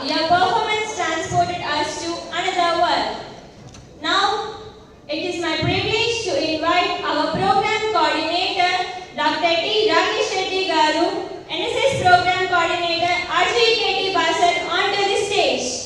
your performance transported us to another world. Now, it is my privilege to invite our program coordinator, Dr. T. Rakesh Reddy Garu, NSS program coordinator, RGKT Basar, onto the stage.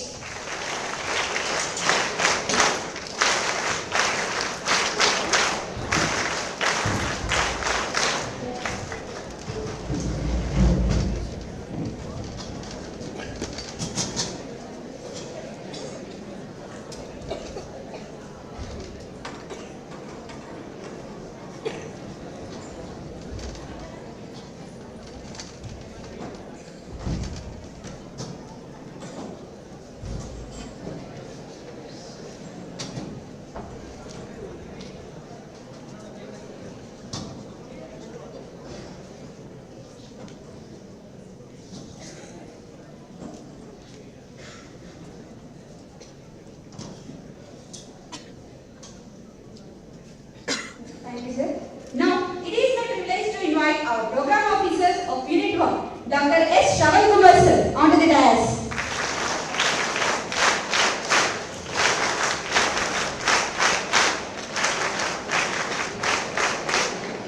Thank you, sir. Now, it is my privilege to invite our program officers of Unit 1, Dr. S. Shravan Kumar sir, onto the dais.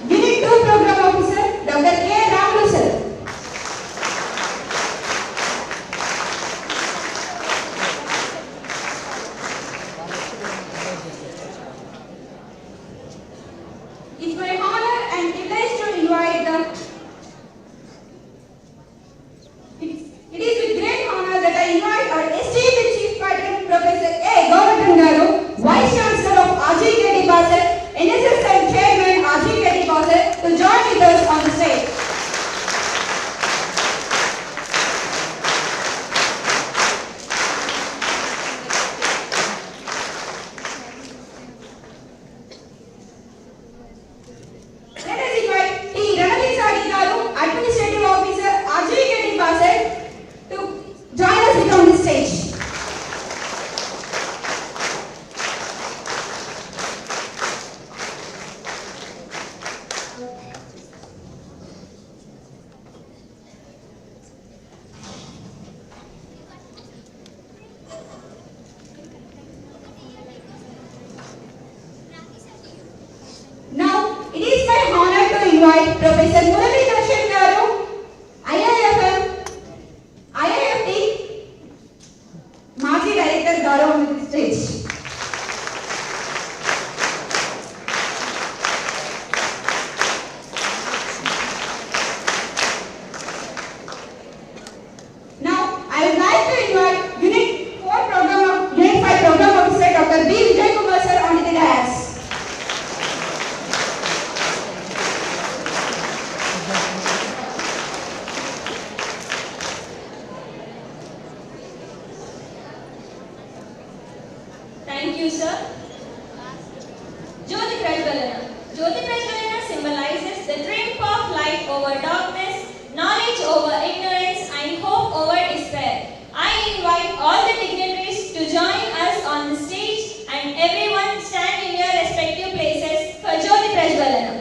Unit 2 program officer, Dr. K. Ramlu sir. It's my honor and privilege to invite It is with great honor that I invite our esteemed Chief Patron, Professor A. Gaurav Garu, Vice Chancellor of RGKT Basar, NSS and Chairman RGKT Basar, to join with us on the stage. Let us invite T. Ranadisari Garu, Administrative Officer, RGKT Basar, to join us with on the stage. Now, it is my honor to invite Professor Murali Darshan Garu, IIFT, Maji Director Garu on the stage. Now, I would like to invite Unit 5 Program Officer Dr. B. Vijay Kumar sir onto the dais. Thank you, sir. Jyoti Prajvalana. Jyoti Prajvalana symbolizes the triumph of light over darkness, knowledge over ignorance, and hope over despair. I invite all the dignitaries to join us on the stage, and everyone stand in your respective places for Jyoti Prajvalana.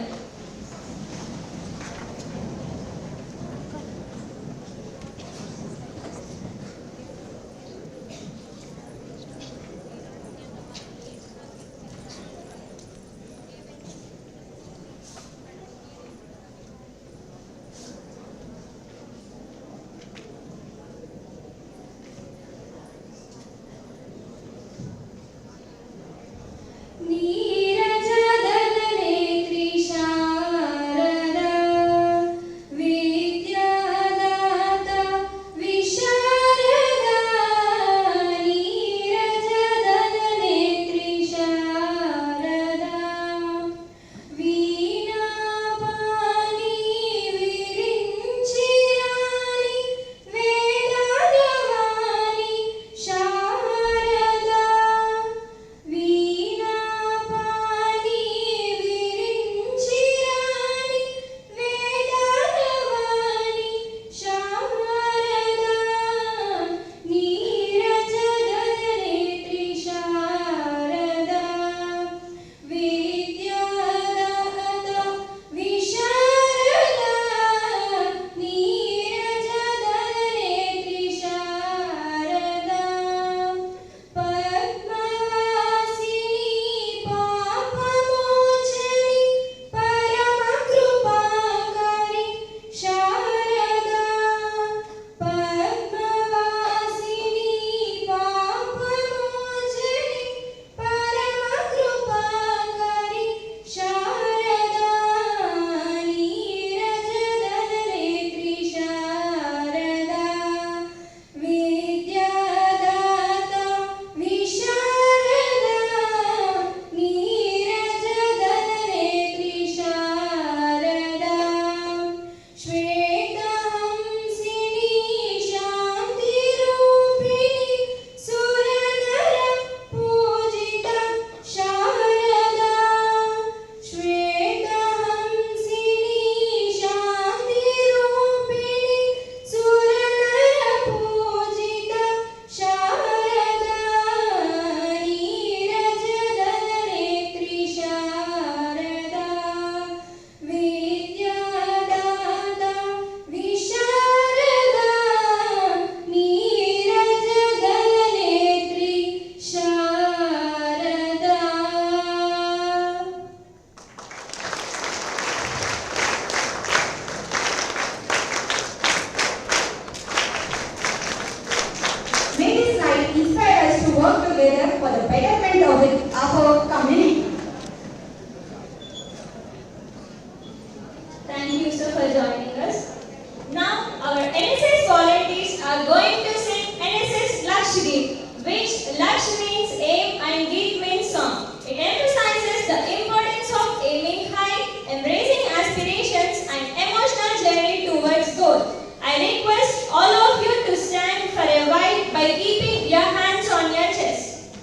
Laksh means aim and Geet means song. It emphasizes the importance of aiming high, embracing aspirations and emotional journey towards goal. I request all of you to stand for a while by keeping your hands on your chest.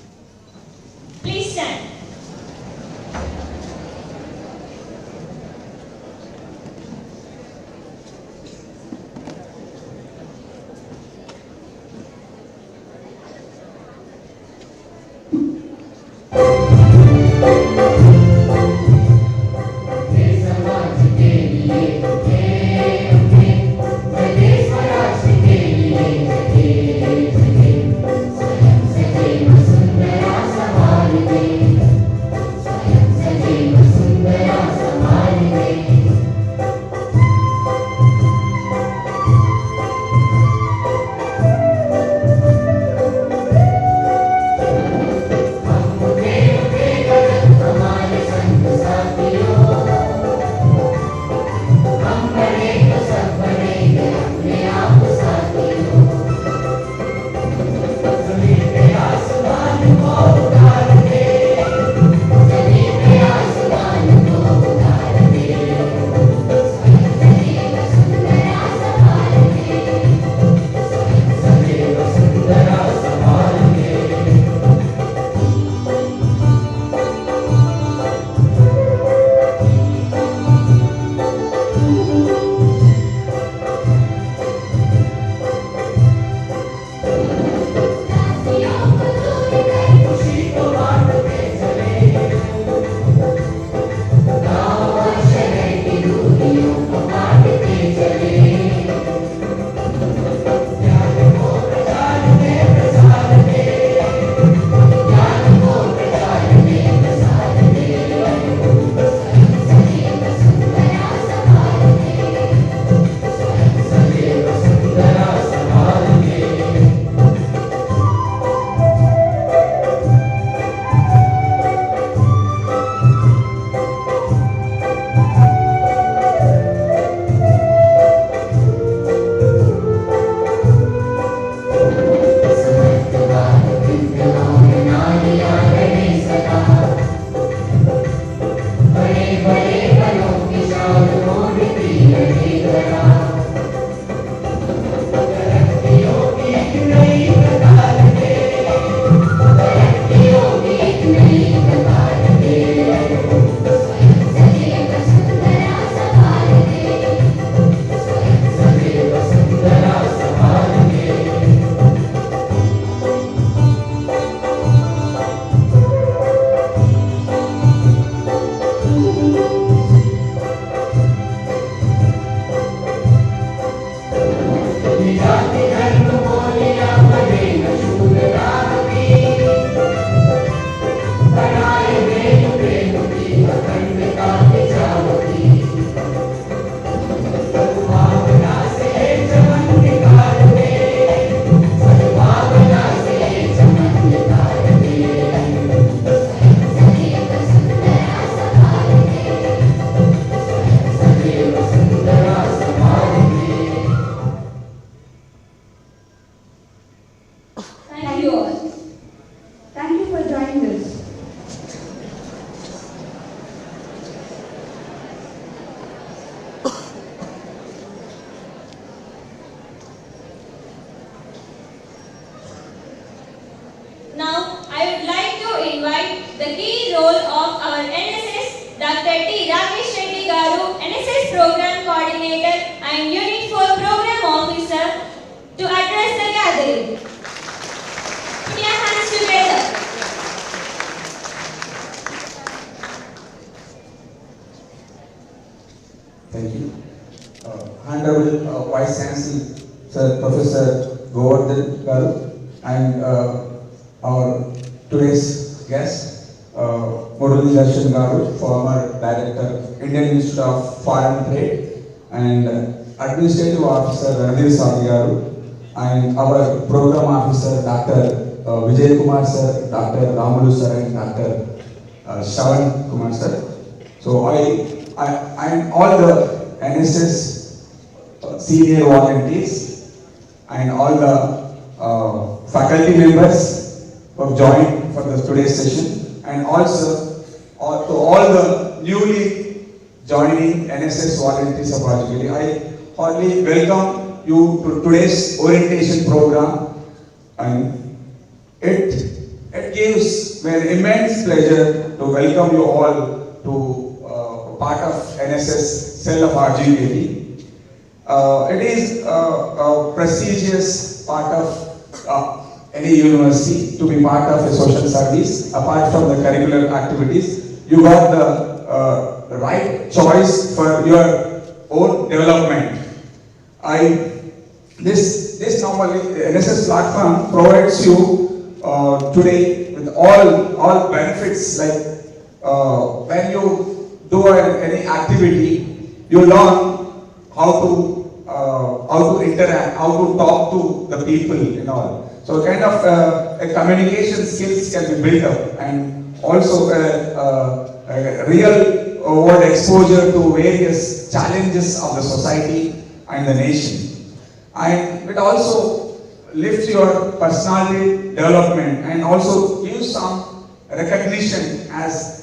Please stand. Thank you. Honorable Vice Chancellor, Sir Professor Govardhan Garu, and our today's guest, Murali Darshan Garu, former Director, Indian Institute of Foreign Trade, and Administrative Officer Rajiv Garu, and our Program Officer Dr. Vijay Kumar Sir, Dr. Ramulu Sir, and Dr. Shravan Kumar Sir. So and all the NSS senior volunteers and all the faculty members have joined for the today's session, and also to all the newly joining NSS volunteers of Rajiv. I heartily welcome you to today's orientation program, and it gives me an immense pleasure to welcome you all to part of NSS cell of RGKT. It is a prestigious part of any university to be part of a social service. Apart from the curricular activities, you got the right choice for your own development. This normally NSS platform provides you today with all benefits, like when you do any activity, you learn how to interact, how to talk to the people and all. So kind of a communication skills can be built up, and also a real world exposure to various challenges of the society and the nation. And it also lifts your personality development and also gives some recognition as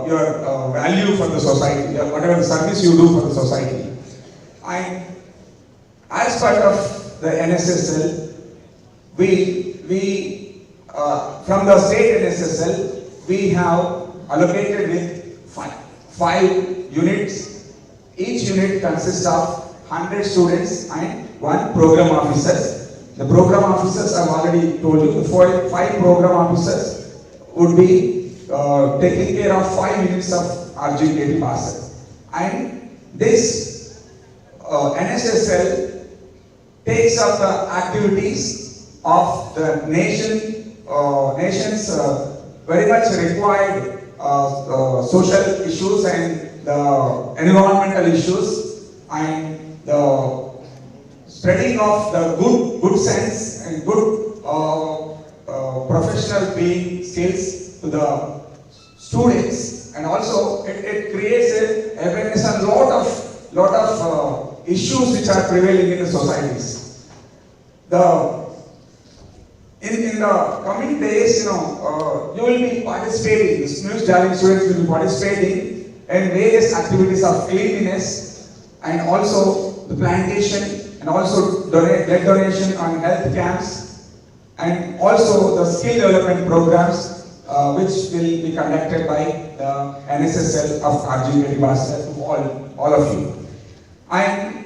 your value for the society, whatever service you do for the society. And as part of the NSSL, we from the state NSSL, we have allocated with five units. Each unit consists of 100 students and one program officer. The program officers, I've already told you, the five program officers would be taking care of 5 units of RGKT Basar. And this NSSL takes up the activities of the nation's very much required social issues and the environmental issues, and the spreading of the good sense and good professional being skills to the students, and also it creates a awareness on lot of issues which are prevailing in the societies. In the coming days, you will be participating. The new challenge students will be participating in various activities of cleanliness, and also the plantation, and also blood donation on health camps, and also the skill development programs which will be conducted by the NSSL of RGKT Basar to all of you. And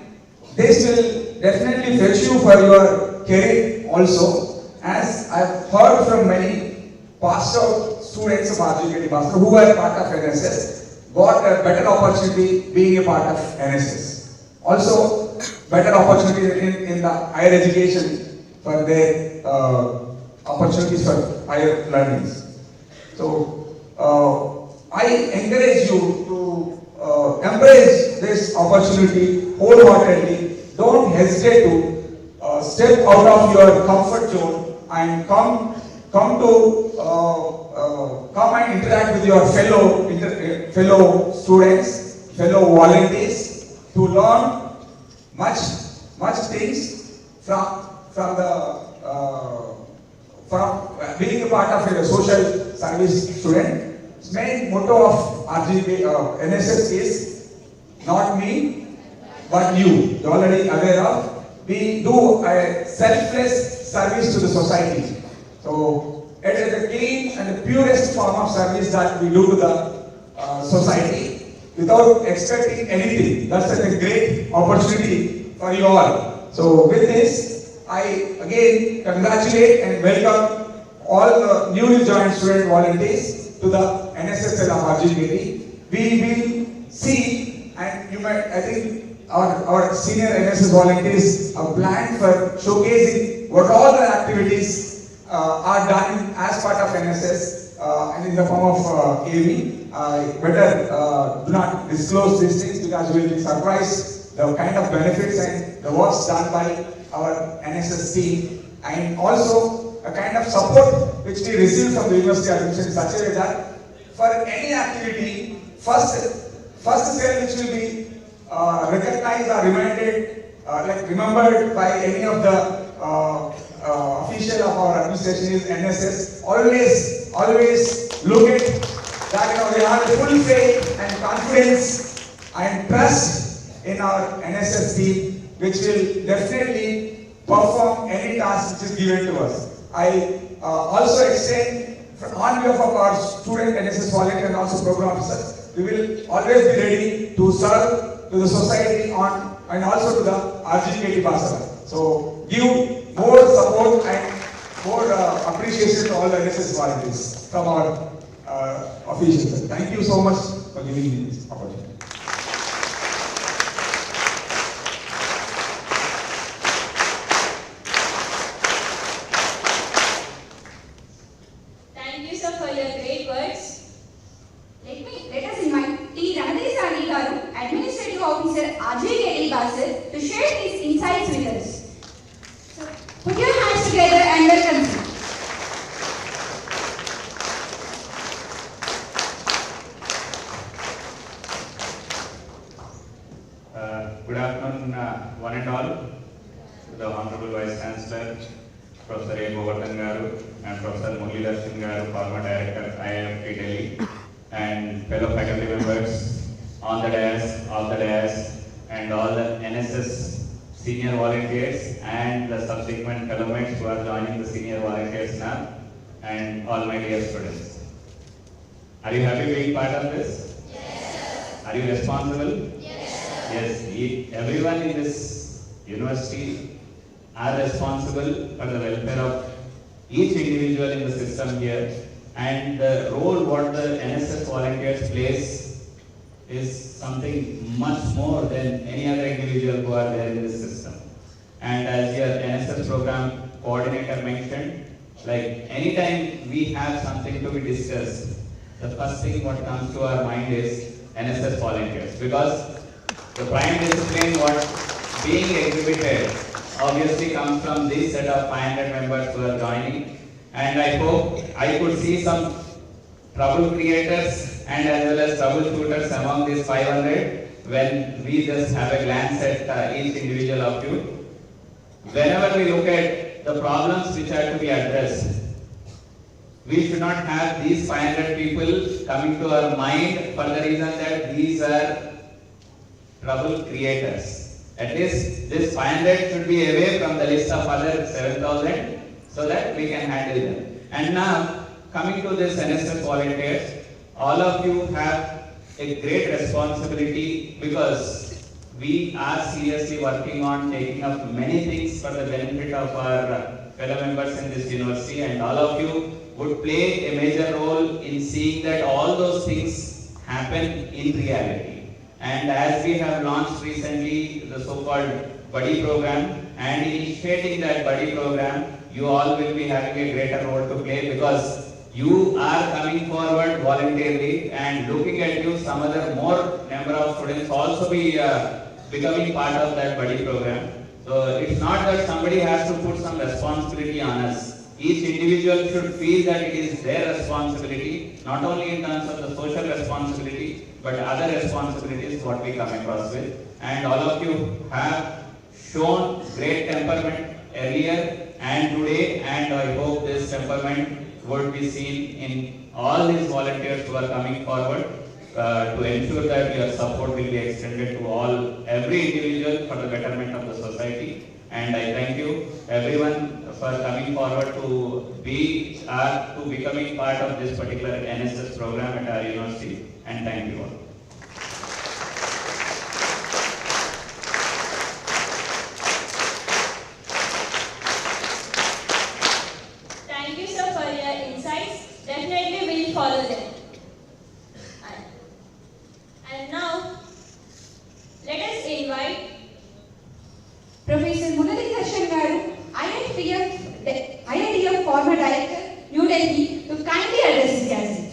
this will definitely fetch you for your career also, as I've heard from many passed out students of RGKT Basar who were part of NSS, got a better opportunity being a part of NSS. Also, better opportunity in the higher education for their opportunities for higher learnings. So, I encourage you to embrace this opportunity wholeheartedly. Don't hesitate to step out of your comfort zone and come and interact with your fellow students, fellow volunteers, to learn much things from being a part of a social service student. The main motto of NSS is not me, but you. You're already aware of. We do a selfless service to the society. So it is a clean and the purest form of service that we do to the society without expecting anything. That's a great opportunity for you all. So with this, I again congratulate and welcome all the newly joined student volunteers to the NSSL of RGKT. We will see, and you might, I think our senior NSS volunteers are planned for showcasing what all the activities are done as part of NSS and in the form of AV. I better do not disclose these things because we will be surprised the kind of benefits and the works done by our NSS team, and also a kind of support which we receive from the university administration in such a way that for any activity, first cell which will be recognized or remembered by any of the official of our administration is NSS. Always look at that, we have full faith and confidence and trust in our NSS team, which will definitely perform any task which is given to us. I also extend on behalf of our student NSS volunteer and also program officers, we will always be ready to serve to the society and also to the RGKT Basar. So give more support and more appreciation to all the NSS volunteers from our officials. Thank you so much for giving me this opportunity. Thank you, sir, for your great words. Let us invite T. Ramadesani Garu, Administrative Officer, RJKT Basar, to share his insights with us. So, put your hands together and welcome him. Good afternoon, one and all, to the Honorable Vice Chancellor, Professor ABHINVRTTI Garu, and Professor Muralidharan Garu, former Director, IIFT Delhi, and fellow faculty members on the dais, off the dais, and all the NSS senior volunteers and the subsequent fellow mates who are joining the senior volunteers now, and all my dear students. Are you happy being part of this? Yes. Are you responsible? Yes, everyone in this university are responsible for the welfare of each individual in the system here, and the role what the NSS volunteers plays is something much more than any other individual who are there in this system. And as your NSS program coordinator mentioned, like anytime we have something to be discussed, the first thing what comes to our mind is NSS volunteers, because the prime discipline what being exhibited obviously comes from this set of 500 members who are joining, and I hope I could see some trouble creators and as well as troubleshooters among these 500 when we just have a glance at each individual of you. Whenever we look at the problems which are to be addressed, we should not have these 500 people coming to our mind for the reason that these are trouble creators. At least this 500 should be away from the list of other 7,000 so that we can handle them. And now, coming to this NSS volunteers, all of you have a great responsibility because we are seriously working on taking up many things for the benefit of our fellow members in this university, and all of you would play a major role in seeing that all those things happen in reality. And as we have launched recently the so-called buddy program, and initiating that buddy program, you all will be having a greater role to play because you are coming forward voluntarily, and looking at you, some other more number of students also be becoming part of that buddy program. So it's not that somebody has to put some responsibility on us. Each individual should feel that it is their responsibility, not only in terms of the social responsibility, but other responsibilities what we come across with. And all of you have shown great temperament earlier and today, and I hope this temperament would be seen in all these volunteers who are coming forward to ensure that your support will be extended to every individual for the betterment of the society. And I thank you everyone for coming forward to becoming part of this particular NSS program at our university, and thank you all. Thank you, sir, for your insights. Definitely we'll follow them. And now, let us invite Professor Muralidharan Garu, IITF former Director, New Delhi, to kindly address the gathering.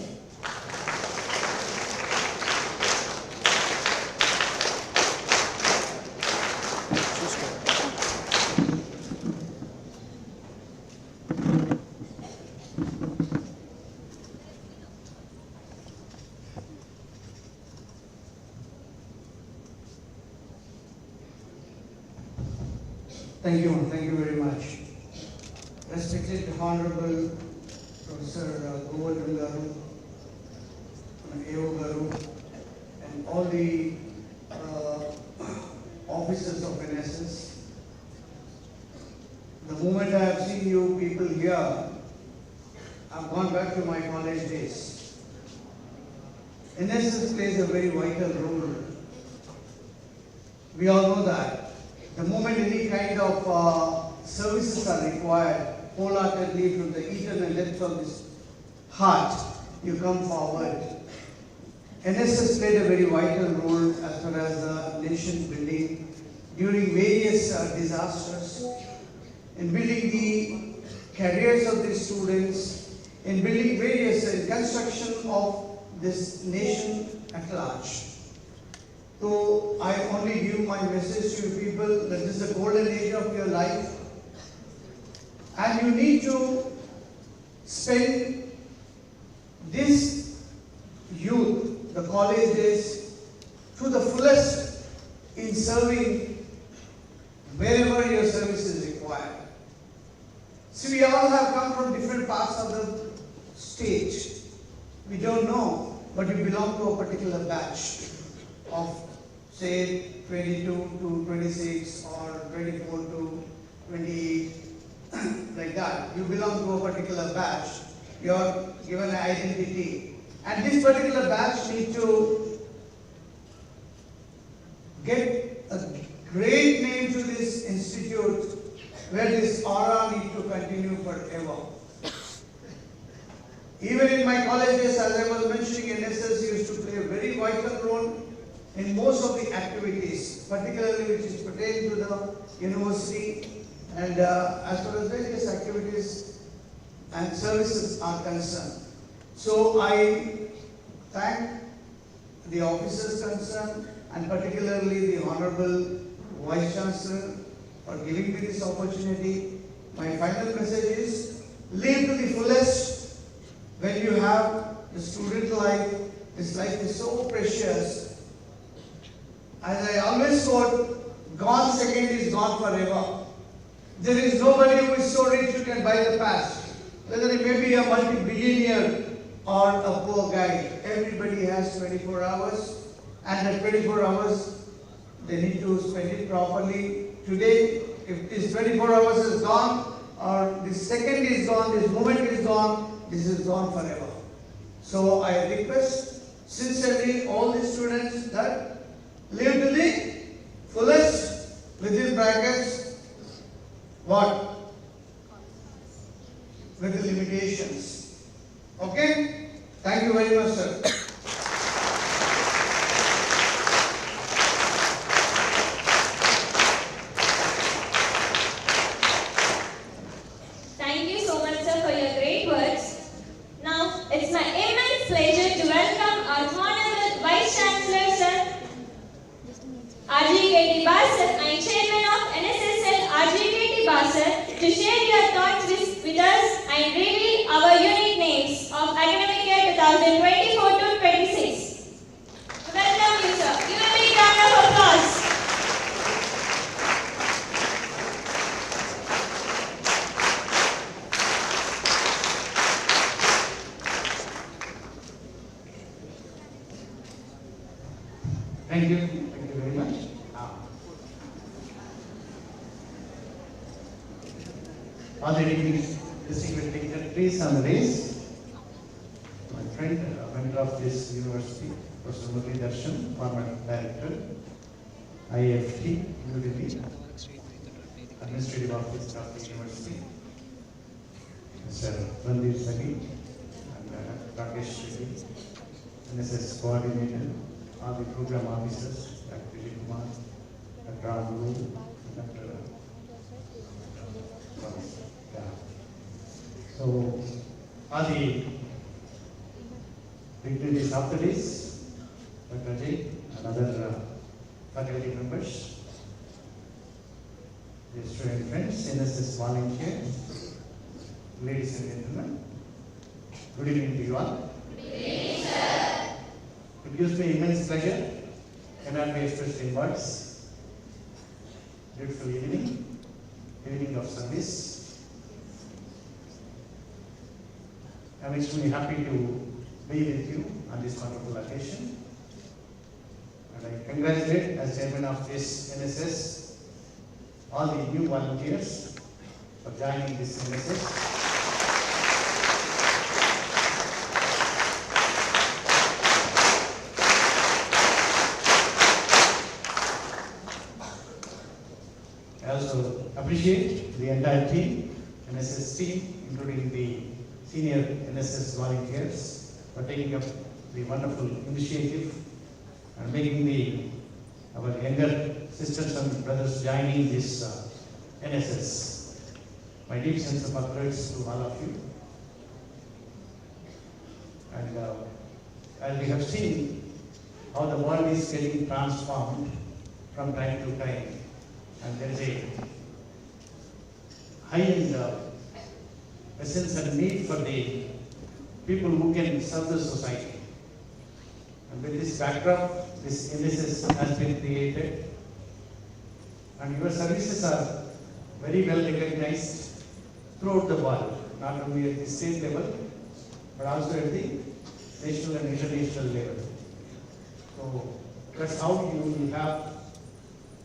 Thank you very much. President Honorable Professor Govardhan Garu, AO Garu, and all the officers of NSS. The moment I have seen you people here, I've gone back to my college days. NSS plays a very vital role. We all know that. The moment any kind of services are required, wholeheartedly from the eternal depths of this heart, you come forward. NSS played a very vital role as far as nation building during various disasters, in building the careers of the students, in building various construction of this nation at large. So I only give my message to you people that this is the golden age of your life, and you need to spend this youth, the college days, to the fullest in serving wherever your service is required. See, we all have come from different parts of the state. We don't know, but you belong to a particular batch of, say, 22 to 26 or 24 to 28, like that. You belong to a particular batch. You are given an identity. And this particular batch need to get a great name to this institute where this aura need to continue forever. Even in my college days, as I was mentioning, NSS used to play a very vital role in most of the activities, particularly which is pertaining to the university and as far as various activities and services are concerned. So I thank the officers concerned and particularly the Honorable Vice Chancellor for giving me this opportunity. My final message is, live to the fullest. When you have the student life, this life is so precious. As I always quote, gone second is gone forever. There is nobody who is so rich who can buy the past. Whether he may be a multi-billionaire or a poor guy, everybody has 24 hours, and the 24 hours, they need to spend it properly. Today, if this 24 hours is gone, or this second is gone, this moment is gone, this is gone forever. So I request sincerely all the students that live to the fullest, within brackets, what? With the limitations. Okay? Thank you very much, sir. Thank you so much, sir, for your great words. Now, it's my immense pleasure to welcome our Honorable Vice Chancellor, sir, Rajiv Basar, and Chairman of NSSL Rajiv Basar, to share your thoughts with us and reveal our unique names of academic year 2024 to 26. Welcome you, sir. Give a big round of applause. Thank you very much. All the distinguished dignitaries on the race, my friend, member of this university, Professor Darshan, former director, IFT, New Delhi, Administrative Office of the University, Mr. Gandhi and Rakesh Reddy, NSS coordinator, all the program officers, Dr. Kumar, Dr. Rajiv, Dr. So, all the dignitaries after this, Dr. Rajiv and other faculty members, the student friends, NSS volunteers, ladies and gentlemen, good evening to you all. Good evening, sir. It gives me immense pleasure, cannot be expressed in words. Beautiful evening of service. I'm extremely happy to be with you on this wonderful occasion. And I congratulate, as chairman of this NSS, all the new volunteers for joining this NSS. I also appreciate the entire team, NSS team, including the senior NSS volunteers, for taking up the wonderful initiative and making our younger sisters and brothers joining this NSS. My deep sense of gratitude to all of you. And as we have seen how the world is getting transformed from time to time, and there is a high-end essence and need for the people who can serve the society. And with this backdrop, this NSS has been created, and your services are very well recognized throughout the world, not only at the state level, but also at the national and international level. So that's how you will have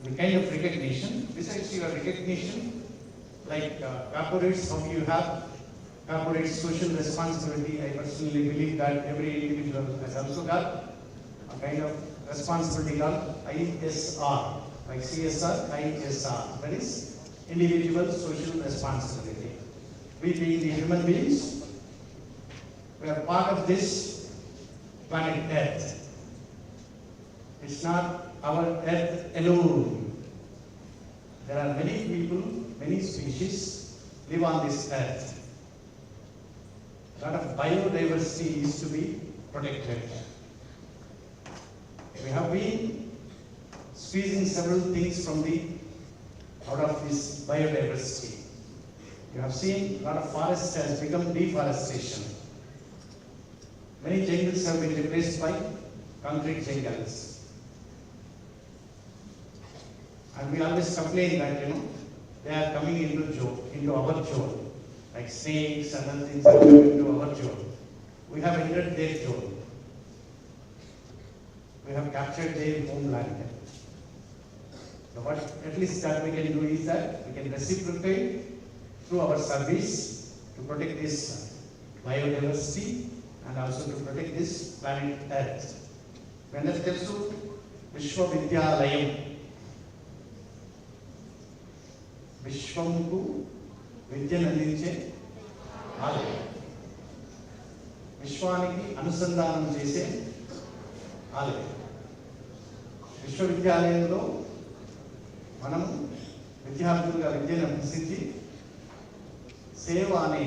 the kind of recognition. Besides your recognition, like corporates, how you have corporate social responsibility. I personally believe that every individual has also got a kind of responsibility called ISR, like CSR, ISR. That is individual social responsibility. We being the human beings, we are part of this planet Earth. It's not our Earth alone. There are many people, many species live on this Earth. A lot of biodiversity is to be protected. We have been squeezing several things from out of this biodiversity. You have seen a lot of forest has become deforestation. Many jungles have been replaced by concrete jungles. And we always complain that, they are coming into our zone, like snakes and other things are coming into our zone. We have entered their zone. We have captured their homeland. So what at least that we can do is that we can reciprocate through our service to protect this biodiversity and also to protect this planet Earth. When it comes to Vishwavidyalayam, విశ్వంకు విద్యను అందించే ఆలయం, విశ్వానికి అనుసంధానం చేసే ఆలయం. విశ్వవిద్యాలయంలో మనం విద్యార్థులుగా విద్యను అభ్యసించి సేవ అనే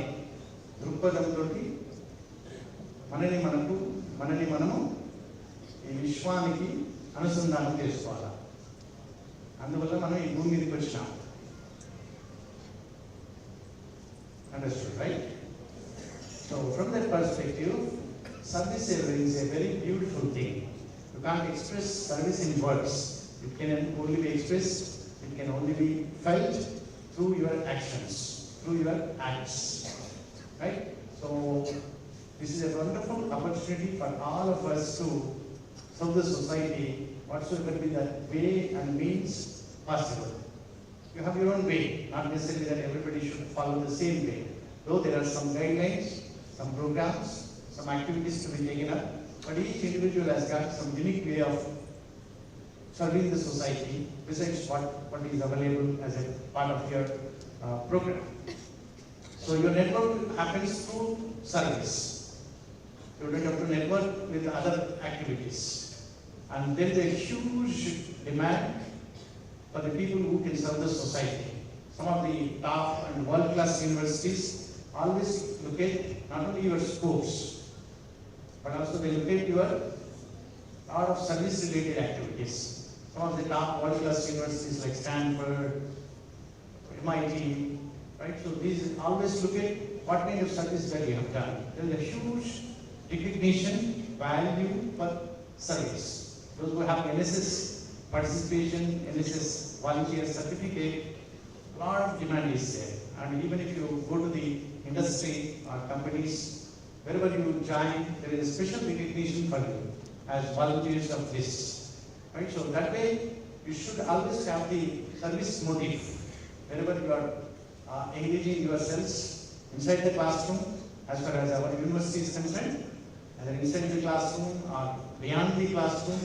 దృక్పథంతో మనని మనము ఈ విశ్వానికి అనుసంధానం చేసుకోవాలి. అందువల్ల మనం ఈ భూమి మీదకి వచ్చినాం. Understood, right? So from that perspective, service is a very beautiful thing. You can't express service in words. It can only be expressed, it can only be felt through your actions, through your acts. Right? So this is a wonderful opportunity for all of us to serve the society, whatsoever be the way and means possible. You have your own way, not necessarily that everybody should follow the same way. Though there are some guidelines, some programs, some activities to be taken up, but each individual has got some unique way of serving the society, besides what is available as a part of your program. So your network happens through service. You don't have to network with other activities. And there is a huge demand for the people who can serve the society. Some of the top and world-class universities always look at not only your scopes, but also they look at your lot of service-related activities. Some of the top world-class universities like Stanford, MIT, right? So these always look at what kind of service that you have done. There is a huge recognition, value for service. Those who have NSS participation, NSS volunteer certificate, a lot of demand is there. And even if you go to the industry or companies, wherever you join, there is a special recognition for you as volunteers of this. Right? So that way, you should always have the service motive. Wherever you are engaging yourselves inside the classroom, as far as our university is concerned, either inside the classroom or beyond the classroom,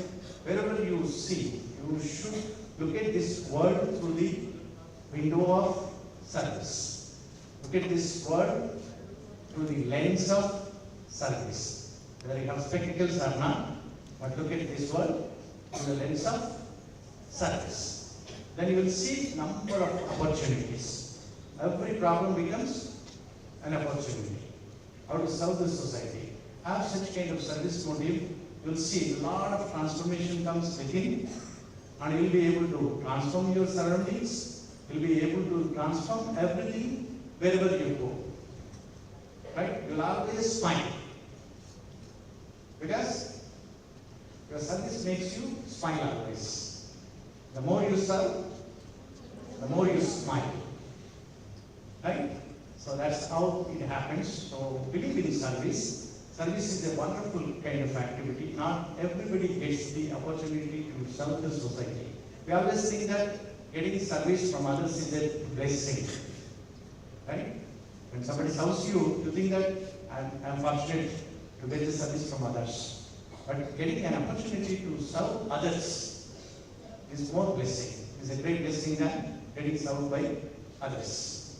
wherever you see, you should look at this world through the window of service. Look at this world through the lens of service. Whether you have spectacles or not, but look at this world through the lens of service. Then you will see number of opportunities. Every problem becomes an opportunity. How to serve the society. Have such kind of service motive, you will see a lot of transformation comes within, and you will be able to transform your surroundings, you will be able to transform everything wherever you go. Right? You will always smile. Because your service makes you smile always. The more you serve, the more you smile. Right? So that's how it happens. So believe in service. Service is a wonderful kind of activity. Not everybody gets the opportunity to serve the society. We always think that getting service from others is a blessing. Right? When somebody serves you, you think that I'm fortunate to get the service from others. But getting an opportunity to serve others is more blessing. It's a great blessing than getting served by others.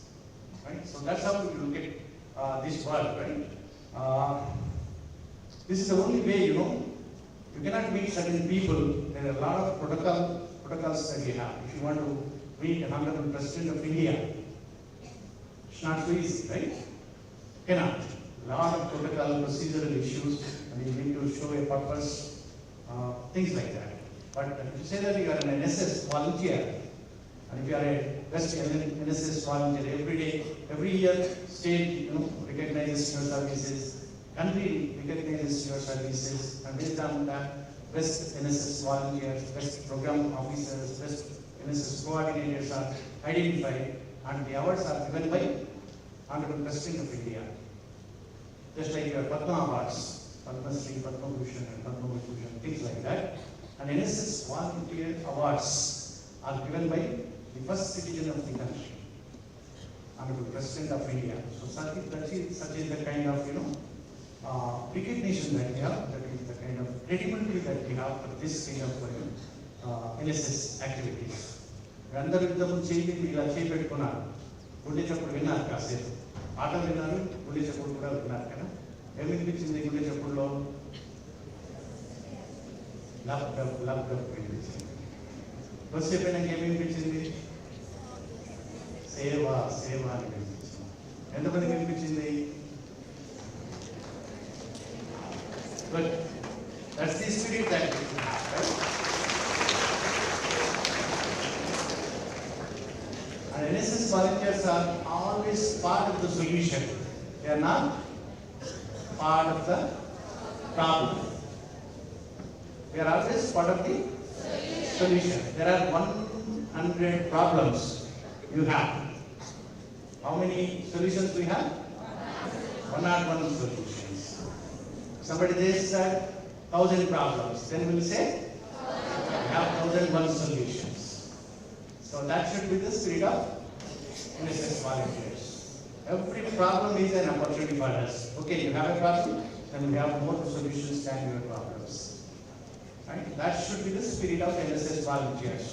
Right? So that's how you look at this world, right? This is the only way, you cannot meet certain people. There are a lot of protocols that we have. If you want to meet the Honorable President of India, it's not so easy, right? Cannot. A lot of protocol, procedural issues, and you need to show a purpose, things like that. But if you say that you are an NSS volunteer, and if you are a best NSS volunteer every year, state recognizes your services, country recognizes your services, and based on that, best NSS volunteers, best program officers, best NSS coordinators are identified, and the awards are given by Honorable President of India. Just like your Padma Awards, Padma Shri, Padma Bhushan, and Padma Vibhushan, things like that. And NSS volunteer awards are given by the first citizen of the country, Honorable President of India. So such is the kind of recognition that we have, that is the kind of credibility that we have for this kind of NSS activities. అందరూ యుద్ధం చేయి ఇలా చేపెట్టుకున్నారు, గుండె చప్పుడు విన్నారు, కాసేపు ఆట విన్నారు, గుండె చప్పుడు కూడా విన్నారు కదా. ఏమనిపించింది గుండె చప్పుడులో? లబ్ డబ్ వినిపించింది. బస్సు చెప్పినాక ఏమనిపించింది? సేవ అని వినిపించింది. ఎంతమందికి వినిపించింది? But that's the spirit that we have, right? And NSS volunteers are always part of the solution. They are not part of the problem. We are always part of the solution. There are 100 problems you have. How many solutions we have? 101 solutions. Somebody there said 1,000 problems. Then we'll say we have 1,001 solutions. So that should be the spirit of NSS volunteers. Every problem is an opportunity for us. Okay, you have a problem, then we have more solutions than your problems. Right? That should be the spirit of NSS volunteers.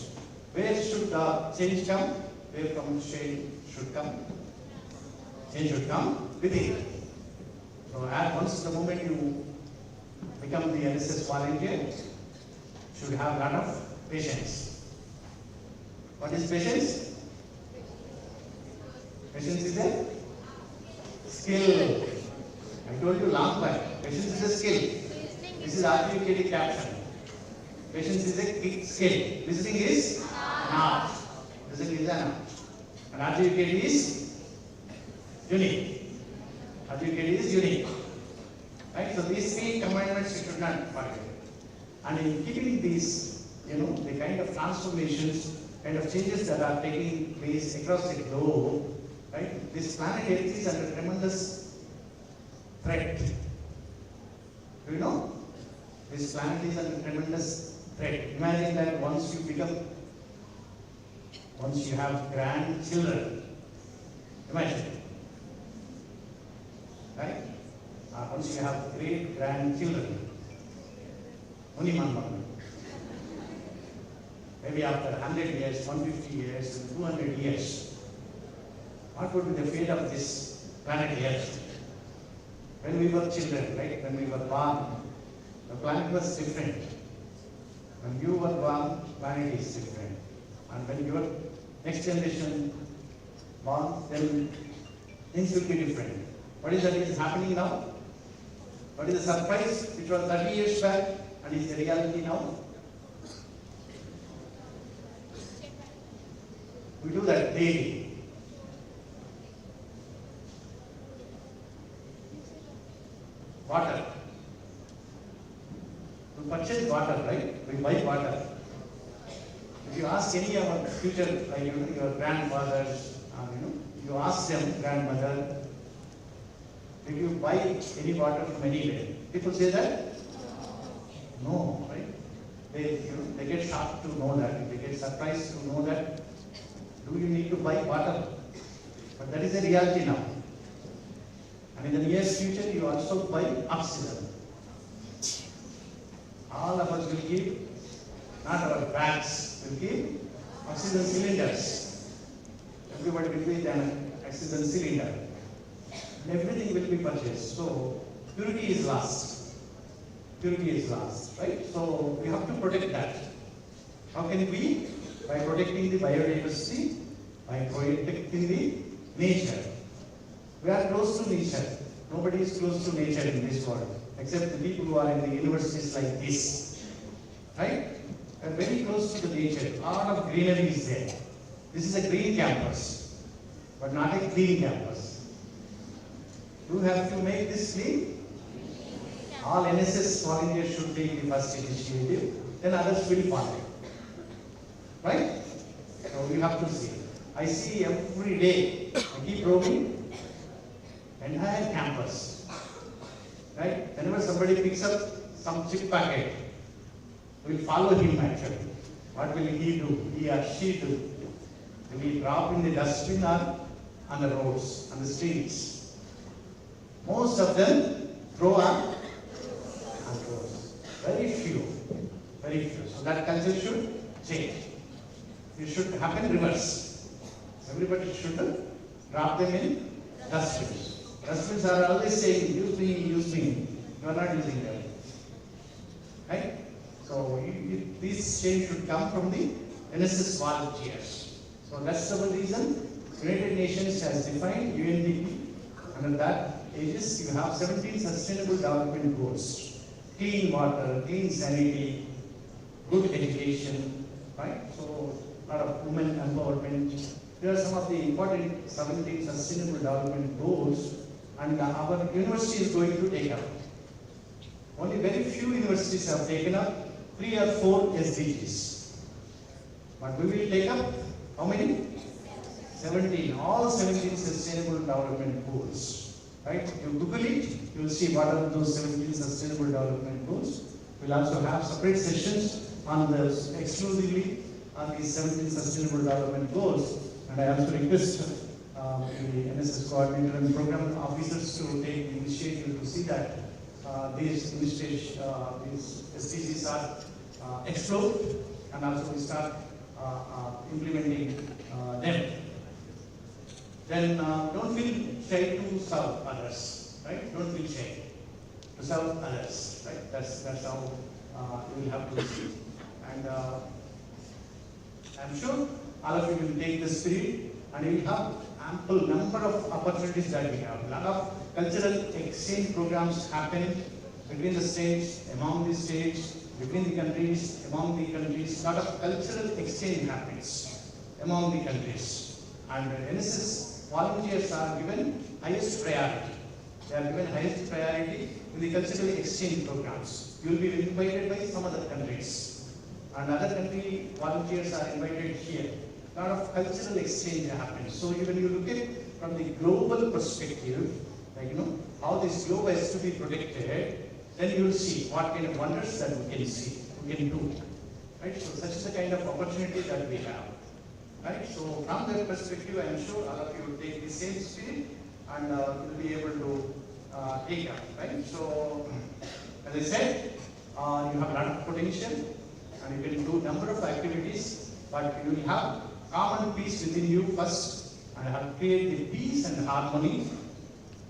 Where should change come? Where from change should come? Change should come within. So once the moment you become the NSS volunteer, should have a lot of patience. What is patience? Patience is a skill. I told you long back. Patience is a skill. This is RGKD caption. Patience is a skill. Listening is not. Listening is an art. And RGKD is unique. RGKD is unique. Right? So these 3 commandments you should not forget. And in keeping these, the kind of transformations, kind of changes that are taking place across the globe, right? This planet Earth is under tremendous threat. Do you know? This planet is a tremendous threat. Imagine that once you have grandchildren, imagine, right? Once you have great grandchildren, maybe after 100 years, 150 years, and 200 years, what would be the fate of this planet Earth? When we were children, right? When we were born, the planet was different. When you were born, planet is different. And when your next generation born, then things will be different. What is that is happening now? What is the surprise which was 30 years back and is the reality now? We do that daily. Water. We purchase water, right? We buy water. If you ask any of our future, like your grandfathers, you ask them, grandmother, did you buy any water from anywhere? People say that? No, right? They get shocked to know that. They get surprised to know that. Do you need to buy water? But that is the reality now. And in the near future, you also buy oxygen. All of us will keep, not our bags, will keep oxygen cylinders. Everybody will be an oxygen cylinder. And everything will be purchased. So purity is lost. Purity is lost, right? So we have to protect that. How can we? By protecting the biodiversity, by protecting the nature. We are close to nature. Nobody is close to nature in this world, except the people who are in the universities like this. Right? We are very close to the nature. A lot of greenery is there. This is a green campus, but not a clean campus. You have to make this clean. All NSS volunteers should take the first initiative, then others will follow. Right? So you have to see. I see every day, I keep roaming, entire campus. Right? Whenever somebody picks up some chip packet, we'll follow him actually. What will he do? He or she do? Will he drop in the dustbin or on the roads, on the streets? Most of them throw on roads. Very few. Very few. So that culture should change. It should happen reverse. Everybody should drop them in dustbins. Dustbins are always saying, use me, use me. You are not using them. Right? So this change should come from the NSS volunteers. So that's the reason United Nations has defined UNDP. Under that aegis, you have 17 sustainable development goals. Clean water, clean sanity, good education, right? So a lot of women empowerment. There are some of the important 17 sustainable development goals, and our university is going to take up. Only very few universities have taken up 3 or 4 SDGs. But we will take up how many? 17. All 17 sustainable development goals. Right? You Google it, you will see what are those 17 sustainable development goals. We'll also have separate sessions on those exclusively on these 17 sustainable development goals. And I also request the NSS coordinator and program officers to take the initiative to see that these SDGs are explored, and also we start implementing them. Then don't feel shy to serve others, right? Don't feel shy to serve others, right? That's how you will have to see. And I'm sure all of you will take the spirit, and you will have ample number of opportunities that we have. A lot of cultural exchange programs happen between the states, among the states, between the countries, among the countries. A lot of cultural exchange happens among the countries. And NSS volunteers are given highest priority. They are given highest priority in the cultural exchange programs. You will be invited by some other countries. And other country volunteers are invited here. A lot of cultural exchange happens. So when you look at from the global perspective, like how this globe has to be protected, then you will see what kind of wonders that we can see, we can do. Right? So such is the kind of opportunity that we have. Right? So from that perspective, I am sure all of you will take the same spirit and will be able to take up. Right? So as I said, you have a lot of potential and you can do number of activities, but you will have common peace within you first and have create the peace and harmony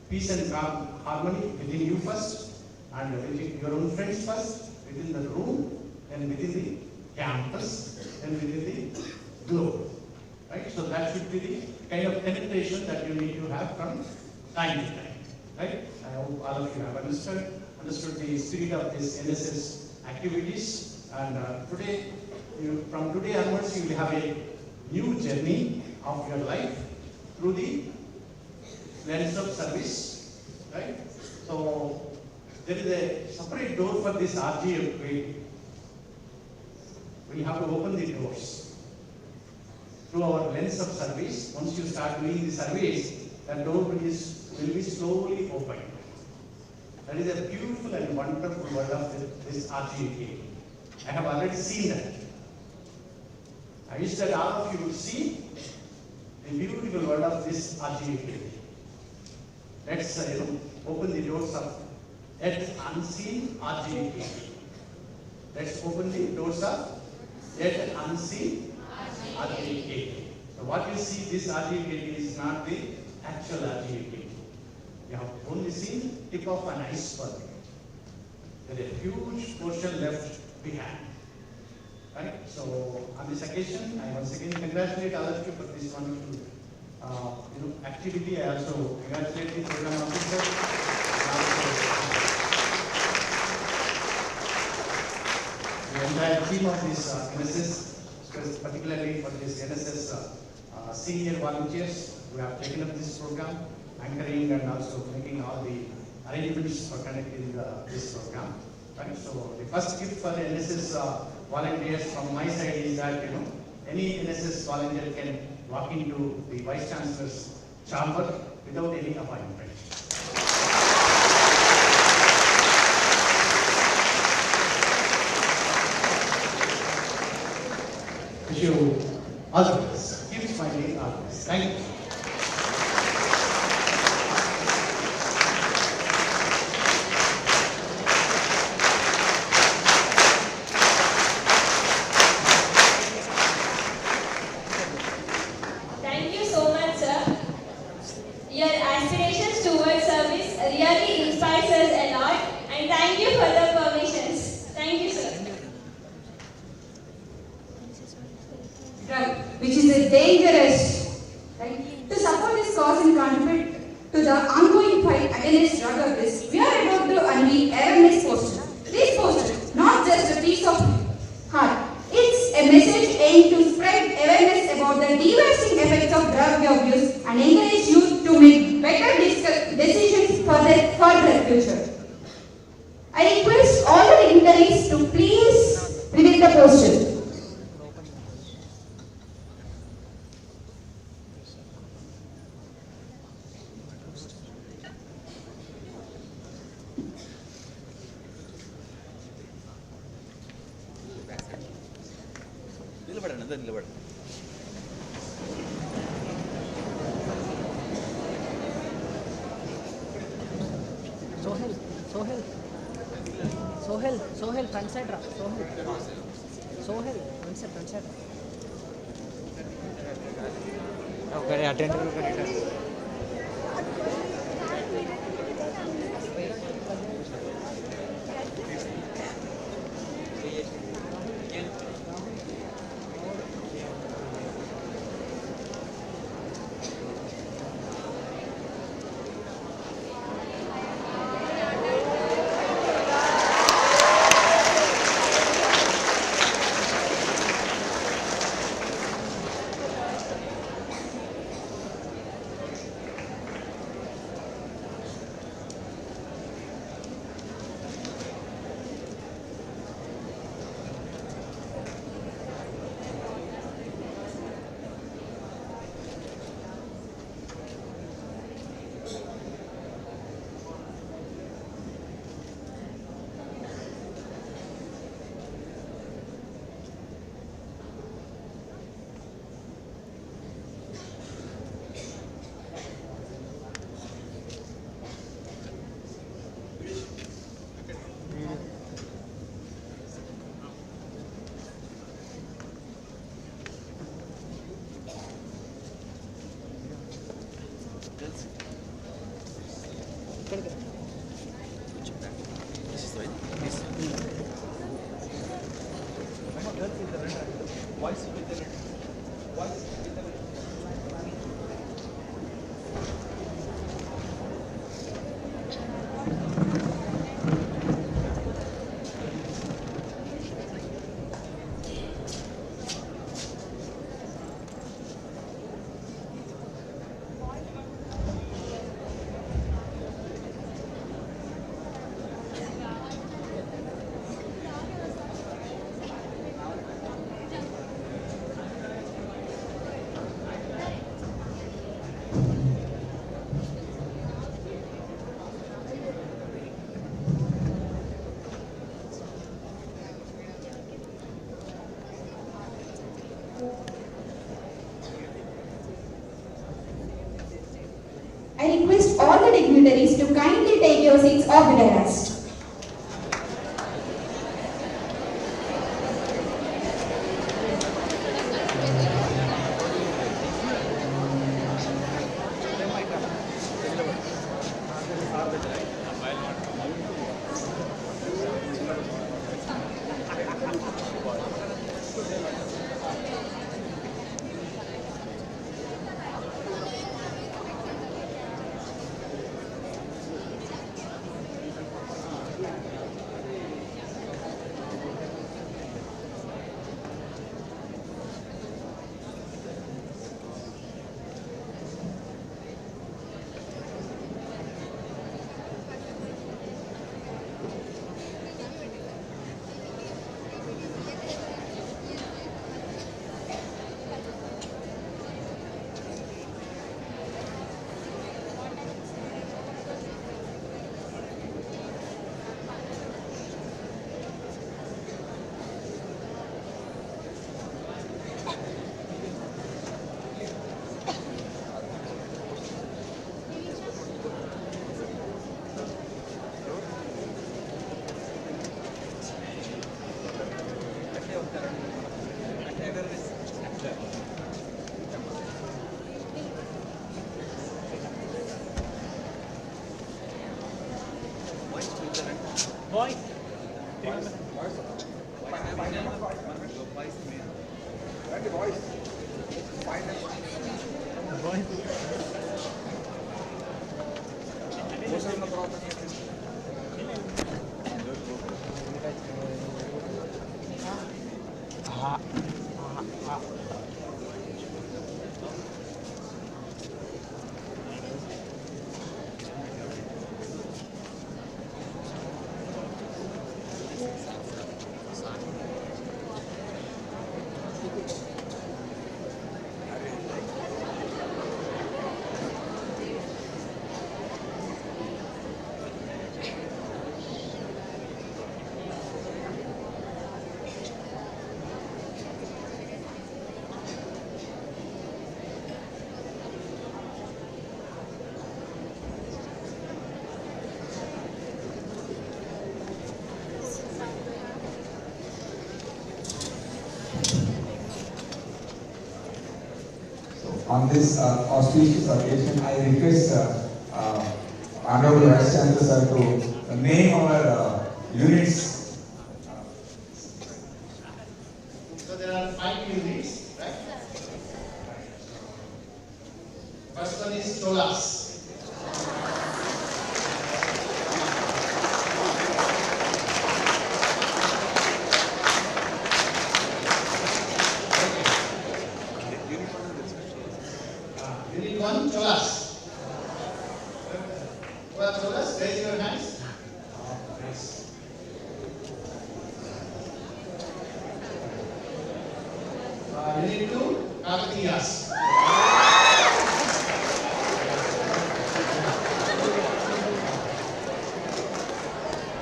within you first and within your own friends first, within the room, then within the campus, then within the globe. Right? So that should be the kind of penetration that you need to have from time to time. Right? I hope all of you have understood the spirit of this NSS activities, and from today onwards you will have a new journey of your life through the lens of service. Right? So there is a separate door for this RGF way. We have to open the doors through our lens of service. Once you start doing the service, that door will be slowly opened. That is a beautiful and wonderful world of this RGA. I have already seen that. I wish that all of you would see the beautiful world of this RGA. Let's open the doors of yet unseen RGA. Let's open the doors of yet unseen RGA. So what you see, this RGA is not the actual RGA. You have only seen tip of an iceberg. There is a huge portion left behind. Right? So on this occasion, I once again congratulate all of you for this wonderful activity. I also congratulate the program officer. The entire team of this NSS, particularly for this NSS senior volunteers who have taken up this program, anchoring and also making all the arrangements for conducting this program. Right? So the first gift for the NSS volunteers from my side is that any NSS volunteer can walk into the Vice Chancellor's chamber without any appointment. Wish you all the best. Keep smiling, all the best. Thank you. Thank you so much, sir. Your aspirations towards service really inspires us a lot, and thank you for the permissions. Thank you, sir. Drug, which is a dangerous, right? To support this cause and contribute to the ongoing fight against drug abuse, we are about to unveil awareness posters. These posters, not just a piece of heart, it's a message aimed to spread awareness about the devastating effects of drug abuse and encourage youth to make better decisions for their future. I request all the dignitaries to please read the poster. Sohel, front side ra. Sohel, front side. Okay, attend to of the dais. On this auspicious occasion, I request Honorable Vice Chancellor sir to name our units. So there are 5 units, right? First one is Cholas. Unit 1, Cholas. Who are Cholas? Raise your hands. Nice. Unit 2, Kakatiyas.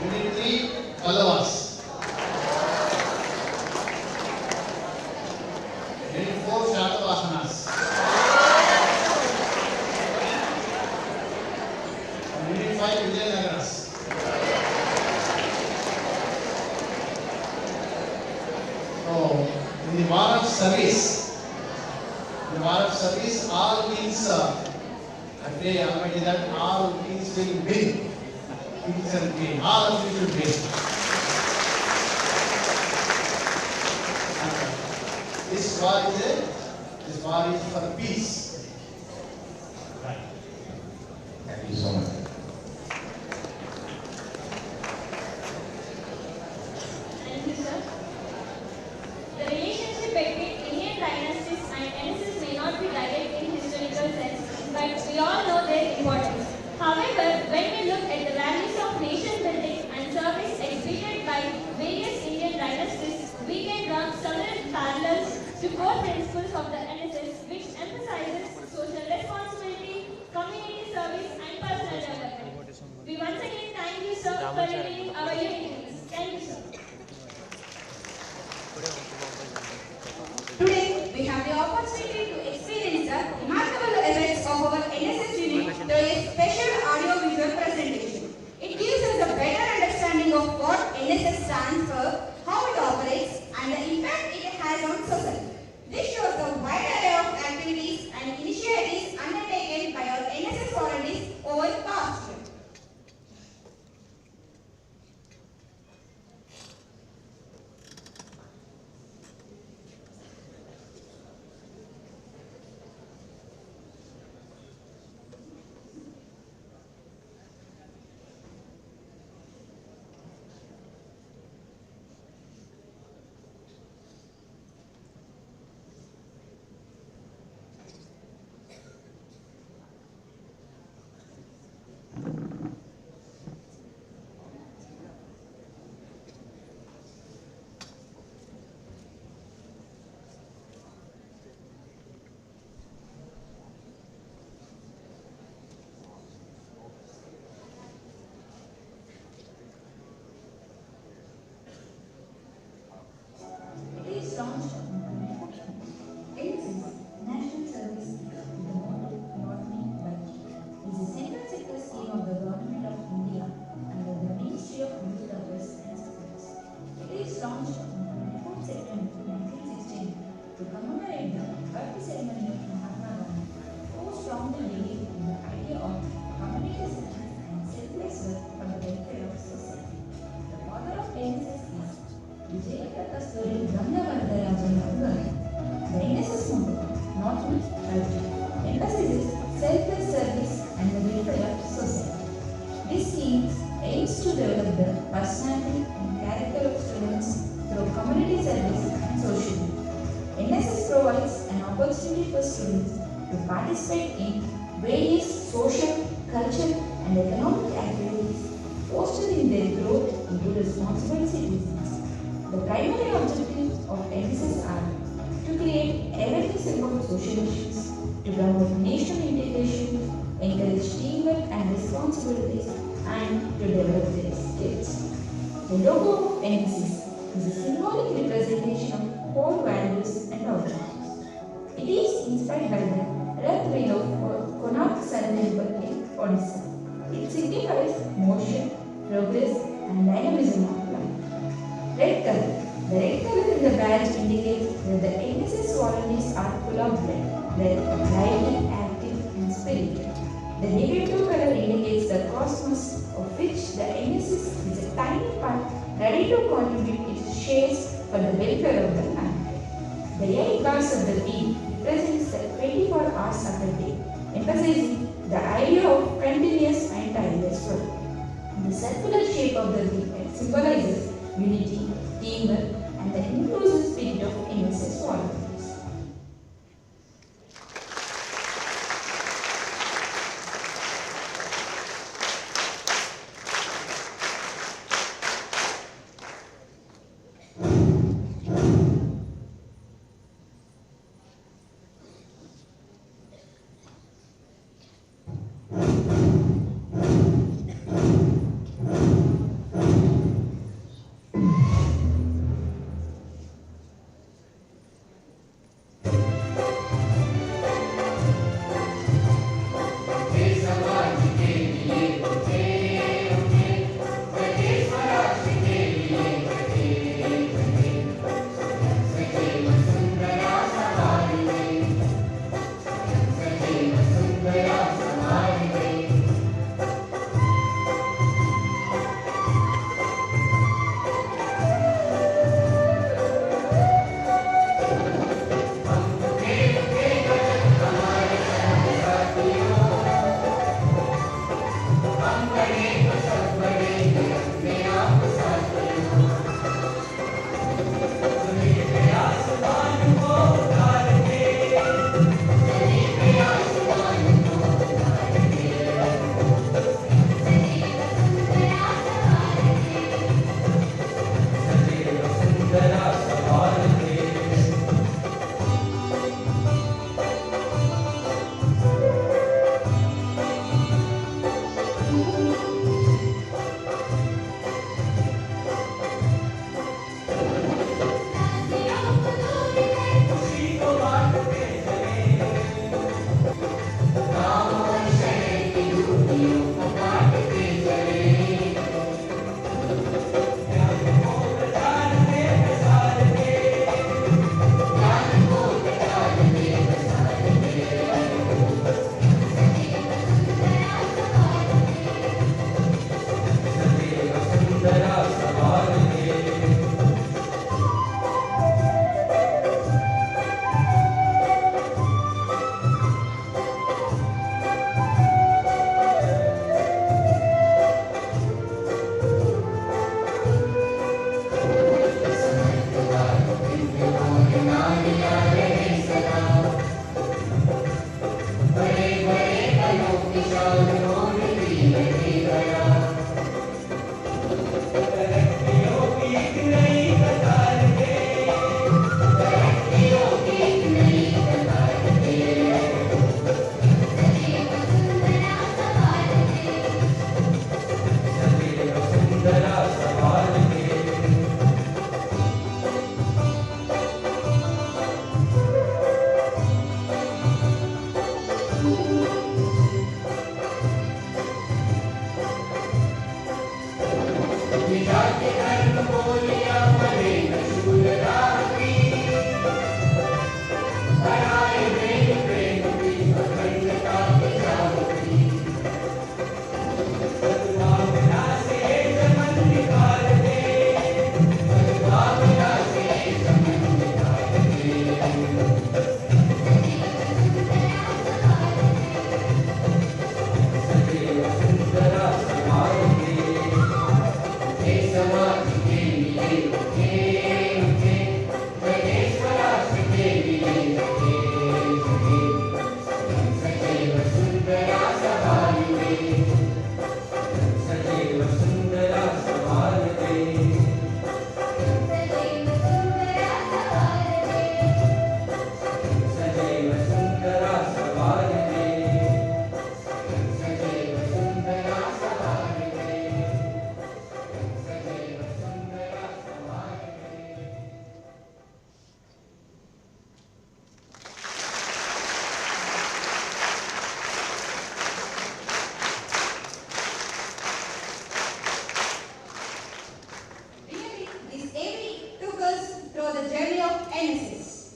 Unit 3, Pallavas. Unit 4, Shatavahanas. Unit 5, Vijayanagaras. So, in the war of service, all means, I pray Almighty that all means will win. Peace and gain. All of you should win. This war is for peace. Right. Thank you so much. Thank you, sir. The relationship between Indian dynasties and NSS may not be direct in historical sense, but we all know their importance. However, when we look at the values of nation building and service exhibited by various Indian dynasties, we can draw several parallels to core principles of the NSS, which emphasizes social responsibility, community service, and personal development. We once again thank you, sir, for leading our unity. Thank you, sir. Today, we have the opportunity to experience the remarkable effects of our NSS unit through a special audio-visual presentation. It gives stands for, how it operates, and the impact it has on society. This shows the wide array of activities and initiatives undertaken by our NSS volunteers over the past year. Launched NSS, National Service with the motto "Not Me but You," is a central sector scheme of the Government of India under the Ministry of Youth Affairs and Sports. It is launched on 24 September 1916 to commemorate the birth ceremony of Mahatma Gandhi, who strongly believed in the idea of community service and selfless work for the welfare of society. The father of NSS is Vijayakasturi Gandhi. The NSS motto, not me, but you, emphasizes selfless service and the welfare of society. This scheme aims to develop the personality and character of students through community service and social work. NSS provides an opportunity for students to participate in various social, cultural, and economic activities, fostering their growth into responsible citizens. The primary objectives of NSS are to create awareness about social issues, to promote national integration, encourage teamwork and responsibilities, and to develop their skills. The logo of NSS is a symbolic representation of core values and objectives. It is inspired by the Rath Wheel of Konark Sun Temple in Odisha. It signifies motion, progress, and dynamism of life. Red color. The red color in the badge indicates that the NSS volunteers are full of blood, lively, active, and spirited. The navy blue color indicates the cosmos, of which the NSS is a tiny part ready to contribute its shares for the welfare of the land. The 8 bars of the beam represents the 24 hours of the day, emphasizing the idea of continuous and tireless work. The circular shape of the beam symbolizes unity, teamwork, and the inclusive spirit of NSS volunteers. Really, this AV took us through the journey of NSS.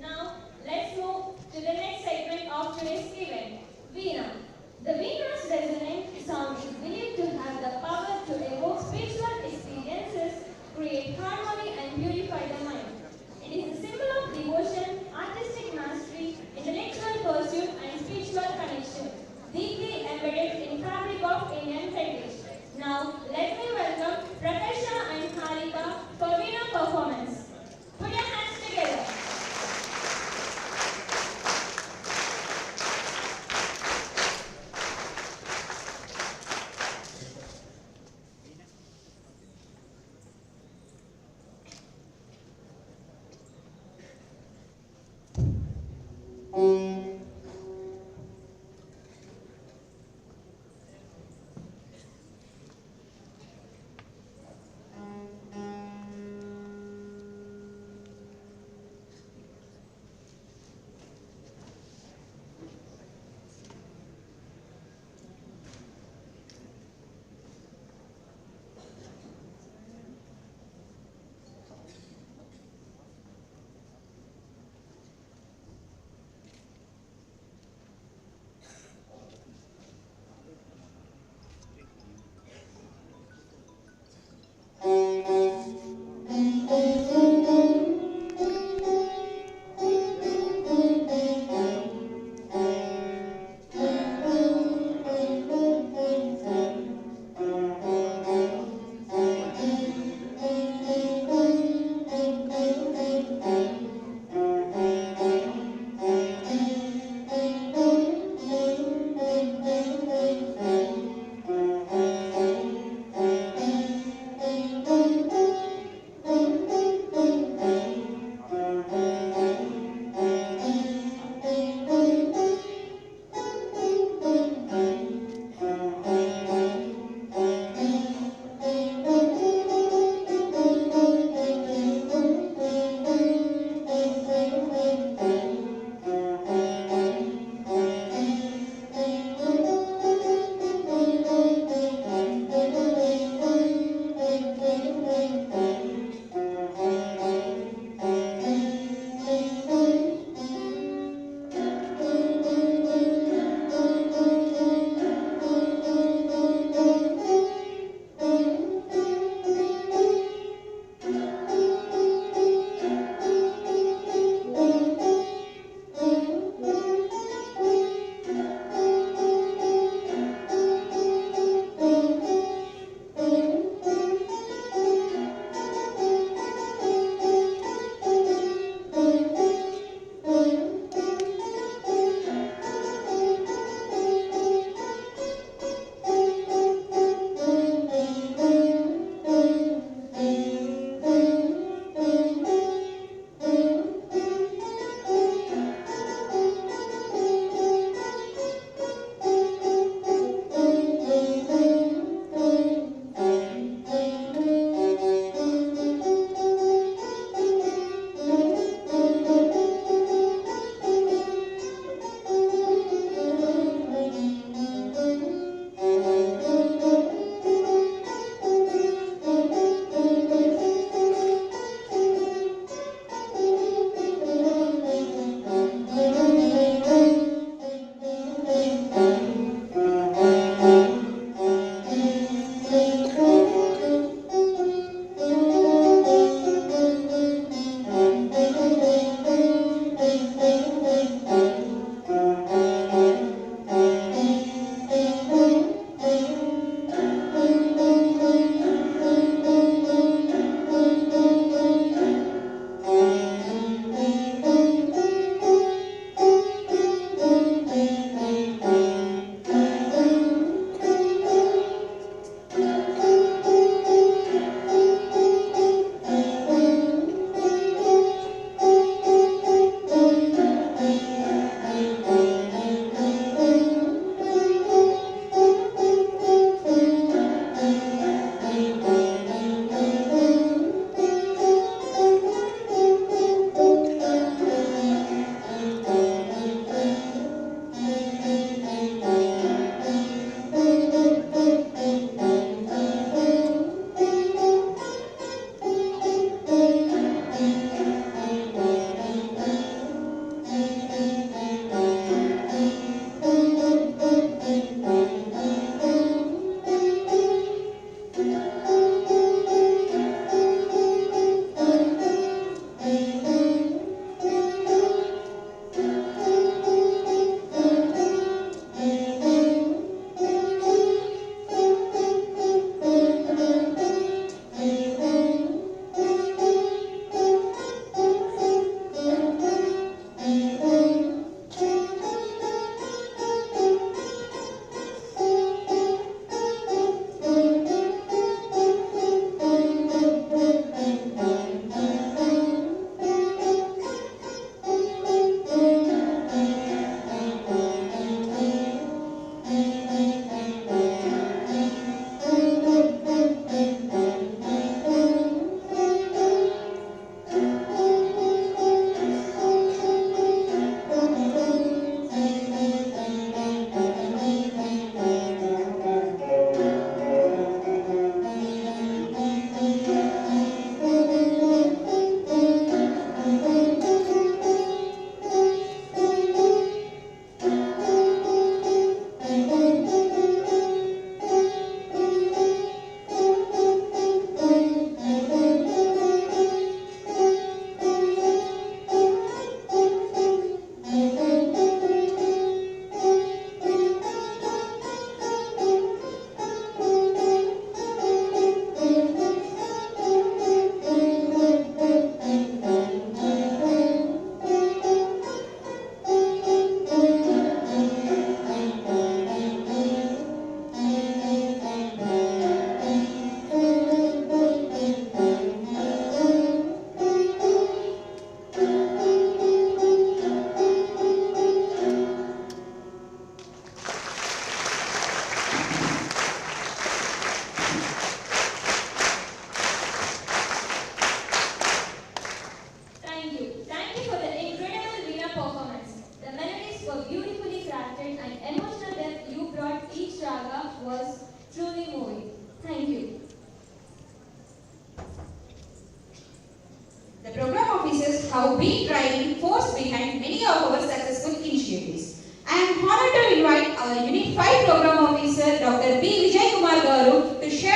Now, let's move to the next segment of today's event, Veena. The Veena's resonant sound is believed to have the power to evoke spiritual experiences, create harmony and purify the mind. It is a symbol of devotion, artistic mastery, intellectual pursuit and spiritual connection, deeply embedded in fabric of Indian heritage. Now, let me welcome Prakasha and Harika for Veena performance.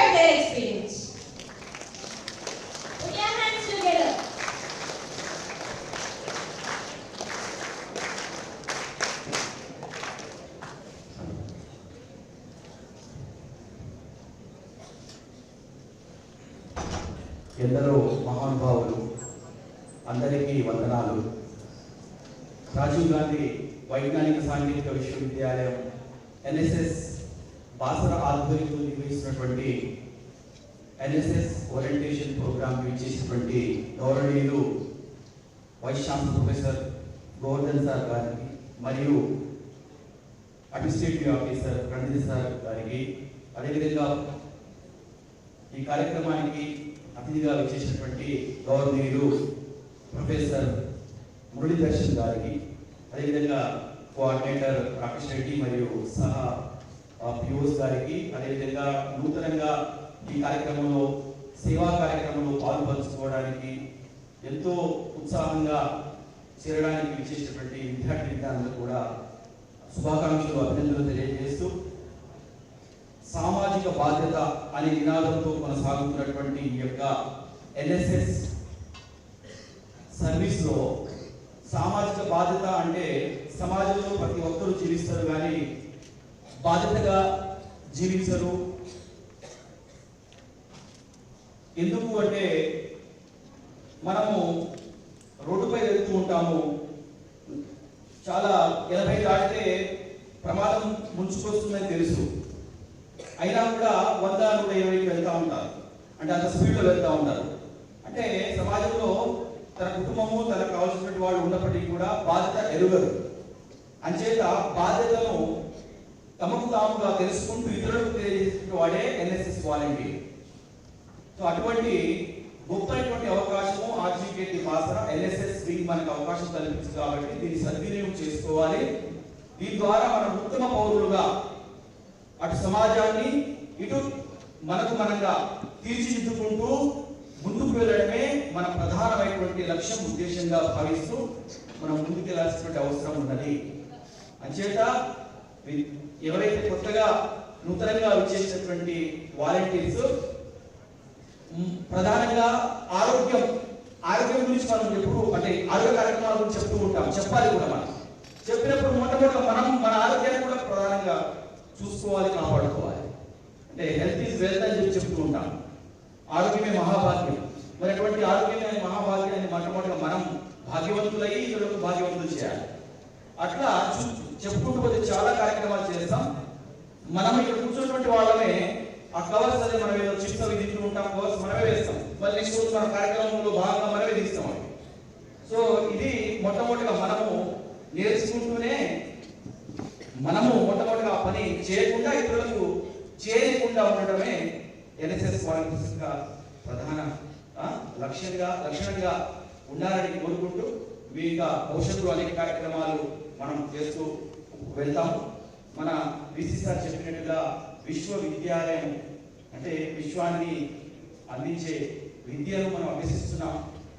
share their experience. Put your hands together. ఎందరో మహానుభావులు, అందరికీ వందనాలు. రాజీవ్ గాంధీ వైజ్ఞానిక సాంకేతిక విశ్వవిద్యాలయం NSS Basara ఆధ్వర్యంలో నిర్వహిస్తున్నటువంటి NSS orientation program ఇచ్చేసినటువంటి గౌరవనీయులు vice chancellor professor Govardhan sir గారికి మరియు అడ్మినిస్ట్రేటివ్ ఆఫీసర్ రణజిత్ సార్ గారికి, అదేవిధంగా ఈ కార్యక్రమానికి అతిథిగా వచ్చేసినటువంటి గౌరవనీయులు ప్రొఫెసర్ మురళీదర్శన్ గారికి, అదేవిధంగా కోఆర్డినేటర్ రాకేష్ రెడ్డి మరియు సహా పిఓస్ గారికి, అదేవిధంగా నూతనంగా ఈ కార్యక్రమంలో సేవా కార్యక్రమంలో పాల్పంచుకోవడానికి ఎంతో ఉత్సాహంగా చేరడానికి విచ్చేసినటువంటి విద్యార్థులందరూ కూడా శుభాకాంక్షలు, అభినందనలు తెలియజేస్తూ సామాజిక బాధ్యత అనే నినాదంతో కొనసాగుతున్నటువంటి ఈ యొక్క ఎన్ఎస్ఎస్ సర్వీస్లో సామాజిక బాధ్యత అంటే సమాజంలో ప్రతి ఒక్కరూ జీవిస్తారు కానీ బాధ్యతగా జీవించరు. ఎందుకు అంటే మనము రోడ్డుపై వెళ్తూ ఉంటాము, చాలా 80 దాటితే ప్రమాదం ముంచుకొస్తుందని తెలుసు, అయినా కూడా 100, 120కి వెళ్తూ ఉంటారు. అంటే అంత స్పీడ్లో వెళ్తూ ఉంటారు. అంటే సమాజంలో తన కుటుంబము తనకు కావాల్సినటువంటి వాళ్ళు ఉన్నప్పటికీ కూడా బాధ్యత ఎరుగరు. అంచేత బాధ్యతను తమకు తాముగా తెలుసుకుంటూ ఇతరులకు తెలియజేసిన వాడే ఎన్ఎస్ఎస్ వాలంటీర్. సో అటువంటి గొప్పటువంటి అవకాశము ఆర్జీకేటీ బాసర ఎన్ఎస్ఎస్ వింగ్ మనకు అవకాశం కల్పించింది కాబట్టి దీన్ని సద్వినియోగం చేసుకోవాలి. దీని ద్వారా మనం ఉత్తమ పౌరులుగా అటు సమాజాన్ని ఇటు మనకు మనంగా తీర్చిదిద్దుకుంటూ ముందుకు వెళ్ళడమే మన ప్రధానమైనటువంటి లక్ష్యం, ఉద్దేశంగా భావిస్తూ మనం ముందుకెళ్లాల్సినటువంటి అవసరం ఉన్నది. అంచేత ఎవరైతే కొత్తగా నూతనంగా వచ్చేసినటువంటి వాలంటీర్స్ ప్రధానంగా ఆరోగ్యం గురించి మనం ఎప్పుడు అంటే ఆరోగ్య కార్యక్రమాల గురించి చెప్తూ ఉంటాం, చెప్పాలి కూడా. మనం చెప్పినప్పుడు మొట్టమొదటి మనం మన ఆరోగ్యాన్ని కూడా ప్రధానంగా చూసుకోవాలి, కాపాడుకోవాలి. అంటే హెల్త్ ఈజ్ వెల్త్ అని చెప్తూ ఉంటాం. ఆరోగ్యమే మహాభాగ్యం. మరి అటువంటి ఆరోగ్యమే మహాభాగ్యాన్ని మొట్టమొదటిగా మనం భాగ్యవంతులై ఇతరులకు భాగ్యవంతులు చేయాలి. అట్లా చెప్పుకుంటూ పోతే చాలా కార్యక్రమాలు చేస్తాం. మనం ఇక్కడ కూర్చున్నటువంటి వాళ్ళమే ఆ కవర్స్ అదే మనం ఏదో చిప్స్ అవి తింటూ ఉంటాం, కవర్స్ మనమే వేస్తాం. మళ్ళీ నెక్స్ట్ రోజు మన కార్యక్రమంలో భాగంగా మనమే తీస్తాం అవి. సో ఇది మొట్టమొదటిగా మనము నేర్చుకుంటూనే మనము మొట్టమొదటిగా పని చేయకుండా ఇతరులకు చేయకుండా ఉండడమే ఎన్ఎస్ఎస్ వాలంటీర్స్ ప్రధాన లక్షణంగా ఉండాలని కోరుకుంటూ ఇంకా భవిష్యత్తులో అనేక కార్యక్రమాలు మనం చేస్తూ వెళ్తాము. మన విసి సార్ చెప్పినట్టుగా విశ్వవిద్యాలయం అంటే విశ్వాన్ని అందించే విద్యను మనం అభ్యసిస్తున్నాం.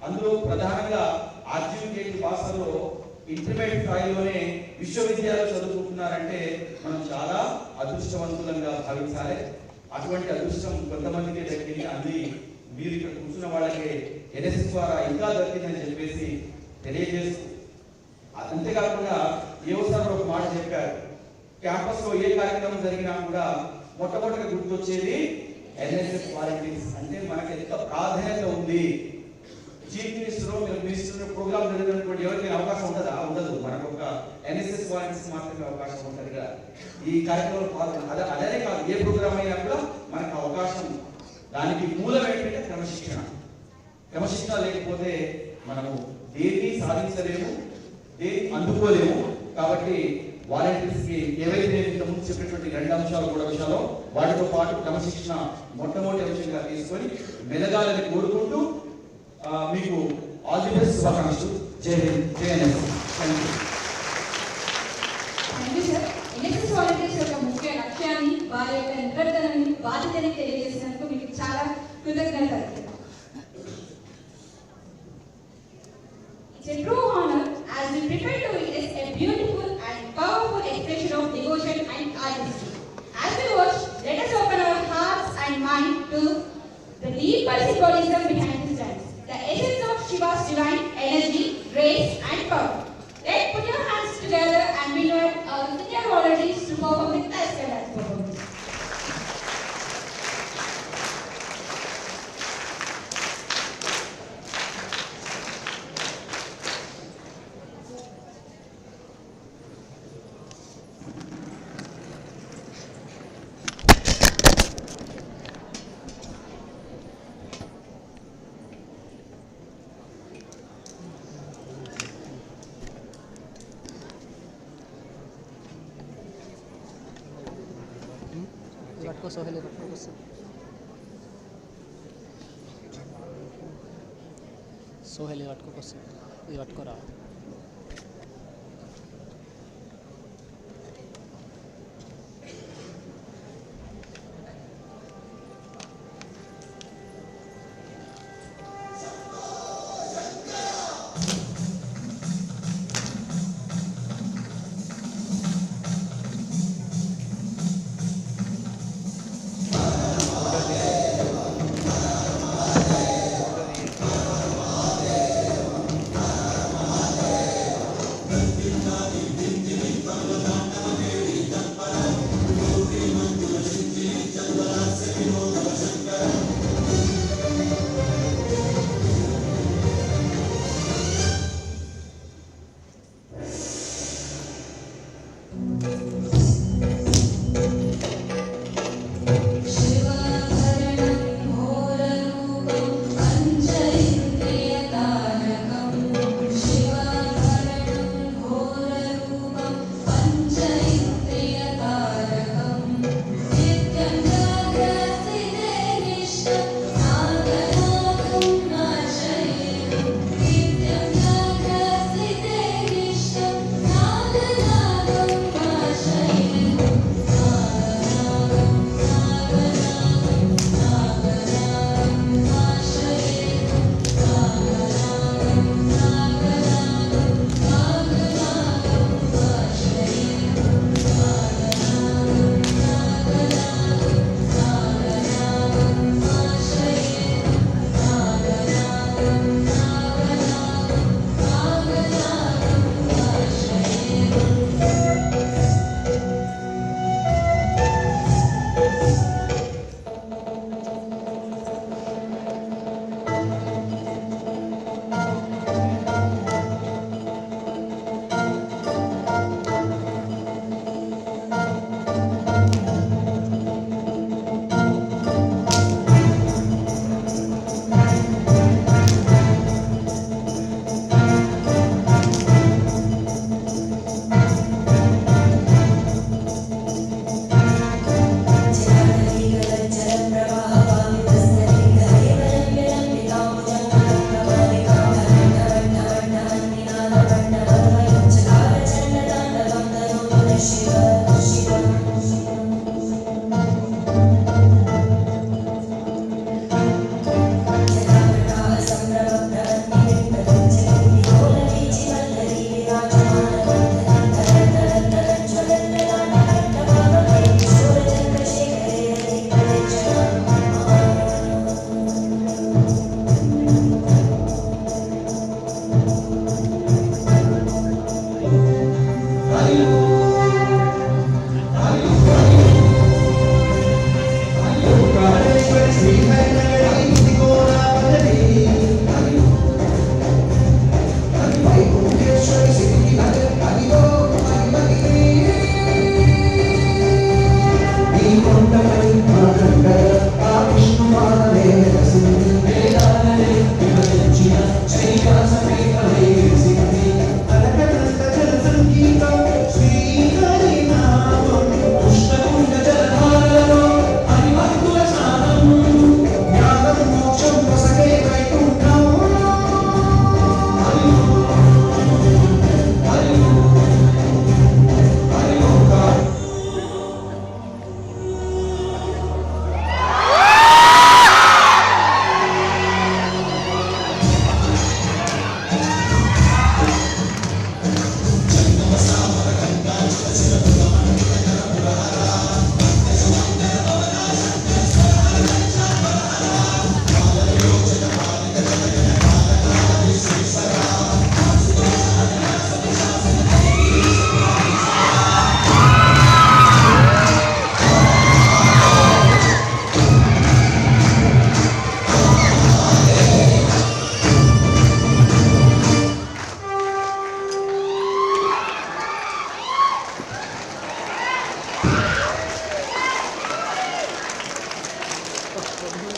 అందులో ప్రధానంగా ఆర్జీకేటీ భాషలో ఇంటర్మీడియట్ స్థాయిలోనే విశ్వవిద్యాలయాలు చదువుకుంటున్నారంటే మనం చాలా అదృష్టవంతులంగా భావించాలి. అటువంటి అదృష్టం కొంతమందికి దక్కింది, అది మీరు ఇక్కడ కూర్చున్న వాళ్ళకి ఎన్ఎస్ఎస్ ద్వారా ఇంకా దక్కిందని చెప్పేసి తెలియజేస్తూ, అంతేకాకుండా యువసార్ ఒక మాట చెప్పారు, క్యాంపస్ లో ఏ కార్యక్రమం జరిగినా కూడా మొట్టమొదటిగా గుర్తొచ్చేది ఎన్ఎస్ఎస్ వాలంటీర్స్. అంటే మనకి ఎంత ప్రాధాన్యత ఉంది. చీఫ్ మినిస్టర్ ప్రోగ్రామ్ జరిగినటువంటి ఎవరికైనా అవకాశం ఉంటుందా? ఉండదు. మనకు ఒక ఎన్ఎస్ఎస్ వాలంటీర్స్ మాత్రమే అవకాశం ఉంటుంది కదా ఈ కార్యక్రమంలో పాల్గొన. అదే కాదు, ఏ ప్రోగ్రామ్ అయినా కూడా మనకు అవకాశం. దానికి మూలం ఏంటంటే క్రమశిక్షణ లేకపోతే మనము దేన్ని సాధించలేము, దేన్ని అందుకోలేము. కాబట్టి వాలంటీర్స్ కి ఏవైతే ఇంతకుముందు చెప్పినటువంటి 2 అంశాలు 3 అంశాలు వాటితో పాటు క్రమశిక్షణ మొట్టమొదటి అంశంగా తీసుకొని మెలగాలని కోరుకుంటూ మీకు ఆల్ ది బెస్ట్, శుభాకాంక్షలు. జై హింద్, జై NSS. Thank you sir. NSS volunteers యొక్క ముఖ్య లక్ష్యాన్ని, వారి యొక్క నిబద్ధతని, బాధ్యతని తెలియజేసినందుకు మీకు చాలా కృతజ్ఞతలు. It's a true honor as we prepare to witness a beautiful and powerful expression of devotion and artistry. As we watch, let us open our hearts and minds to the deep symbolism behind his dance, the essence of Shiva's divine energy, grace, and power. Let's put your hands together and we invite our senior volunteers to perform the classical dance performance. పట్టుకో సోహెల్ పట్టుకోవచ్చు సోహెల్ పట్టుకోవచ్చు ఇది పట్టుకోరా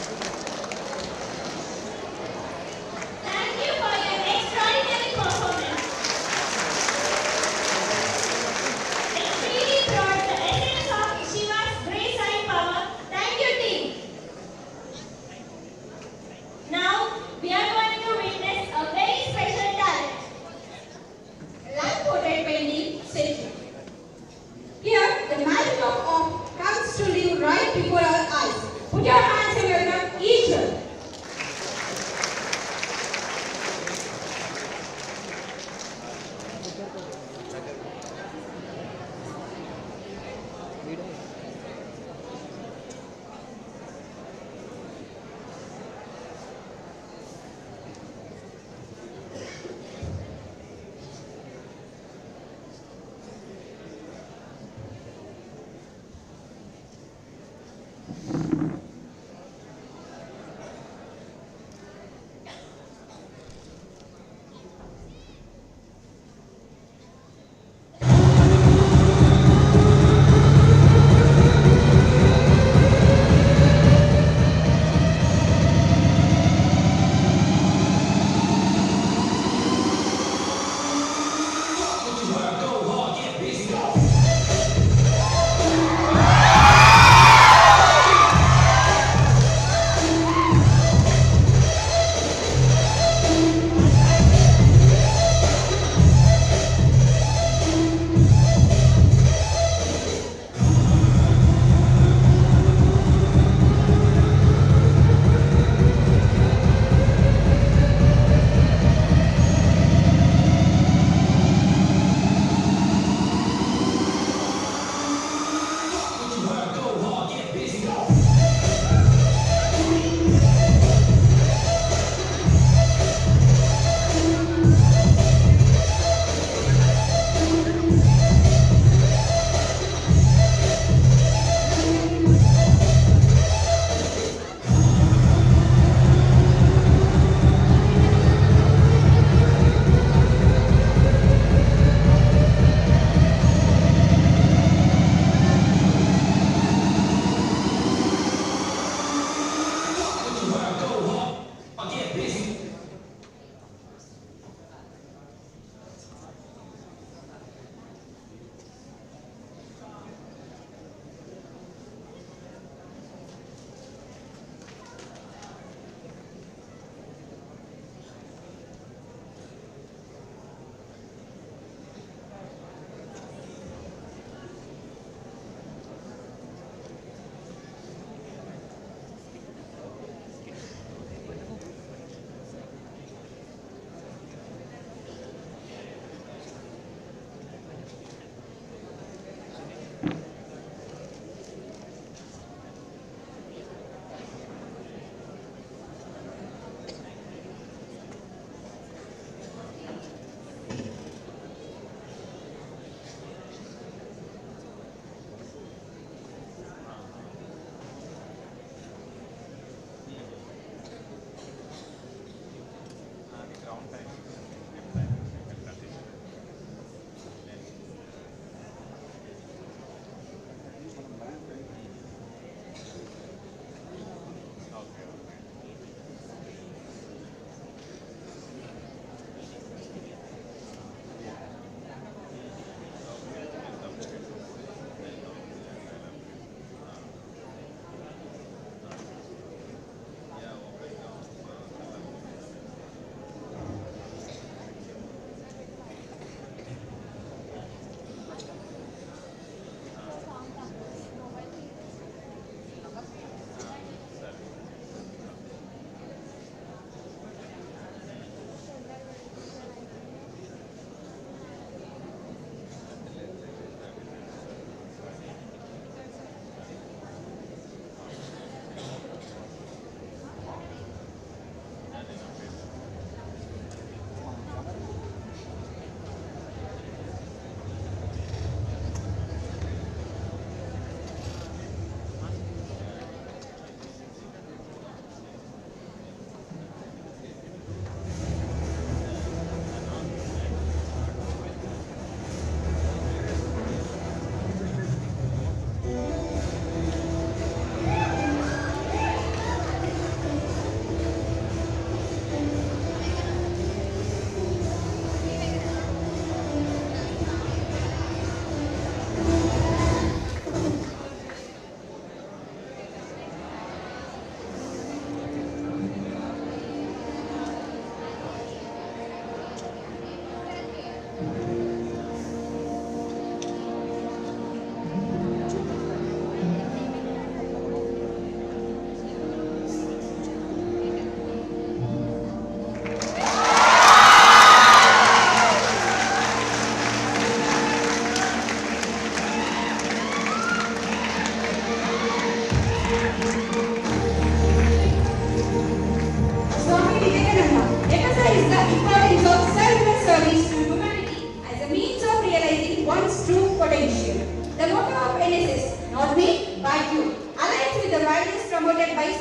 Thank you for your extraordinary performance. It really brought the essence of Shiva's grace and power. Thank you, team. Now, we are going to witness a very special talent. Live portrait painting session. Here, the magic of art comes to live right before our eyes. Put your hands and welcome each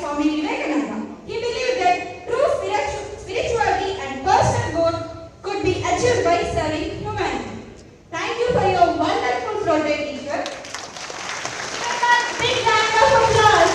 Swami Vivekananda. He believed that true spirituality and personal growth could be achieved by serving humanity. Thank you for your wonderful project, teacher. Big round of applause.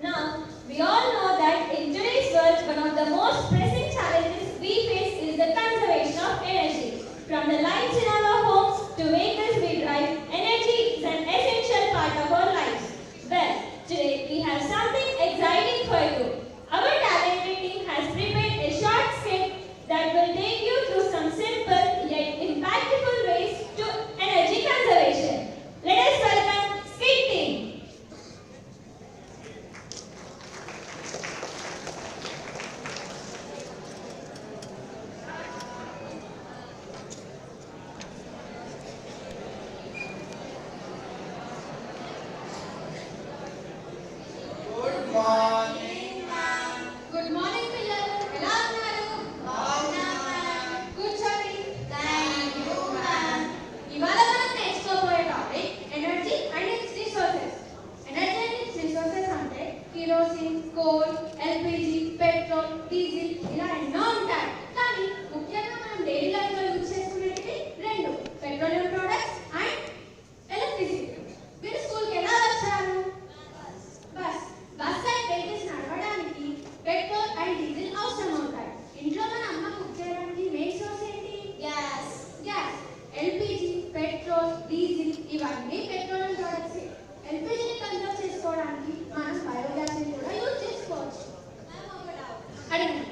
Now, we all know that in today's world, one of the most pressing challenges we face is the conservation of energy. From the lights in our homes to vehicles we drive, energy is an essential part of our lives. Well, today we have something exciting for you. Our talented team has prepared a short skit that will take you through some simple yet impactful ways to energy conservation. Let us welcome Skit team. Good morning. Good morning, పిల్లలు. ఎలా ఉన్నారు? కూర్చోండి. ఇవాళ మనం నేర్చుకోబోయే topic energy and its resources. Energy and its resources అంటే kerosene, coal, LPG, petrol, diesel ఇలా ఎన్నో ఉంటాయి. కానీ ముఖ్యంగా మనం డైలీ లైఫ్ లో యూజ్ చేసుకునేవి రెండు, పెట్రోలియం ప్రొడక్ట్స్ అండ్ ఎలక్ట్రిసిటీ. మీరు స్కూల్కి ఎలా వచ్చారు? బస్ అండ్ వెహికల్స్ నడవడానికి పెట్రోల్ అండ్ డీజిల్ అవసరం అవుతాయి. ఇంట్లో మన అమ్మ కుక్ చేయడానికి మెయిన్ సోర్స్ ఏంటి? గ్యాస్. ఎల్పిజి, పెట్రోల్, డీజిల్ ఇవన్నీ పెట్రోలియం ప్రొడక్ట్స్. ఎల్పిజిని కన్వర్ట్ చేసుకోవడానికి మనం బయోగ్యాస్ ని కూడా యూజ్ చేసుకోవచ్చు. అడగండి.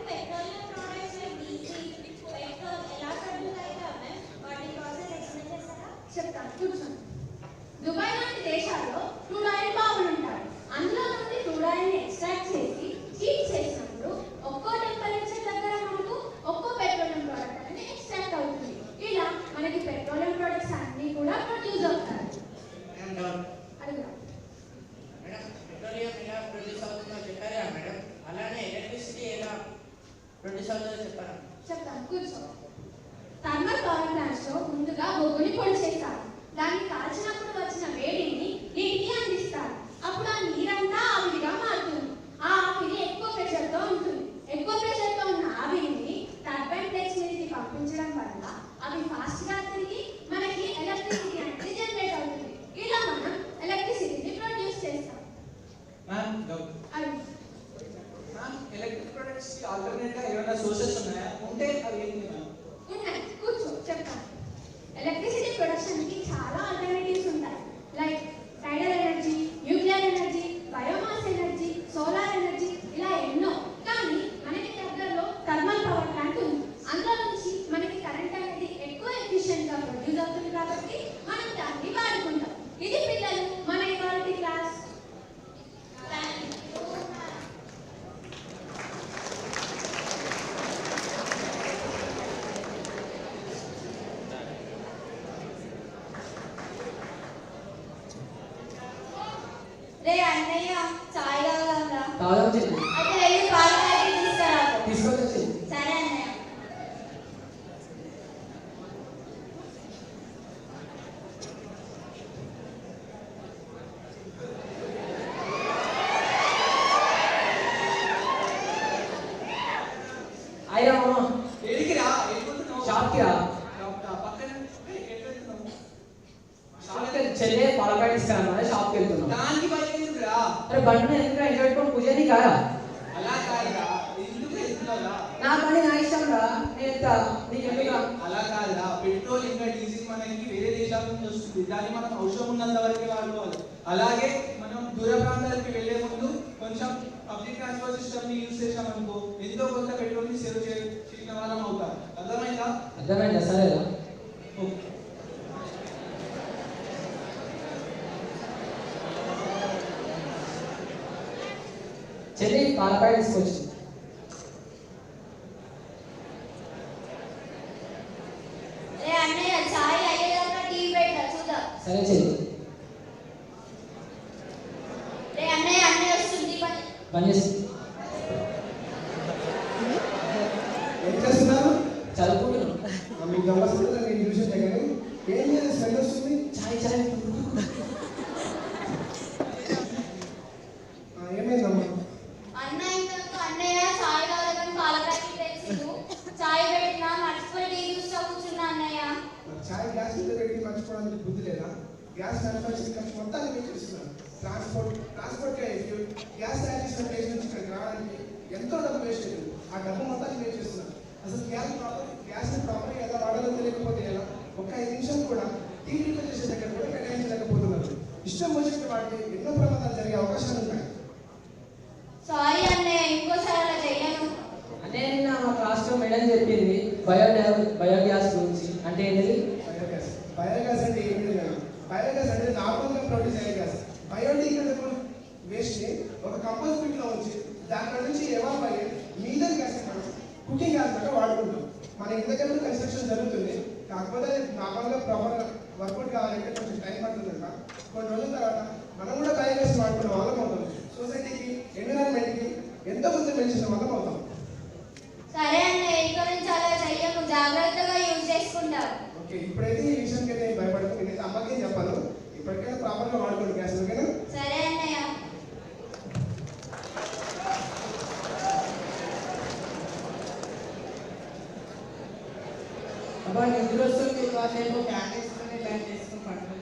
Petroleum products like diesel, petrol ఎలా కలుగుతాయి మ్యామ్? వాటి ప్రాసెస్ ఎక్స్ప్లెయిన్ చేస్తారా? చెప్తాను, కూర్చోండి. దుబాయ్ లాంటి దేశాల్లో క్రూడ్ ఆయిల్ బావులు ఉంటాయి. అందులో నుండి క్రూడ్ ఆయిల్ ని ఎక్స్ట్రాక్ట్ చేసి హీట్ చేసినప్పుడు ఒక్కో టెంపరేచర్ దగ్గర మనకు ఒక్కో పెట్రోలియం ప్రోడక్ట్ అనేది ఎక్స్ట్రాక్ట్ అవుతుంది. ఇలా మనకి పెట్రోలియం ప్రొడక్ట్స్ అన్ని కూడా ప్రొడ్యూస్ అవుతాయి. అడుగురా. మేడం, పెట్రోలియం ఎలా ప్రొడ్యూస్ అవుతుందో చెప్పారా మేడం? అలానే ఎలక్ట్రిసిటీ ఎలా ప్రొడ్యూస్ అవుతుందో చెప్పారా? చెప్తాను, కూర్చో. థర్మల్ పవర్ ప్లాంట్స్ లో ముందుగా బొగ్గుని పొడి చేస్తారు. దాన్ని కాల్చినప్పుడు వచ్చిన వేడిని నీటికి అందిస్తారు. అప్పుడు ఆ నీరంతా ఆవిరిగా మారుతుంది. ఆ ఆవిరి ఎక్కువ ప్రెషర్ తో ఉంటుంది. ఎక్కువ ప్రెషర్ తో ఉన్న ఆవిరిని టర్బైన్ ప్లేట్స్ మీదకి పంపించడం వల్ల అవి ఫాస్ట్ గా తిరిగి మనకి ఎలక్ట్రిసిటీ అనేది జనరేట్ అవుతుంది. ఇలా మనం ఎలక్ట్రిసిటీని ప్రొడ్యూస్ చేస్తాం. అది ఎలక్ట్రిక్ ప్రొడక్ట్స్ కి ఆల్టర్నేట్ గా ఏమైనా సోర్సెస్ ఉన్నాయా? ఉంటే అవి ఏంటి మ్యామ్? ఉన్నాయి, కూర్చో చెప్తాను. ఎలక్ట్రిసిటీ ప్రొడక్షన్ కి చాలా ఆల్టర్నేటివ్స్ ఉంటాయి. Like టైడల్ energy, nuclear energy, biomass energy, solar energy ఇలా ఎన్నో. కానీ మనకి దగ్గరలో థర్మల్ పవర్ ప్లాంట్ ఉంది. అందులో నుంచి మనకి కరెంట్ అనేది ఎక్కువ ఎఫిషియెంట్ గా ప్రొడ్యూస్ అవుతుంది కాబట్టి మనం దాన్ని వాడుకుంటాం. ఇది పిల్లలు మన ఇవాళ క్లాస్. రే అన్నయ్య, చాయ్ తాగుదాంరా. తాగుదాం చెల్లి. అయితే వెళ్ళి పాలు ప్యాకెట్ తీసుకురా. తీసుకొచ్చా చెల్లి. సరే అన్నయ్య. అయ్యా మామ, ఎడికిరా? వెళ్ళిపోతున్నావు? షాప్కి రా. పక్కన ఎక్కడ వెళ్తున్నావు? షాప్కి చెల్లి పాల ప్యాకెట్ తీసుకురా. షాప్కి వెళ్తున్నాం. దానికి బయట ఎందుకురా? అరే బండి ఎందుకు ఎంజాయ్ పెట్టుకొని పూజ నీ కాదా? అలా కాదురా, ఎందుకు వెళ్తున్నావురా? నా పని నా ఇష్టం రా, నేను వెళ్తా. నీకు ఎందుకురా? అలా కాదురా, పెట్రోల్ ఇంకా డీజిల్ మనకి వేరే దేశాల నుంచి వస్తుంది. దాన్ని మనం అవసరం ఉన్నంత వరకే వాడుకోవాలి. అలాగే మనం దూర ప్రాంతాలకు వెళ్లే ముందు కొంచెం పబ్లిక్ ట్రాన్స్పోర్ట్ సిస్టమ్ ని యూజ్ చేసామనుకో ఎంతో కొంత పెట్రోల్ ని సేవ్ చేసిన వాళ్ళం అవుతాం. అర్థమైందా? అర్థమైందా? సరేరా. ఓకే. చెల్లి పాల ప్యాకెట్ తీసుకొచ్చి. రే అన్నయ్య, చాయ్ అయ్యేదాకా టీ పెట్ట చూద్దాం. సరే చెల్లి. రే అన్నయ్య, అన్నయ్య వస్తుంది పని. పని చేసి ఏం చేస్తున్నారు? చదువుకుంటున్నాం. మీకు అవసరం లేదు, నేను చూసాను కానీ స్మెల్ వస్తుంది. చాయ్ చాయ్ ఏమైందమ్మా? అన్నయ్య చాయ్ కావాలని పాల ప్యాకెట్ తెచ్చిండు. చాయ్ పెట్టినా మర్చిపోయి టీ చూస్తా కూర్చున్నా అన్నయ్య. చాయ్ గ్యాస్ మీద పెట్టి మర్చిపోవడానికి బుద్ధి లేదా? గ్యాస్ మ్యానుఫ్యాక్చరింగ్ ఖర్చు మొత్తాన్ని మీరు చేస్తున్నారు. ట్రాన్స్పోర్ట్ గ్యాస్ తయారు చేసిన ప్లేస్ నుంచి ఇక్కడికి రావడానికి ఎంతో డబ్బు వేస్ట్ అవుతుంది. ఆ డబ్బు మొత్తాన్ని మీరు చేస్తున్నారు. అసలు గ్యాస్ని ప్రాపర్గా ఎలా వాడాలో తెలియకపోతే ఎలా? ఒక్క 5 నిమిషాలు కూడా టీ ప్రిపేర్ చేసే దగ్గర కూడా కేటాయించలేకపోతున్నారు. ఇష్టం వచ్చినట్టు వాడితే ఎన్నో ప్రమాదాలు జరిగే అవకాశాలు ఉన్నాయి. సారీ అన్నయ్య, ఇంకోసారి అలా చేయను. అంటే నిన్న మా క్లాస్లో మేడం చెప్పింది బయోగ్యాస్ గురించి. అంటే ఏంటి? బయోగ్యాస్ అంటే ఏంటి? బయోగ్యాస్ అంటే నార్మల్గా ప్రొడ్యూస్ అయ్యే గ్యాస్. బయోడిగ్రేడబుల్ వేస్ట్ని ఒక కంపోస్ట్ పిట్లో ఉంచి దాంట్లో నుంచి ఎవాల్వ్ అయ్యి మీథేన్ గ్యాస్ మనం కుకింగ్ గ్యాస్ లాగా వాడుకుంటాం. మన ఇంటి దగ్గర కన్స్ట్రక్షన్ జరుగుతుంది, కాకపోతే నార్మల్గా ప్రాపర్ వర్కౌట్ కావాలంటే కొంచెం టైం పడుతుంది కదా. కొన్ని రోజుల తర్వాత మనం కూడా బయోగ్యాస్ వాడుకునే వాళ్ళం అవుతాం. సొసైటీకి, ఎన్విరాన్మెంట్కి ఎంతో కొంచెం పెంచిన వాళ్ళం అవుతాం. సరే అన్నయ్య, ఇక్కడ నుంచి అలా చెయ్యకు, జాగ్రత్తగా యూజ్ చేసుకుంటా. ఓకే, ఇప్పుడైతే ఈ విషయానికి అయితే భయపడకు. నేనైతే అమ్మకేం చెప్పాను, ఇప్పటికైనా ప్రాపర్గా వాడుకోండి గ్యాస్. ఓకేనా? సరే అన్నయ్య. అబ్బా నిద్ర వస్తుంది, కాసేపు ఫ్యాన్ వేసుకొని లైట్ చేసుకుని పడుతుంది.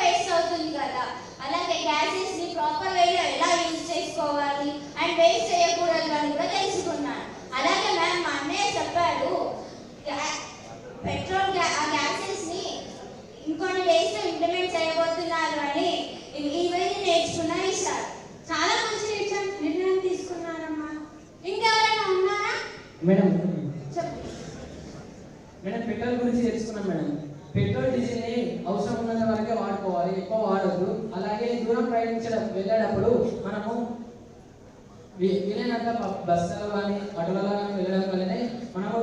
వేస్ట్ అవుతుంది కదా. అలాగే గ్యాసెస్ ని ప్రాపర్ వేలో ఎలా యూజ్ చేసుకోవాలి అండ్ అండ్ వేస్ట్ చేయకూడదు అని కూడా తెలుసుకున్నాను. అలాగే మ్యామ్ మా అన్నయ్య చెప్పాడు పెట్రోల్ గ్యాసెస్ ని ఇంకొన్ని డేస్ లో ఇంప్లిమెంట్ చేయబోతున్నారు అని. ఇవన్నీ నేర్చుకున్న విషయాలు చాలా మంచి నిర్ణయం తీసుకున్నారమ్మా. ఇంకెవరైనా ఉన్నారా? మేడం చెప్పు. మేడం పెట్రోల్ గురించి తెలుసుకున్నాం మేడం. పెట్రోల్ డీజిల్ ని అవసరం ఉన్నంత వరకే వాడుకోవాలి, ఎక్కువ వాడద్దు. అలాగే దూరం వెళ్ళేటప్పుడు మనము వీలైనంత బస్సులో కానీ ఆటోలలో కానీ వెళ్ళడం వల్లనే మనము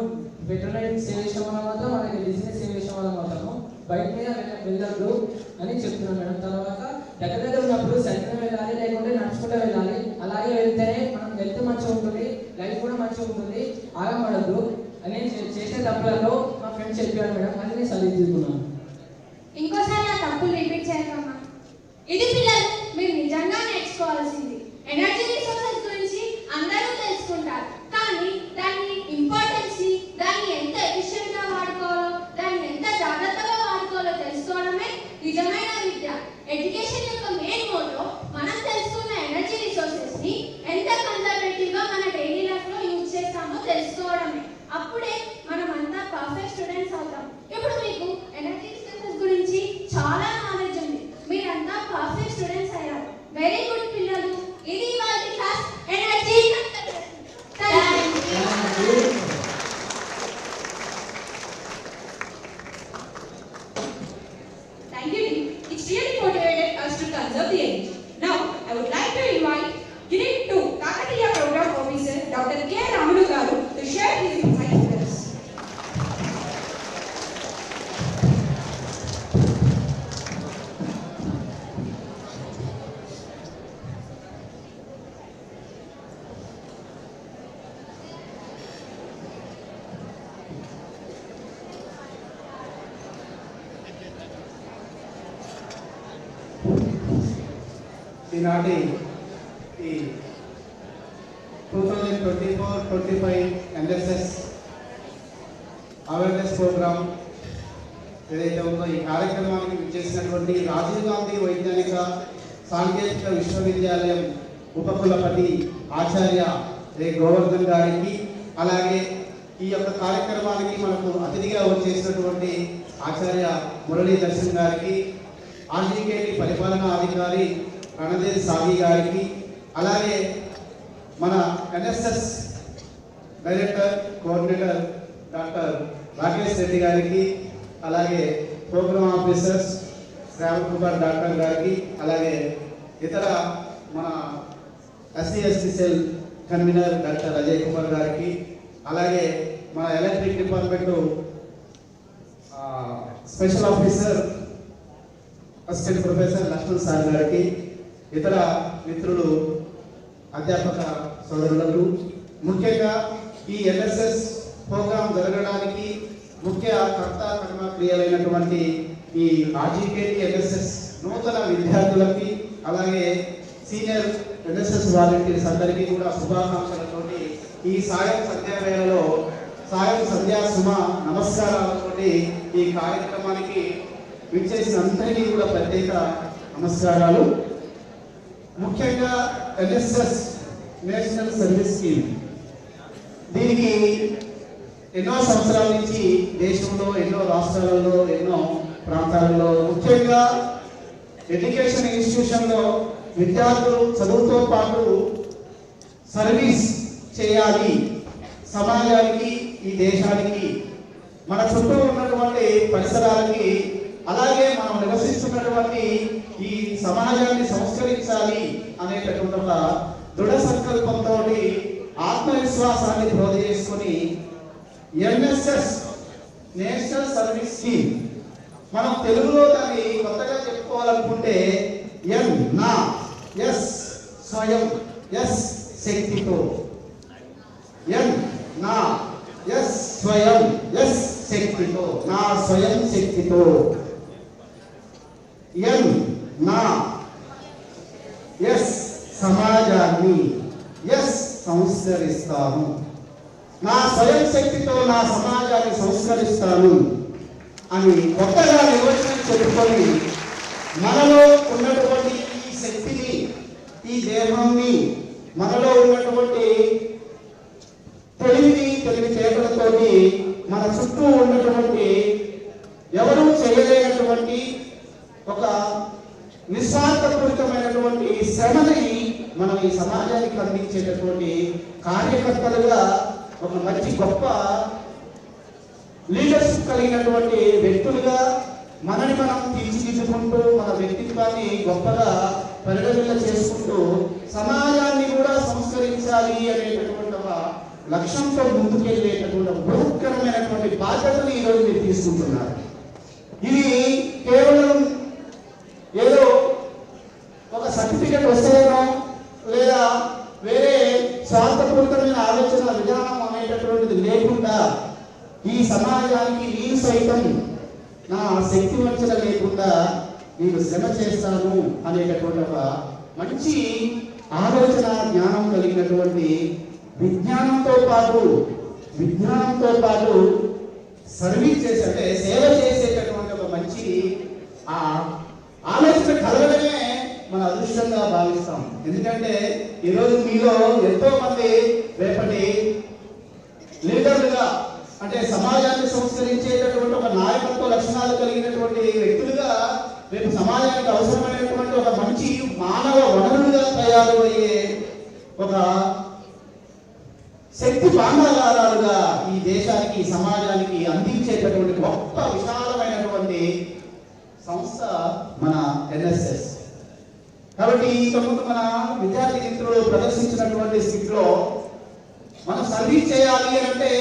పెట్రోల్ సేవ్ చేసిన వాళ్ళం అవుతాం, అలాగే డీజిల్ సేవ్ చేసిన వాళ్ళం అవుతాము. బైక్ మీద వెళ్ళొద్దు అని చెప్తున్నాం మేడం. తర్వాత దగ్గర ఉన్నప్పుడు సైకిల్ వెళ్ళాలి, లేకుంటే నడుచుకుంటూ వెళ్ళాలి. అలాగే వెళ్తేనే మనం హెల్త్ మంచిగా ఉంటుంది, లైఫ్ కూడా మంచిగా ఉంటుంది. ఆగపడద్దు అని చేసే తప్పులలో మా ఫ్రెండ్స్ చెప్పారు మేడం, అది నేను సలహా తీసుకున్నాను. ఇంకోసారి ఆ తప్పులు రిపీట్ చేయకమ్మా. ఇది పిల్లలు మీరు నిజంగా నేర్చుకోవాల్సింది. ఎనర్జీ రిసోర్సెస్ గురించి అందరూ తెలుసుకుంటారు, కానీ దాని ఇంపార్టెన్స్ ని, దాన్ని ఎంత ఎఫిషియెంట్ గా వాడుకోవాలో, దాన్ని ఎంత జాగ్రత్తగా వాడుకోవాలో తెలుసుకోవడమే నిజమైన విద్య. ఎడ్యుకేషన్ యొక్క మెయిన్ మోటో మనం తెలుసుకున్న ఎనర్జీ రిసోర్సెస్ ని ఎంత కన్జర్వేటివ్ గా మన డైలీ లైఫ్ లో యూజ్ చేస్తామో తెలుసుకోవడమే. అప్పుడే మనం అంతా పర్ఫెక్ట్ స్టూడెంట్స్ అవుతాం. ఇప్పుడు మీకు ఎనర్జీ రిసోర్సెస్ గురించి చాలా నాలెడ్జ్ ఉంది, మీరంతా పర్ఫెక్ట్ స్టూడెంట్స్ అయ్యారు. వెరీ గుడ్ పిల్లలు. ఇది వాళ్ళ class energy. Thank you. It's really motivated us to conserve the energy. Now, I would like to invite Grade 2 Kakatiya Program Officer Dr. K. Ramanu Garu to share his insights with us. ఈనాటి ఈ 2024-25 NSS awareness programme ఏదైతే ఉందో ఈ కార్యక్రమానికి విచ్చేసినటువంటి రాజీవ్ గాంధీ వైజ్ఞానిక సాంకేతిక విశ్వవిద్యాలయం ఉపకులపతి ఆచార్య గోవర్ధన్ గారికి, అలాగే ఈ యొక్క కార్యక్రమానికి మనకు అతిథిగా వచ్చేసినటువంటి ఆచార్య మురళీ దర్శన్ గారికి, ఆర్జీకేటి పరిపాలనా అధికారి రణదేవ్ సాగి గారికి, అలాగే మన NSS director coordinator doctor Rakesh Reddy గారికి, అలాగే program officers Shravan Kumar doctor గారికి, అలాగే ఇతర మన SC cell convener doctor Ajay Kumar గారికి, అలాగే మన electric department special officer assistant professor Lakshman sir గారికి, ఇతర మిత్రులు అధ్యాపక సోదరులకు, ముఖ్యంగా ఈ ఎన్ఎస్ఎస్ ప్రోగ్రాం జరగడానికి ముఖ్య కర్త కర్మ క్రియలైనటువంటి ఈ ఆర్జీకేటీ ఎన్ఎస్ఎస్ నూతన విద్యార్థులకి, అలాగే సీనియర్ ఎన్ఎస్ఎస్ వాలంటీర్స్ అందరికీ కూడా శుభాకాంక్షలతోటి ఈ సాయం సంధ్యా వేళలో సాయం సంధ్యా సుమ నమస్కారాలతోటి ఈ కార్యక్రమానికి విచ్చేసిన అందరికీ కూడా ప్రత్యేక నమస్కారాలు. ముఖ్యంగా ఎన్ఎస్ఎస్ నేషనల్ సర్వీస్ స్కీమ్, దీనికి ఎన్నో సంవత్సరాల నుంచి దేశంలో ఎన్నో రాష్ట్రాలలో ఎన్నో ప్రాంతాలలో ముఖ్యంగా ఎడ్యుకేషన్ ఇన్స్టిట్యూషన్లో విద్యార్థులు చదువుతో పాటు సర్వీస్ చేయాలి సమాజానికి, ఈ దేశానికి, మన చుట్టూ ఉన్నటువంటి పరిసరాలకి, అలాగే మనం నివసిస్తున్నటువంటి ఈ సమాజాన్ని సంస్కరించాలి అనేటటువంటి ఒక దృఢ సంకల్పంతో ఆత్మవిశ్వాసాన్ని బోధ చేసుకుని ఎన్ఎస్ఎస్ నేషనల్ సర్వీస్ స్కీమ్, మనం తెలుగులో దాన్ని కొత్తగా చెప్పుకోవాలనుకుంటే ఎన్ నా, ఎస్ స్వయం, ఎస్ శక్తితో, ఎన్ నా, ఎస్ స్వయం, ఎస్ శక్తితో, నా స్వయం శక్తితో, ఎన్ నా, ఎస్ సమాజాన్ని, ఎస్ సంస్కరిస్తాను, నా స్వయం శక్తితో నా సమాజాన్ని సంస్కరిస్తాను అని కొత్తగా నిర్వచనం చెప్పుకొని మనలో ఉన్నటువంటి ఈ శక్తిని, ఈ దేహాన్ని, మనలో ఉన్నటువంటి ఉన్నటువంటి తెలివితేటలతోటి మన చుట్టూ ఉన్నటువంటి ఎవరూ చేయలేనటువంటి ఒక నిస్వార్థపూరితమైనటువంటి శ్రమని మనం ఈ సమాజానికి అందించేటటువంటి కార్యకర్తలుగా ఒక మంచి గొప్ప లీడర్షిప్ కలిగినటువంటి వ్యక్తులుగా మనని మనం తీర్చిదిద్దుకుంటూ మన వ్యక్తిత్వాన్ని గొప్పగా పరిగణన చేసుకుంటూ సమాజాన్ని కూడా సంస్కరించాలి అనేటటువంటి ఒక లక్ష్యంతో ముందుకెళ్ళేటటువంటి బృహత్కరమైనటువంటి బాధ్యతను ఈరోజు మీరు తీసుకుంటున్నారు. ఇది కేవలం ఏదో ఒక సర్టిఫికెట్ వస్తేనో లేదా వేరే స్వార్థపూరితమైన ఆలోచన విధానం అనేటటువంటిది లేకుండా ఈ సమాజానికి నేను సైతం నా శక్తి వంచన లేకుండా నేను శ్రమ చేస్తాను అనేటటువంటి ఒక మంచి ఆలోచన జ్ఞానం కలిగినటువంటి విజ్ఞానంతో పాటు సర్వీస్ చేసే అంటే సేవ చేసేటటువంటి ఒక మంచి ఆ ఆలోచన కలగడమే మన అదృష్టంగా భావిస్తాం. ఎందుకంటే ఈరోజు మీలో ఎంతో మంది రేపటి లీడర్లుగా అంటే సమాజాన్ని సంస్కరించేటటువంటి ఒక నాయకత్వ లక్షణాలు కలిగినటువంటి వ్యక్తులుగా రేపు సమాజానికి అవసరమైనటువంటి ఒక మంచి మానవ వనరులుగా తయారయ్యే ఒక శక్తి భాండాగారాలుగా ఈ దేశానికి సమాజానికి అందించేటటువంటి గొప్ప విశాలమైనటువంటి సంస్థ మన ఎన్ఎస్ఎస్. కాబట్టి ఇంతకుముందు మన విద్యార్థి మిత్రులు ప్రదర్శించినటువంటి స్థితిలో మనం సర్వీస్ చేయాలి అంటే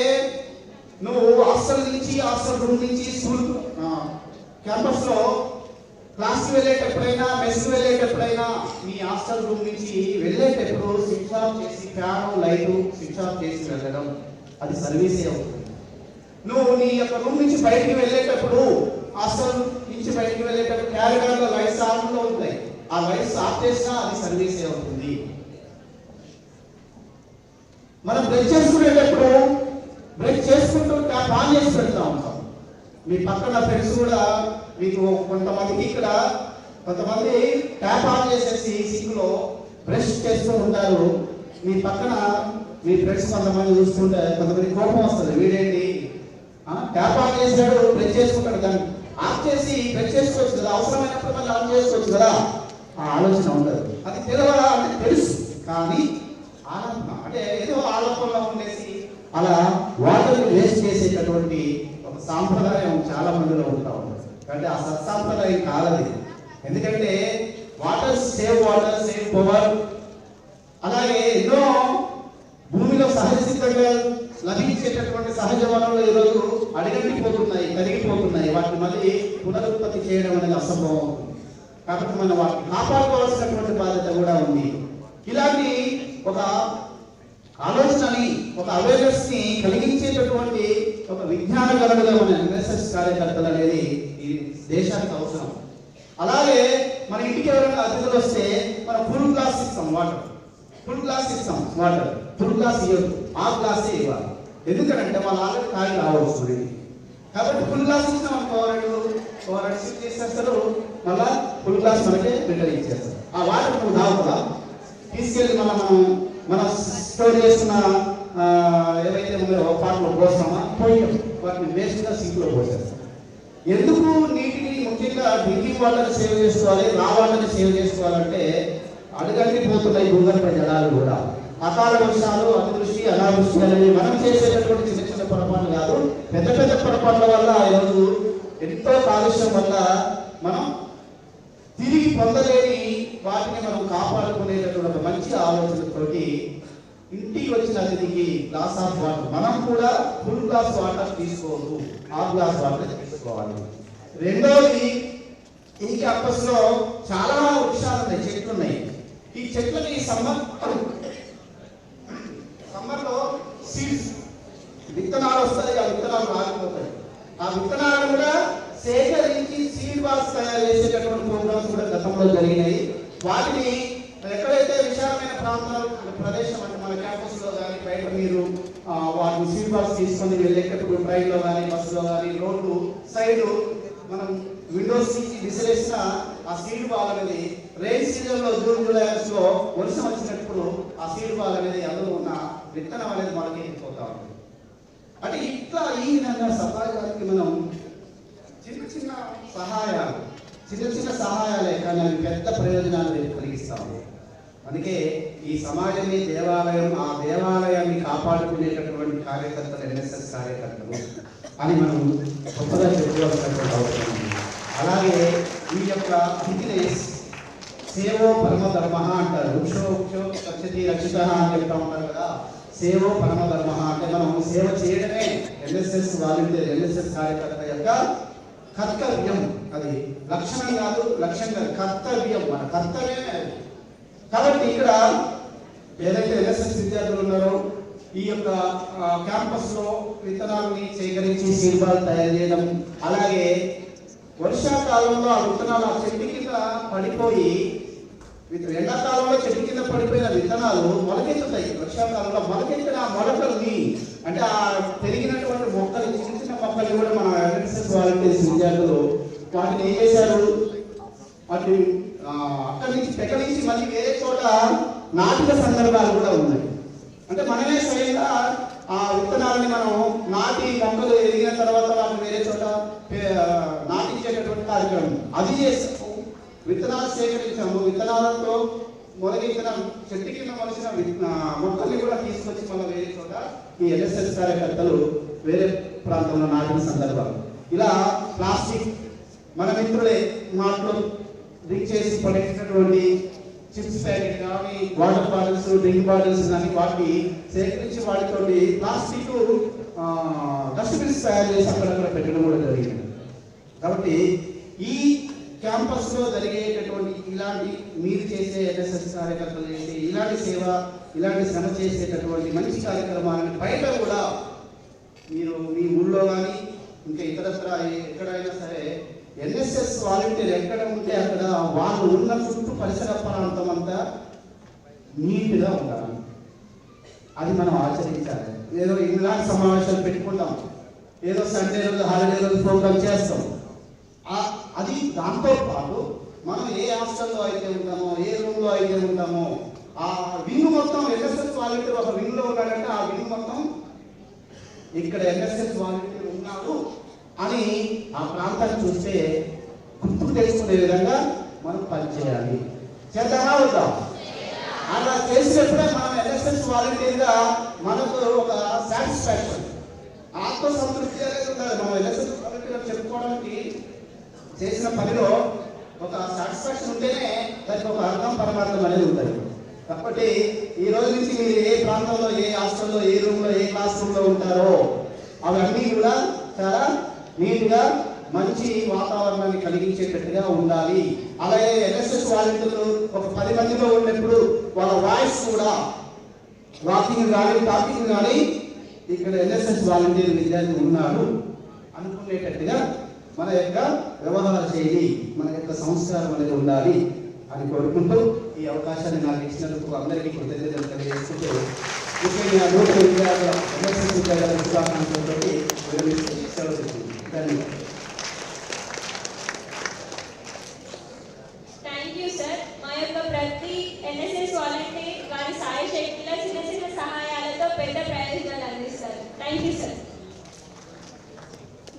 నువ్వు హాస్టల్ రూమ్ నుంచి స్కూల్ క్యాంపస్ లో క్లాస్కి వెళ్ళేటప్పుడైనా మెస్కి వెళ్ళేటప్పుడైనా మీ హాస్టల్ రూమ్ నుంచి వెళ్ళేటప్పుడు స్విచ్ ఆఫ్ చేసి ఫ్యాన్ లైట్ స్విచ్ ఆఫ్ చేసి వెళ్ళడం అది సర్వీసే అవుతుంది. నువ్వు నీ యొక్క రూమ్ నుంచి బయటికి వెళ్ళేటప్పుడు హాస్టల్ నుంచి బయటికి వెళ్ళేటప్పుడు క్యారిడార్ లో లైట్స్ ఆన్ లో ఉంటాయి, ఆ లైట్స్ ఆఫ్ చేసినా అది సర్వీసే అవుతుంది. మనం బ్రష్ చేసుకునేటప్పుడు బ్రష్ చేసుకుంటూ ట్యాప్ ఆన్ చేసి పెడతా ఉంటాం. మీ పక్కన ఫ్రెండ్స్ కూడా మీకు కొంతమందికి ఇక్కడ కొంతమంది ట్యాప్ ఆన్ చేసేసి సింక్ లో బ్రష్ చేస్తూ ఉంటారు. మీ పక్కన మీ ఫ్రెండ్స్ కొంతమంది చూస్తుంటే కొంతమంది కోపం వస్తుంది, వీడేంటి ట్యాప్ ఆన్ చేసాడు బ్రష్ చేసుకుంటాడు, దాన్ని ఆఫ్ చేసి బ్రష్ చేసుకోవచ్చు కదా, అవసరమైనప్పుడు మళ్ళీ ఆన్ చేసుకోవచ్చు కదా, ఆ ఆలోచన ఉండదు. అది తెలవడా అంటే తెలుసు, కానీ ఆలంపన అంటే ఏదో ఆలంపనలో ఉండేసి అలా వాటర్ని వేస్ట్ చేసేటటువంటి ఒక సాంప్రదాయం చాలా మందిలో ఉంటా ఉంటుంది. అంటే ఆ సత్సాంప్రదాయం కాదది. ఎందుకంటే వాటర్ సేవ్ పవర్, అలాగే ఎన్నో భూమిలో సహజ సిద్ధంగా లభించేటటువంటి సహజ వనరులు ఈరోజు అడిగంటిపోతున్నాయి, కరిగిపోతున్నాయి. వాటిని మళ్ళీ పునరుత్పత్తి చేయడం అనేది అసంభవం అవుతుంది. కాబట్టి మనం వాటిని కాపాడుకోవాల్సినటువంటి బాధ్యత కూడా ఉంది. ఇలాంటి ఒక ఆలోచనని ఒక అవేర్నెస్ ని కలిగించేటటువంటి ఒక విజ్ఞాన గరుడుగా మన ఎన్ఎస్ఎస్ కార్యకర్తలు అనేది ఈ దేశానికి అవసరం. అలాగే మన ఇంటికి ఎవరైనా అతిథులు వస్తే మనం ఫుల్ గ్లాస్ ఇస్తాం వాటర్, ఫుల్ గ్లాస్ ఇవ్వదు, ఆ గ్లాసే ఇవ్వాలి. ఎందుకంటే వాళ్ళు ఆల్రెడీ తాగి రావచ్చు. కాబట్టి ఫుల్ గ్లాస్ ఇస్తాం అనుకో, రెండు సిప్ చేసేస్తారు, మళ్ళా ఫుల్ గ్లాస్ మనకే రిటర్న్ ఇచ్చేస్తారు. ఆ వాటర్ నువ్వు తాగుతా తీసుకెళ్ళి మనం స్టోర్ చేస్తున్న ఏవైతే ఉన్నాయో పాటలో పోస్తామా పోయి వాటిని వేస్ట్గా సింక్లో పోసేస్తాం. ఎందుకు నీటిని ముఖ్యంగా డ్రింకింగ్ వాటర్ సేవ్ చేసుకోవాలి, రా వాటర్ని సేవ్ చేసుకోవాలంటే అడుగంటి పోతున్నాయి భూగర్భ జలాలు కూడా. అకాల వర్షాలు, అతివృష్టి, అనావృష్టి అనేది మనం చేసేటటువంటి చిన్న చిన్న పొరపాట్లు కాదు, పెద్ద పెద్ద పొరపాట్ల వల్ల ఈరోజు ఎంతో కాలుష్యం వల్ల మనం తిరిగి పొందలేని వాటిని మనం కాపాడుకునేటటువంటి ఒక మంచి ఆలోచనతోటి ఇంటికి వచ్చిన అతిథికి గ్లాస్ ఆఫ్ వాటర్, మనం కూడా ఫుల్ గ్లాస్ వాటర్ తీసుకోవద్దు, హాఫ్ గ్లాస్ వాటర్ తీసుకోవాలి. రెండోది, ఈ క్యాంపస్ లో చాలా వృక్షాలు ఉన్నాయి, చెట్లు ఉన్నాయి. ఈ చెట్లని సమ్మర్లో సీడ్స్ విత్తనాలు వస్తాయి, ఆ విత్తనాలు రాలిపోతాయి. ఆ విత్తనాలు కూడా సేకరించి సీడ్ బాక్స్ తయారు చేసేటటువంటి ప్రోగ్రామ్స్ కూడా గతంలో జరిగినాయి. వాటిని ఎక్కడైతే విశాలమైన ప్రదేశం అంటే మన క్యాంపస్ లో కానీ బయట మీరు వాటిని సీడ్ బాక్స్ తీసుకొని వెళ్ళేటప్పుడు ట్రైన్ లో కానీ బస్సులో కానీ రోడ్డు సైడ్ మనం విండోస్ నుంచి విసిరేసిన ఆ సీడ్ బాల్ అనేది రెయిన్ సీజన్ లో జూన్ జూలై లో వర్షం వచ్చినట్టు వేసినప్పుడు ఆ సీడ్ బాల్ అనేది అందులో ఉన్న విత్తనం అనేది మొలకెత్తిపోతా ఉంటుంది. అంటే ఇట్లా ఈ విధంగా సమాజానికి మనం చిన్న చిన్న సహాయాలే కానీ అవి పెద్ద ప్రయోజనాలు కలిగిస్తాము. అందుకే ఈ సమాజమే దేవాలయం, ఆ దేవాలయాన్ని కాపాడుకునేటటువంటి కార్యకర్తలు ఎన్ఎస్ఎస్ కార్యకర్తలు అని మనం గొప్పగా చెప్పుకోవాల్సినటువంటి అవసరం ఉంది. అలాగే ఈ యొక్క బిజినెస్ సేవో పరమ ధర్మ అంటారు. వృక్షో రక్షతి రక్షిత అని చెప్తా ఉంటారు కదా. సేవో పరమ ధర్మ అంటే మనం సేవ చేయడమే ఎన్ఎస్ఎస్ వాలంటీర్, ఎన్ఎస్ఎస్ కార్యకర్త యొక్క కర్తవ్యం. అది లక్షణం కాదు, లక్ష్యం కాదు, కర్తవ్యం. మన కర్తవ్యమే అది. కాబట్టి ఇక్కడ ఏదైతే ఎన్ఎస్ఎస్ విద్యార్థులు ఉన్నారో ఈ యొక్క క్యాంపస్లో విత్తనాలని సేకరించి సీడ్ బాల్ తయారు చేయడం, అలాగే వర్షాకాలంలో ఆ విత్తనాలు ఆ చెట్టు కింద పడిపోయి, ఎండాకాలంలో చెట్టు కింద పడిపోయిన విత్తనాలు మొలకెత్తుతాయి. వర్షాకాలంలో మొలకెత్తిన ఆ మొలకల్ని అంటే ఆ పెరిగినటువంటి మొక్కలు, చిన్న చిన్న మొక్కలు కూడా మన ఎన్ఎస్ఎస్ వాలంటీర్స్ విద్యార్థులు వాటిని ఏం చేశారు, వాటి అక్కడి నుంచి పెకలించి మళ్ళీ వేరే చోట నాటిన సందర్భాలు కూడా ఉన్నాయి. అంటే మనమే స్వయంగా ఆ విత్తనాలని మనం నాటి మొక్కలు ఎదిగిన తర్వాత వాటిని వేరే చోట నాటించేటటువంటి కార్యక్రమం అది చేస్తాము. విత్తనాలు సేకరించాము, విత్తనాలతో మొదలెత్తిన చెట్టు కింద మొలిచిన మొక్కల్ని కూడా తీసుకొచ్చి మళ్ళీ వేరే చోట ఈ ఎన్ఎస్ఎస్ కార్యకర్తలు వేరే ప్రాంతంలో నాటిన సందర్భాలు. ఇలా ప్లాస్టిక్ మన మిత్రులే మాటలో డ్రింక్ చేసి పడేసినటువంటి చిప్స్ ప్యాకెట్ కానీ వాటర్ బాటిల్స్, డ్రింక్ బాటిల్స్ కానీ వాటిని సేకరించి వాటితోటి ప్లాస్టిక్ డస్ట్బిన్స్ తయారు చేసి అక్కడక్కడ పెట్టడం కూడా జరిగింది. కాబట్టి ఈ క్యాంపస్లో జరిగేటటువంటి ఇలాంటి మీరు చేసే ఎన్ఎస్ఎస్ కార్యకర్తలు చేసే ఇలాంటి సేవ, ఇలాంటి శ్రమ చేసేటటువంటి మంచి కార్యక్రమాలను బయట కూడా మీరు మీ ఊళ్ళో కానీ ఇంకా ఇతరత్ర ఎక్కడైనా సరే ఎన్ఎస్ఎస్ వాలంటీర్ ఎక్కడ ఉంటే అక్కడ వాళ్ళు ఉన్న చుట్టూ పరిసర ప్రాంతం అంతా నీట్గా ఉండాలి. అది మనం ఆచరించాలి. ఏదో ఇలాంటి సమావేశాలు పెట్టుకుంటాం, ఏదో సండే రోజు హాలిడే రోజు ప్రోగ్రామ్ చేస్తాం. అది దాంతో పాటు మనం ఏ హాస్టల్లో అయితే ఉంటామో, ఏ రూమ్లో అయితే ఉంటామో ఆ వింగ్ మొత్తం ఎన్ఎస్ఎస్ వాలంటీర్ ఒక వింగ్లో ఉన్నాడంటే ఆ వింగ్ మొత్తం ఇక్కడ ఎన్ఎస్ఎస్ వాలంటీర్ ఉన్నాడు అని ఆ ప్రాంతాన్ని చూస్తే గుర్తు తెలుసుకునే విధంగా మనం పనిచేయాలి. చేద్దామా వద్దాం? అలా చేసినప్పుడే మనం ఎన్ఎస్ఎస్ వాలంటీర్గా మనకు ఒక సాటిస్ఫాక్షన్, ఆత్మసంతృప్తి అనేది ఉండాలి. మనం ఎన్ఎస్ఎస్ వాలంటీర్గా చెప్పుకోవడానికి చేసిన పనిలో ఒక సాటిస్ఫాక్షన్ ఉంటేనే దానికి ఒక అర్థం పరమార్థం అనేది ఉంటుంది. కాబట్టి ఈ రోజు నుంచి మీరు ఏ ప్రాంతంలో, ఏ హాస్టల్లో, ఏ రూమ్లో, ఏ క్లాస్ రూమ్లో ఉంటారో అవన్నీ కూడా చాలా నీట్గా మంచి వాతావరణాన్ని కలిగించేటట్టుగా ఉండాలి. అలాగే ఎన్ఎస్ఎస్ వాలంటీర్లు ఒక 10 మందిలో ఉన్నప్పుడు వాళ్ళ వాయిస్ కూడా వాకింగ్ కానీ టాకింగ్ కానీ ఇక్కడ ఎన్ఎస్ఎస్ వాలంటీర్ విద్యార్థి ఉన్నాడు అనుకునేటట్టుగా మన యొక్క వ్యవహార శైలి, మన యొక్క సంస్కారం అనేది ఉండాలి అని కోరుకుంటూ ఈ అవకాశాన్ని నాకు ఇచ్చినందుకు అందరికీ కృతజ్ఞతలు తెలియజేసుకుంటూ ముఖ్యంగా నూతన విద్యార్థుల ఎన్ఎస్ఎస్ విద్యార్థుల శుభాకాంక్షలతో ధన్యవాదాలు. Thank you sir. మా యొక్క ప్రతి ఎన్ఎస్ఎస్ వాలంటీర్ వారి సాయ శక్తిలో చిన్న చిన్న సహాయాలతో పెద్ద ప్రయోజనాలు అందిస్తారు. Thank you sir.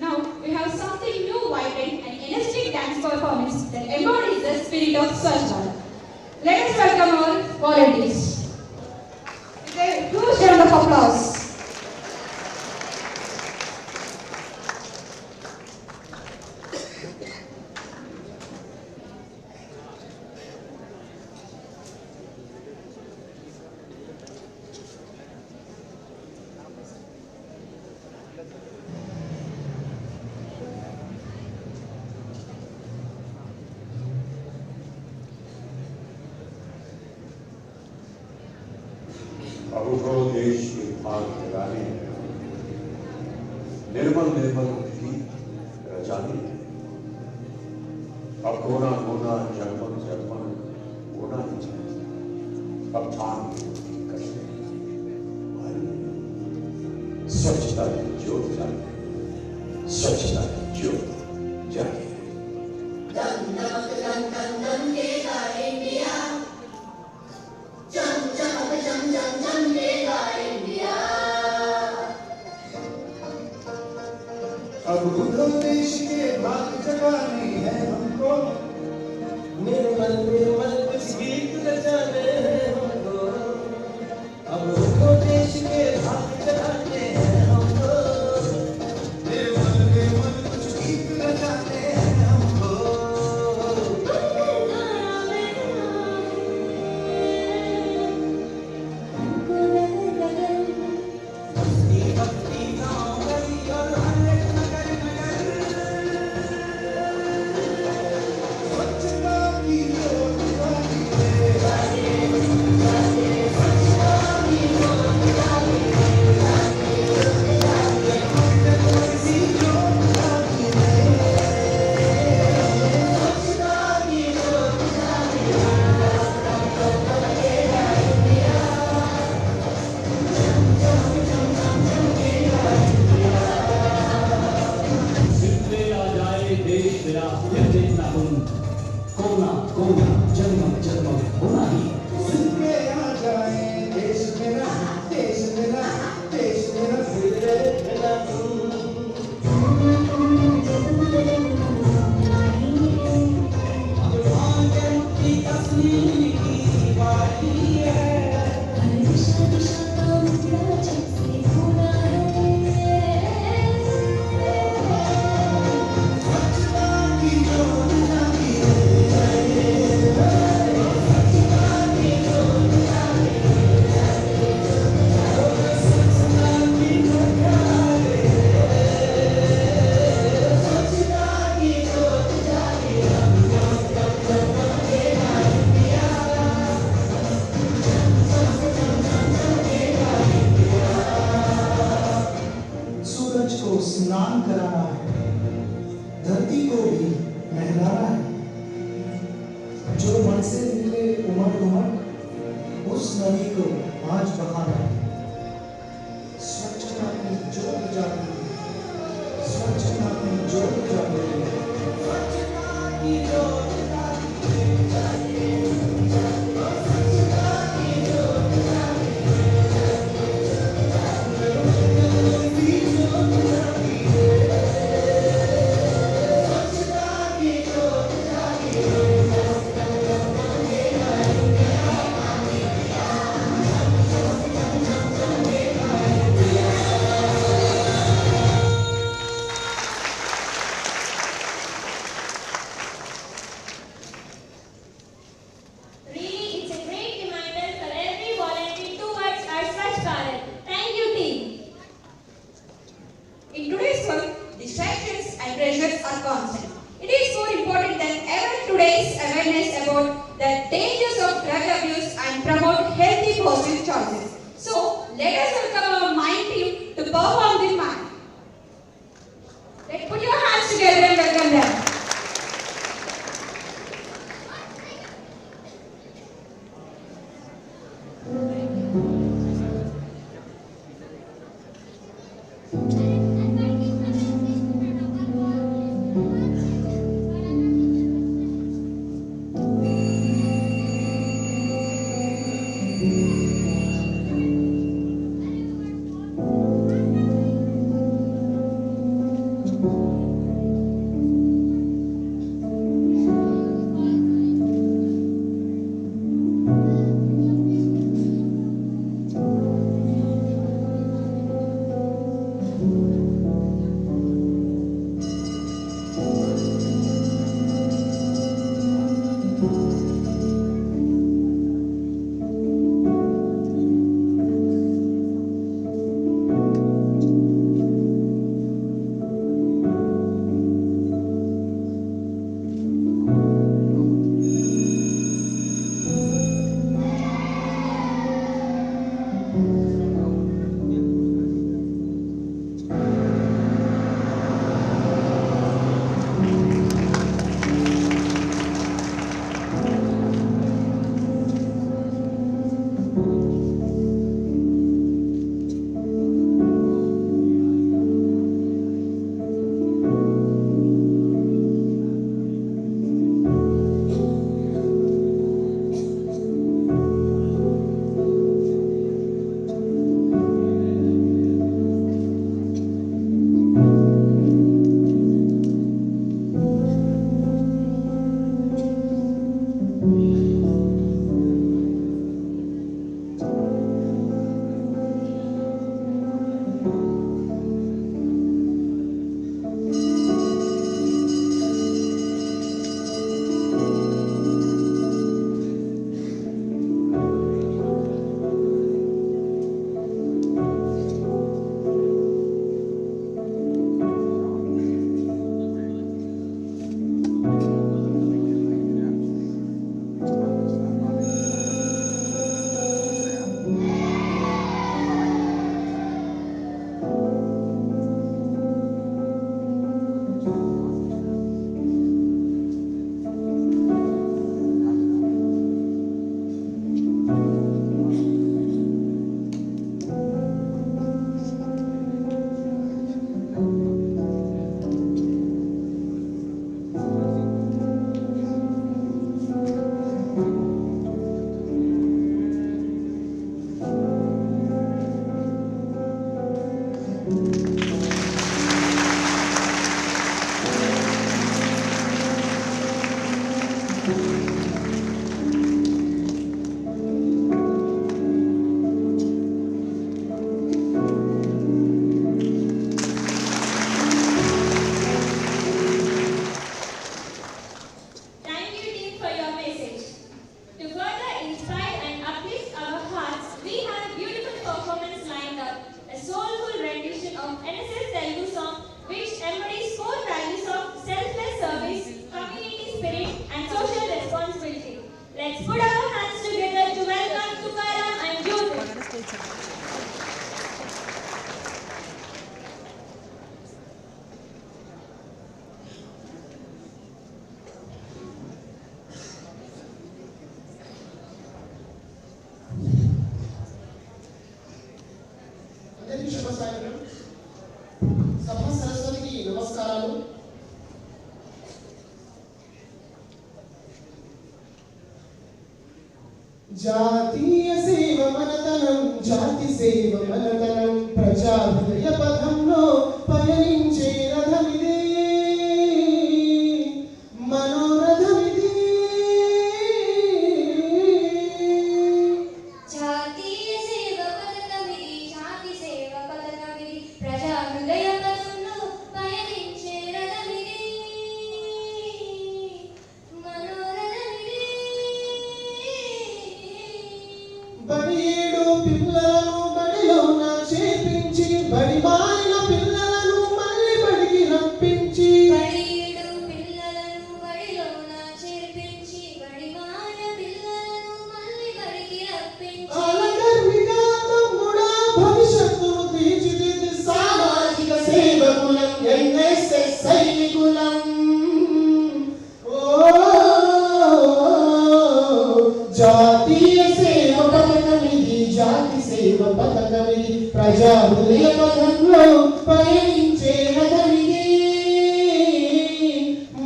Now we have something new, vibrant and energetic dance performance that embodies the spirit of Swachh Bharat. Let us welcome our volunteers. With a huge round of applause. अबुको देश के भाग लगाने निर्मल निर्मल तिथि रचाने अब कोना कोना जगमग जगमग होना ही चाहिए। अब ठान करते स्वच्छता की ज्योत जागे, स्वच्छता की ज्योत जागे। दम दम दम दम दम के इंडिया, चम चम अब उठो देश के भाग जगाने हैं हमको, मेरे मन कुछ गीत रचाने हैं हमको, अब उठो देश के भाग जगाने हैं हमको, मेरे मन कुछ गीत रचाने हैं हमको। भक्ति गाँव गली और हर नगर स्वच्छता की ओर जाने जितने आ जाए देश मेरा फिर देखना तुम, कोना कोना जन्म जन्म होना ही। जितने आ जाए देश मेरा, देश मेरा, देश मेरा, फिर देखना तुम। भगवान के मुक्ति तस्वीर की बारी है। स्वच्छता की ओर जाने सूरज को स्नान कराना है, धरती को भी नहलाना है, जो मन से निकले उमड़ उमड़ उस नदी को आज बहाना है। स्वच्छता की जोत जागे, स्वच्छता की जोत जागे, स्वच्छता की जोत Really, it's a great reminder for every volunteer towards our Swachh Bharat. Thank you, team. In today's world, distractions and pressures are constant. It is more important than ever today's awareness about the dangers of drug abuse and promote healthy positive choices. So, let us welcome our mind team to perform the mind. Let's put your hands together and welcome them. అందరికీ శుభసాయంత్రం. సభా సరస్వతికి నమస్కారాలు. జాతీయ సేవ మనతనం, జాతి సేవ మనతనం, ప్రజా హృదయ పథంలో పయనించే రథమిదే, మనోరథమిదే. జాతీయ సేవ పథకమిది, జాతి సేవ పథకమిది, ప్రజా హృదయ పథంలో పయనించే రథమిది, మనోరథమిది. బడియేడు పిల్లలను బడిలోన చేర్పించి, బడి మారిన పిల్లలను మళ్ళీ బడికి రప్పించి, బడియేడు పిల్లలను బడిలోన చేర్పించి, బడి మారిన పిల్లలను మళ్ళీ బడికి రప్పించి, అలగర్విక తమ్ముడా భవిష్యత్తును తీర్చిదిద్ది సామాజిక సేవకులం, ఎన్ఎస్ఎస్ సైనికులం. జాతీయ సేవ పథకమిది, జాతి సేవ పథకమిది, ప్రజా హృదయ పథంలో పయనించే రథమిది,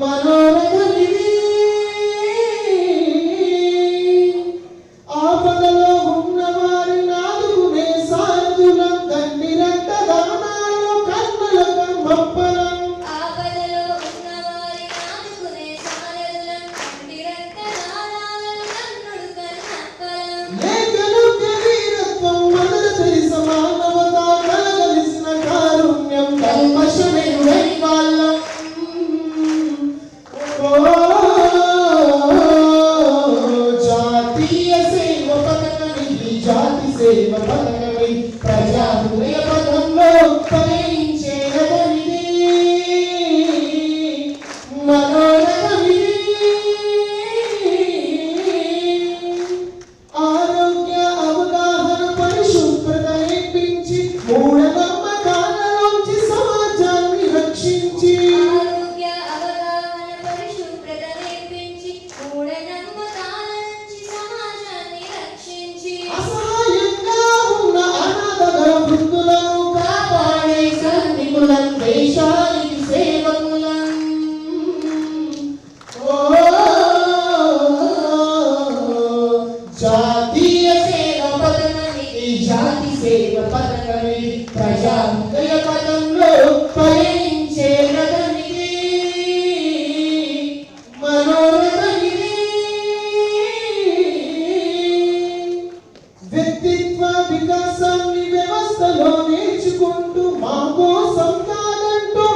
మనోరథమిది. ఆపదలో ఉన్నవారి నాదుకునే సారథులం, తండ్రి రక్త దానాల్లో కన్నుల కమ్మప్పలం. ఆపదలో ఉన్నవారి ఆదుకునే సారథులం, తండ్రి రక్త దానాలలో కన్నుడు కన్నప్పలం. లేఖనుక వీరత్వం, మదన తెలిస మానవత, కలగలిసిన కారుణ్యం, కల్మషమెరుగని వాళ్ళం. జాతీయ సేవ పథకమిది, జాతి సేవ పథకమిది, ప్రజా హృదయ పథంలో పయనించే రథమిది, మనోరథమిది. ఆరోగ్య అవగాహన పరిశుభ్రత నేర్పించి, మూఢనమ్మకాలలోంచి సమాజాన్ని రక్షించి, ఆరోగ్య అవగాహన పరిశుభ్రత నేర్పించి, మూఢనమ్మకాల నుంచి సమాజాన్ని రక్షించి, అసహాయంగా ఉన్న అనాథల వృద్ధులను కాపాడే సైనికులం, దేశానికి సేవకులం. జాతీయ సేవ పథకమిది, జాతి సేవ పథకమిది, ప్రజా హృదయ పథంలో పయనించే రథమిది, మనోరథమిది. వ్యక్తిత్వ వికాసాన్ని వ్యవస్థలో నేర్చుకుంటూ, మా కోసం కాదంటూ,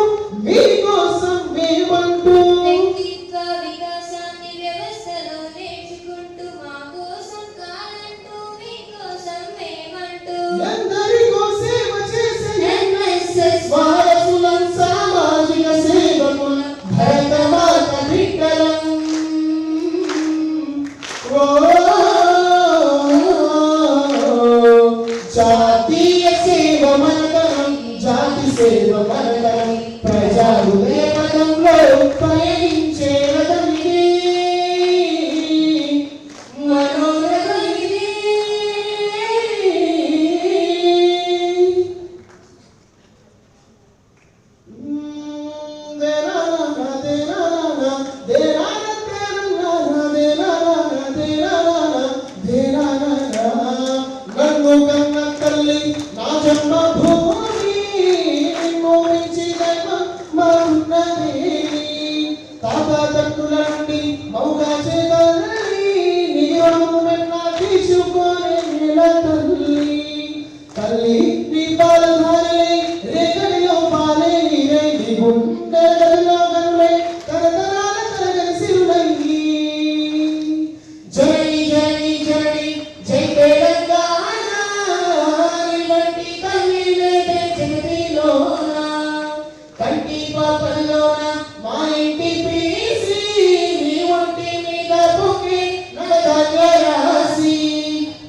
మీ కోసం మేమంటూ, వ్యక్తిత్వ వికాసాన్ని వ్యవస్థలో నేర్చుకుంటూ, మా కోసం కాదంటూ, మీ కోసం మేమంటూ, ఎందరికో సేవ చేసే ఎన్ఎస్ఎస్ వారసులం, సామాజిక సేవకులం, భరతమాత బిడ్డలం. జాతీయ సేవ మనతనం, జాతి సేవ మనతనం, ప్రజా హృదయ పథంలో పయనించే రథమిది, మనోరథమిది. నన్ను కన్న తల్లి నా జన్మభూమి, మోరించి ఉన్నది, తాత తట్టుల నుండి మౌగా చేతల్లి, నీరము మెన్న తీసుకొని నెల తల్లి. తల్లి నీ పాలధారలే, రేగడిలో పాలే నీరే, నీ గుండెలలో గనులే, తరతరాల తరగని సిరులయ్యి. జై జై జై జై తెలంగాణ, నీ వంటి తల్లి లేదే జగతిలోన, కంటి పాపల్లోన మా ఇంటి పీసి, నీ ఒంటి మీద పొంగి నడదగ్గ రాసి,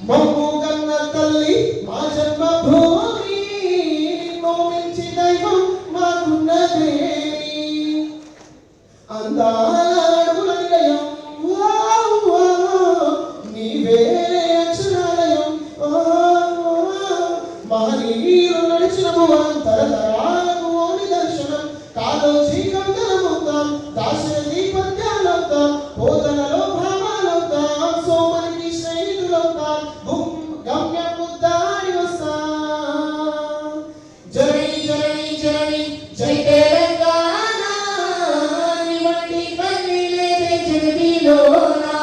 మమ్ము కన్న తల్లి మా జన్మభూమి, మహనీయులు నడిచిన భువనం తరతరాలకు ఓని దర్శనం కాలోజీ కందరమవుతాం దాశరథి పద్యాలవుతాం బోధనలో భావాలవుతాం సోమనికి స్నేహితులవుతాం గమ్యం ముద్దాడి వస్తాం జై జై జై జై తెలంగాణ వంటి పని లేదే జగతిలోనా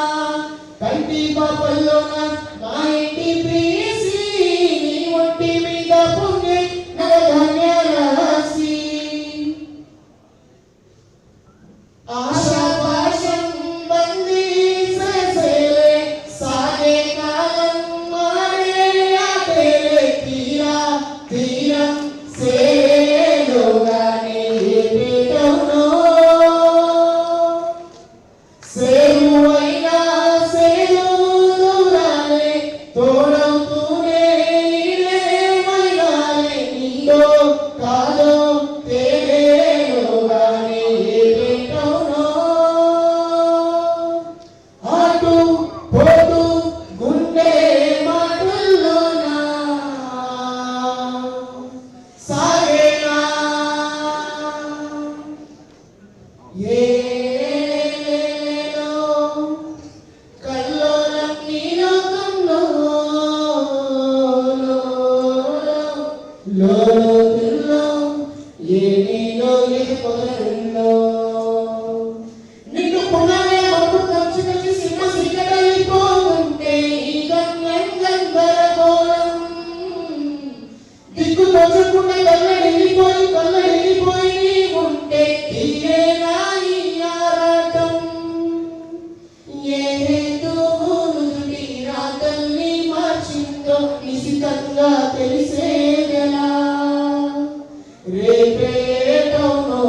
కంటి పాపల్లోన మా ఇంటి ప్రియసి నీ ఒంటి మీద పొంగే నవధాన్య రాశి ఆశాపాశం బందీ ససేలే సాగే కాలం మారే ఆటేలే తీరా తీరం సేలోగానే ఏటేటవునో సేరువైనా సేరు దూరాలే తోడవుతూనే ఇలేమైనాలే నీలో కాదో తేలేలోగానే ఏటేటవునో అటు పోటు గుండె మాటల్లోనా సాగేనా ఏలేలో కల్లోలం నీ లోకంలో లోతుల్లో ఏ నీలో ఏ పొదరుందో నిన్ను పునరే మబ్బు కంచి కంచి సింహ సిగ్గడైపోతుంటే ఈ గమ్యం గందరగోళం దిక్కు తోచకుండా కళ్ళడిల్లిపోయి ఉంటే తీరేనా ఈ ఆరాటం ఏ హేతువునుడి రాతల్ని మార్చిందో నిశితంగా తెలిసేదెలా రేపేటవునో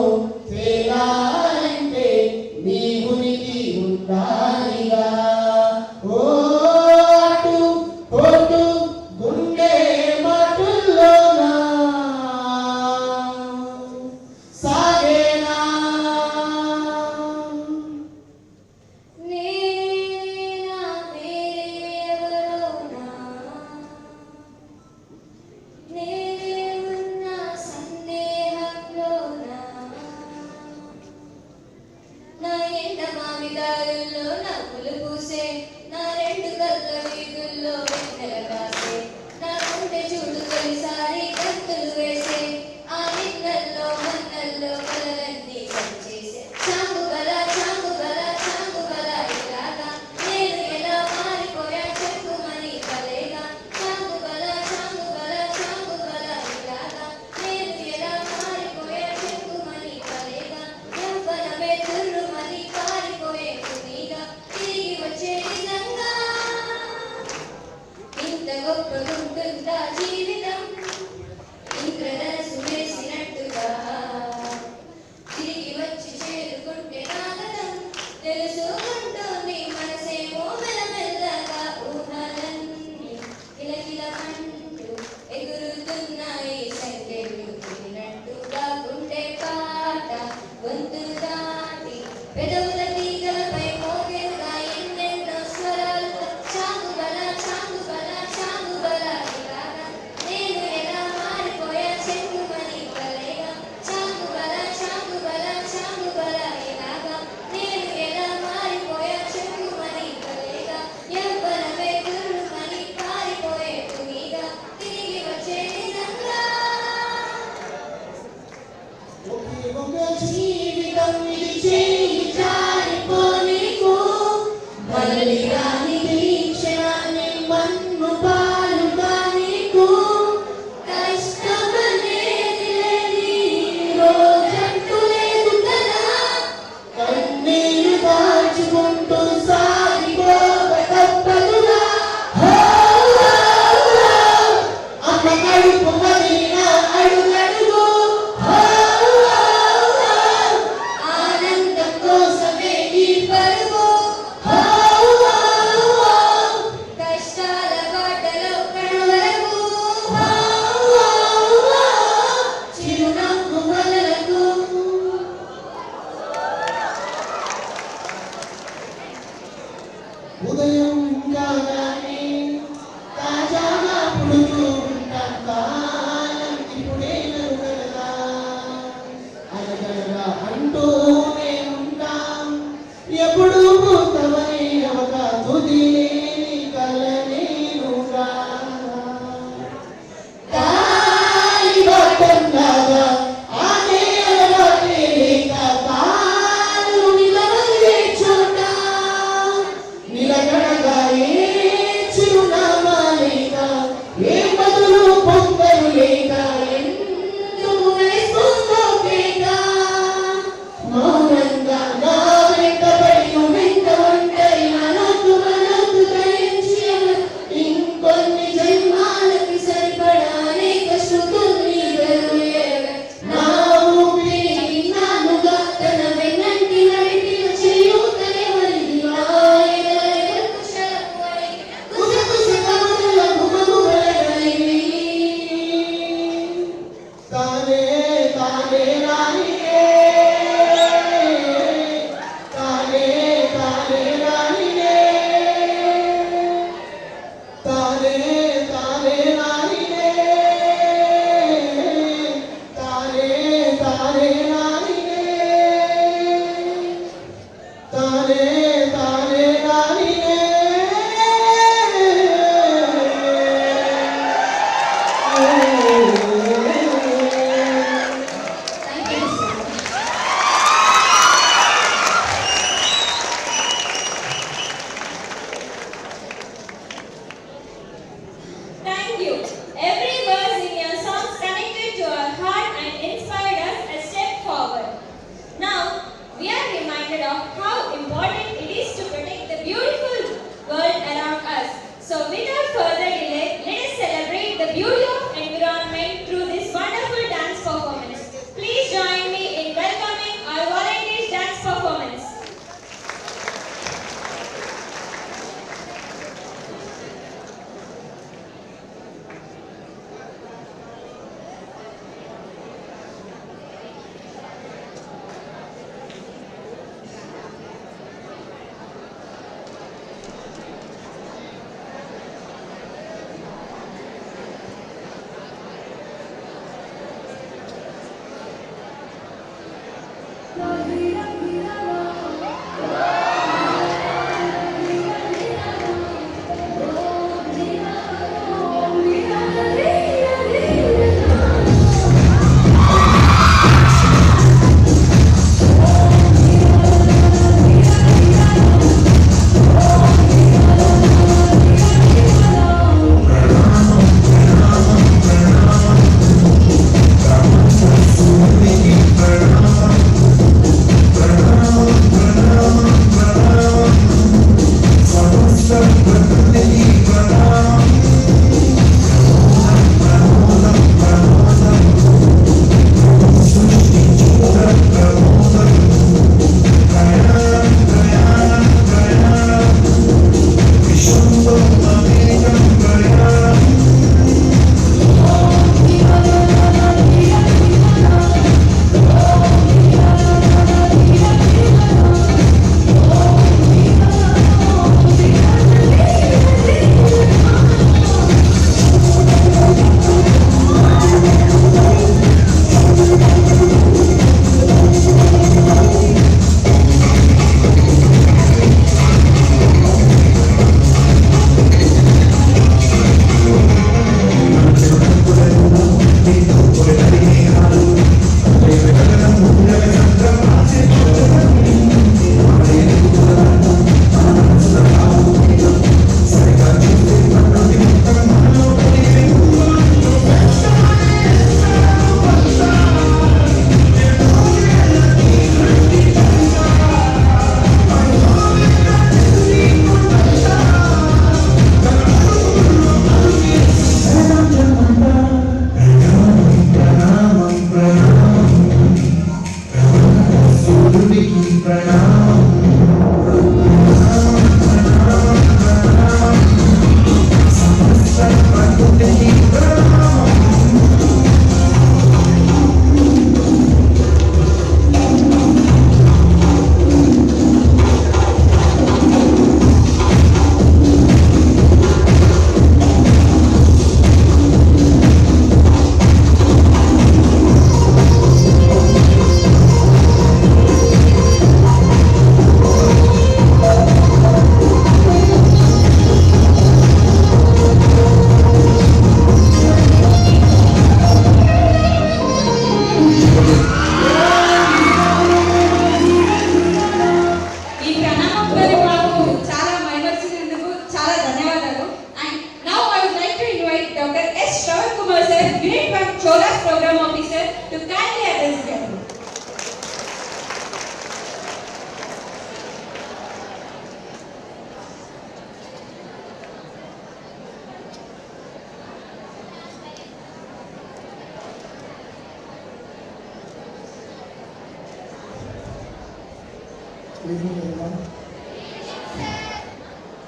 Good evening, everyone.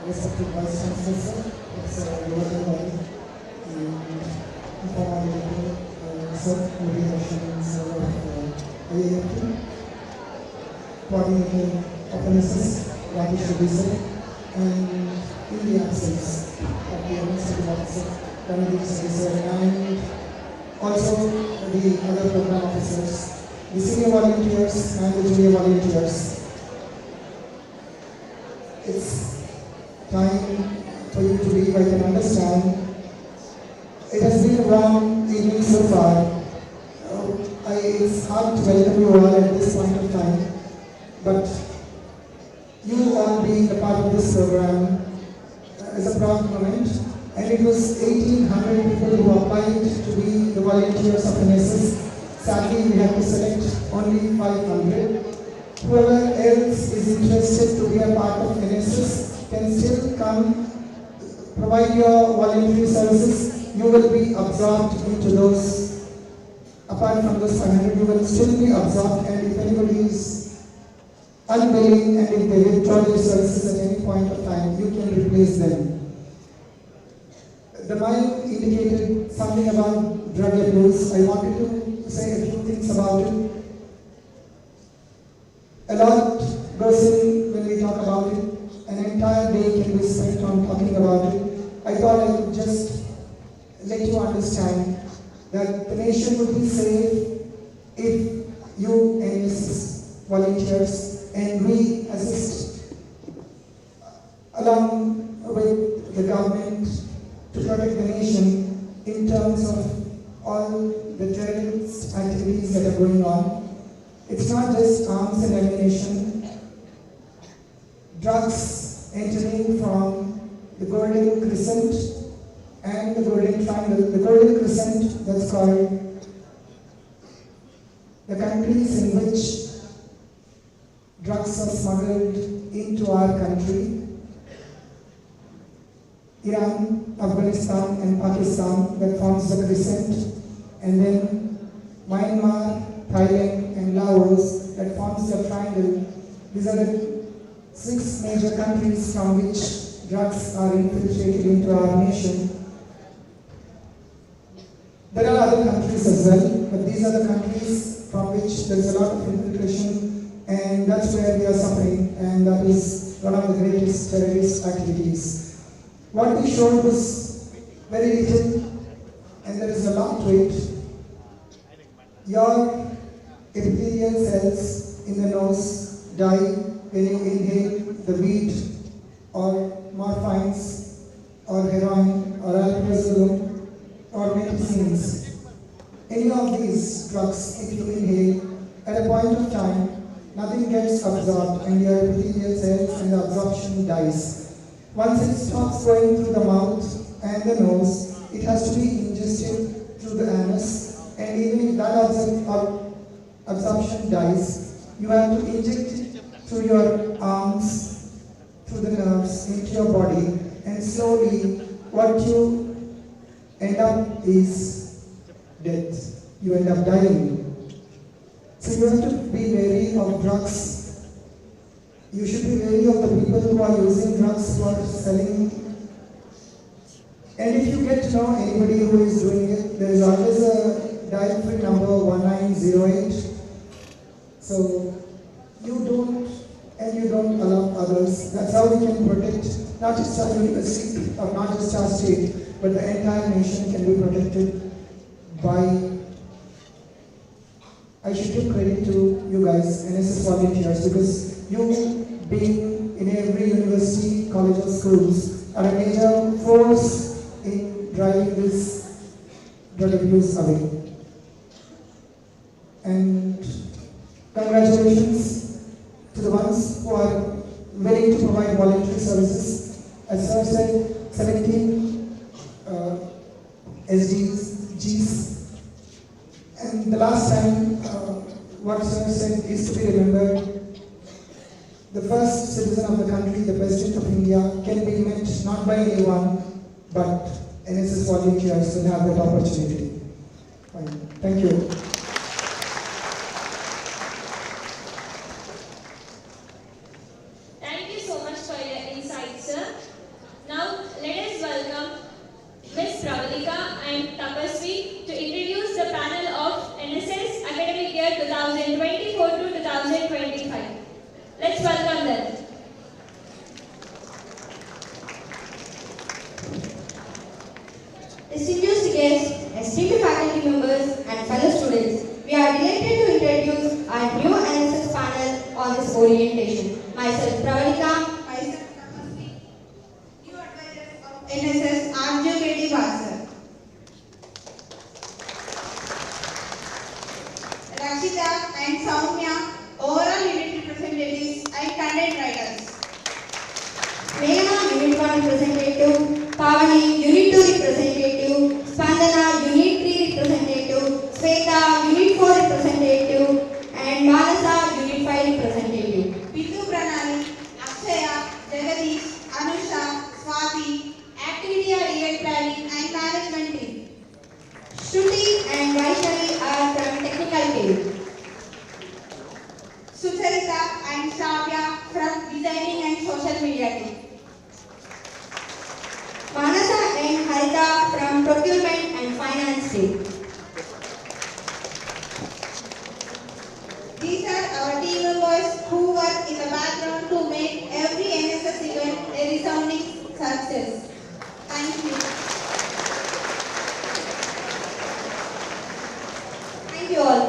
Respected Vice Chancellor, Professor Rajiv, and informal Sir, Inauguration, Sir of ABHINVRTTI, coordinator of NSS, Rajiv, and in the absence of the administrative officer, Gandhi, and also the other program officers, the senior volunteers and the junior volunteers. It's time for you to leave. I can understand. It has been a long evening so far. It's hard to welcome you all at this point of time, but you all being a part of this program is a proud moment. And it was 1,800 people who applied to be the volunteers of NSS. Sadly, we have to select only 500. Whoever else is interested to be a part of NSS can still come, provide your voluntary services. You will be absorbed into those. Apart from those 500, you will still be absorbed, and if anybody is unwilling and if they withdraw their services at any point of time, you can replace them. The mic indicated something about drug abuse. I wanted to say a few things about it. A lot goes in when we talk about it. An entire day can be spent on talking about it. I thought I could just let you understand that the nation would be safe if you NSS volunteers, and we assist along with the government to protect the nation in terms of all the terrorist activities that are going on. It's not just arms and ammunition. Drugs entering from the Golden Crescent and the Golden Triangle. The Golden Crescent, that's called the countries in which drugs are smuggled into our country. Iran, Afghanistan and Pakistan, that forms the crescent, and then Myanmar, Thailand and Laos, that forms the triangle. These are the 6 major countries from which drugs are infiltrated into our nation. There are other countries as well, but these are the countries from which there is a lot of infiltration, and that's where we are suffering, and that is one of the greatest terrorist activities. What we showed was very little, and there is a lot to it. Your epithelial cells in the nose die when you inhale the weed or morphines or heroin or alprazolam or medicines. Any of these drugs, if you inhale, at a point of time, nothing gets absorbed and your epithelial cells and the absorption dies. Once it stops going through the mouth and the nose, it has to be ingested through the anus, and even if that absorption dies, you have to inject it through your arms, through the nerves, into your body, and slowly what you end up is death. You end up dying. So you have to be wary of drugs. You should be wary of the people who are using drugs, who are selling. And if you get to know anybody who is doing it, there is always a dial-free number 1908. So you don't allow others. That's how we can protect not just our university or not just our state, but the entire nation can be protected by. I should give credit to you guys, NSS volunteers, because you being in every university, college or schools are a major force in driving this drug abuse away. And congratulations to the ones who are willing to provide voluntary services. As Sir said, 17 SDGs. And the last time, what Sir said is to be remembered. The first citizen of the country, the President of India, can be met not by anyone, but NSS volunteers will have that opportunity. Fine. Thank you. Thank you so much for your insight, sir. Now, let us welcome Ms. Pravalika and Tapasvi to introduce the panel of NSS Academic Year 2024 to 2025. Let's welcome them. Distinguished guests, esteemed faculty members and fellow students, we are delighted to introduce our new NSS panel on this orientation. Myself Pravalika, myself Tapasvi, new advisors of NSS Rajiv Basar. Rakshita and Soumya, overall unit representatives and content writers. Meghana, Unit 1 representative, Pavani, Unit 2 representative, Spandana, Unit 3 representative, Sweta, Unit 4 representative, and Manasa, Unit 5 representative. Bindu Pranali, Akshaya, Jagadish, Anusha, Swati, activity event planning and management team. Shruti and Vaishnavi are from technical team. Sucharita and Shravya from designing and social media team. Manasa and Harita from procurement and finance team. These are our team members who work in the background to make every NSS event a resounding success. Thank you. Thank you all.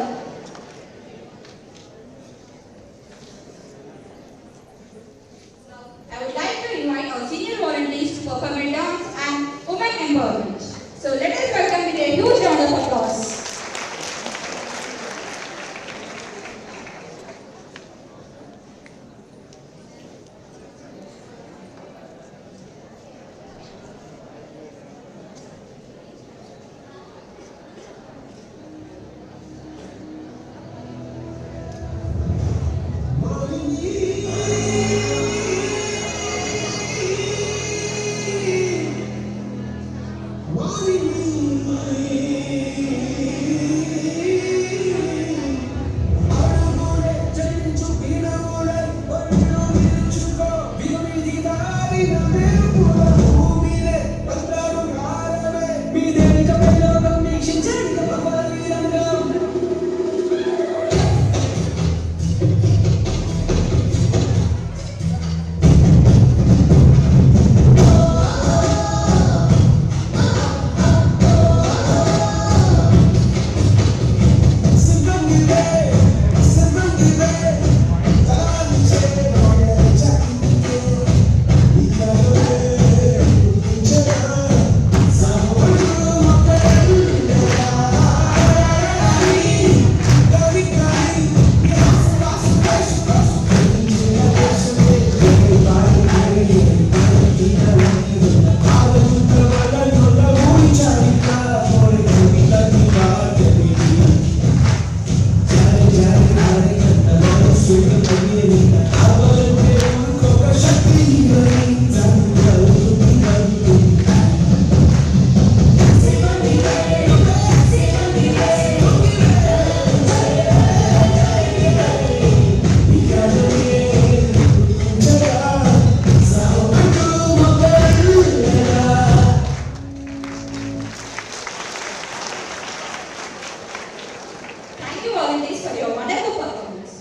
Thank you volunteers for your wonderful performance.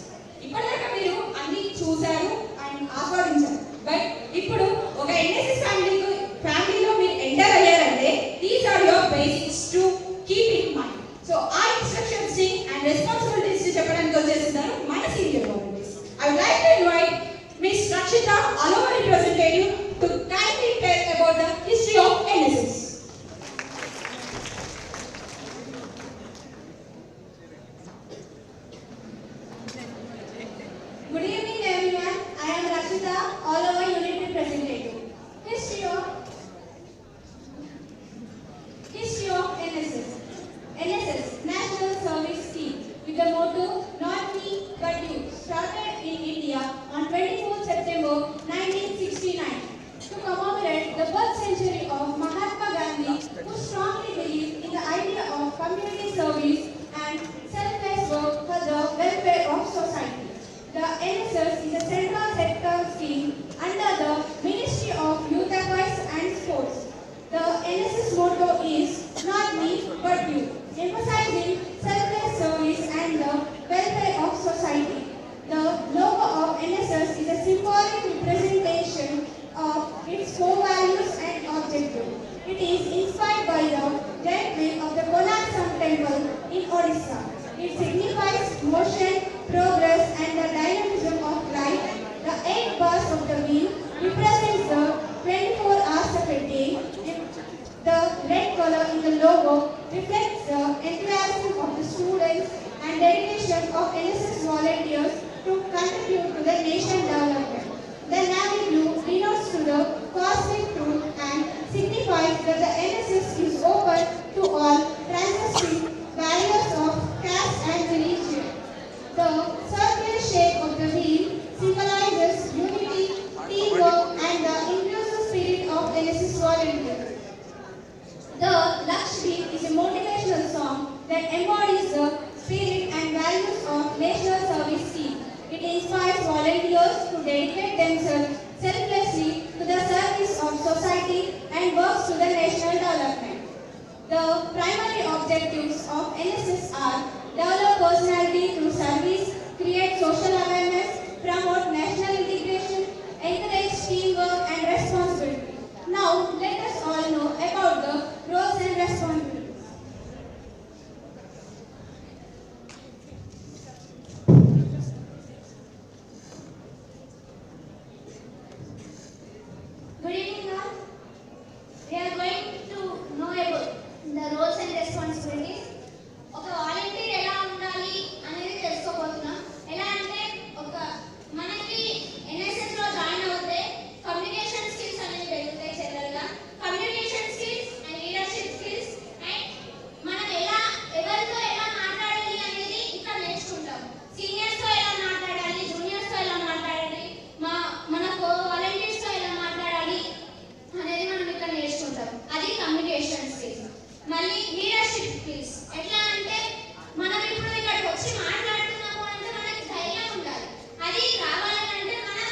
ఇప్పటిదాకా మీరు అన్ని చూశారు and ఆస్వాదించారు. But ఇప్పుడు ఒక NSS ఫ్యామిలీలో మీరు enter అయ్యారంటే these are your basics to keep in mind. So ఆ ఇన్స్ట్రక్షన్స్ ని అండ్ రెస్పాన్సిబిలిటీస్ ని చెప్పడానికి వచ్చేస్తున్నారు మన senior volunteers. I would like to invite miss Rakshita, అలో representative, to kindly tell about the history of NSS. Good evening everyone. I am Rakshita, all over unit representative. History of NSS. NSS, National Service Scheme, with the motto "Not me but you," started in India on 24 September 1969 to commemorate the birth century of Mahatma Gandhi, who strongly believed in the idea of community service and selfless work for the welfare of society. The NSS is a central sector scheme under the Ministry of Youth Affairs and Sports. The NSS motto is "Not me but you," emphasizing selfless service and the welfare of society. The logo of NSS is a symbolic representation of its core values and objectives. It is inspired by the giant wheel of the Konark temple in Odisha. It signifies motion, progress and the dynamism of life. The 8 bars of the wheel represents the 24 hours of a day. The red color in the logo reflects the enthusiasm of the students and dedication of NSS volunteers to contribute to the nation development. The navy blue denotes to the cosmic truth and signifies that the NSS is open to all, transcending barriers of caste and religion. The circular shape of the wheel symbolizes unity, teamwork and the inclusive spirit of NSS volunteers. The Lakshmi is a motivational song that embodies the spirit and values of National Service Scheme. It inspires volunteers to dedicate themselves selflessly to the service of society and works to the national development. The primary objectives of NSS are develop personality through service, create social awareness, promote national integration, encourage teamwork and responsibility. Now, let us all know about the roles and responsibilities. Good evening all. We are going to know about the roles and responsibilities. ఒక volunteer ఎలా ఉండాలి అనేది తెలుసుకోబోతున్నాం. ఎలా అంటే మనకి NSS లో join అవుతే కమ్యూనికేషన్ స్కిల్స్ అనేవి పెరుగుతాయి జనరల్గా. Communication skills and leadership skills and మనం ఎవరితో ఎలా మాట్లాడాలి అనేది ఇక్కడ నేర్చుకుంటాం. సీనియర్స్తో ఎలా మాట్లాడాలి, జూనియర్స్తో ఎలా మాట్లాడాలి, మన వాలంటీర్స్తో ఎలా మాట్లాడాలి అనేది మనం ఇక్కడ నేర్చుకుంటాం. అది కమ్యూనికేషన్ స్కిల్స్. మళ్ళీ లీడర్షిప్ స్కిల్స్ ఎట్లా అంటే మనం ఇప్పుడు ఇక్కడికి వచ్చి మాట్లాడుతున్నాము అంటే మనకి ధైర్యం ఉండాలి. అది రావాలంటే మనం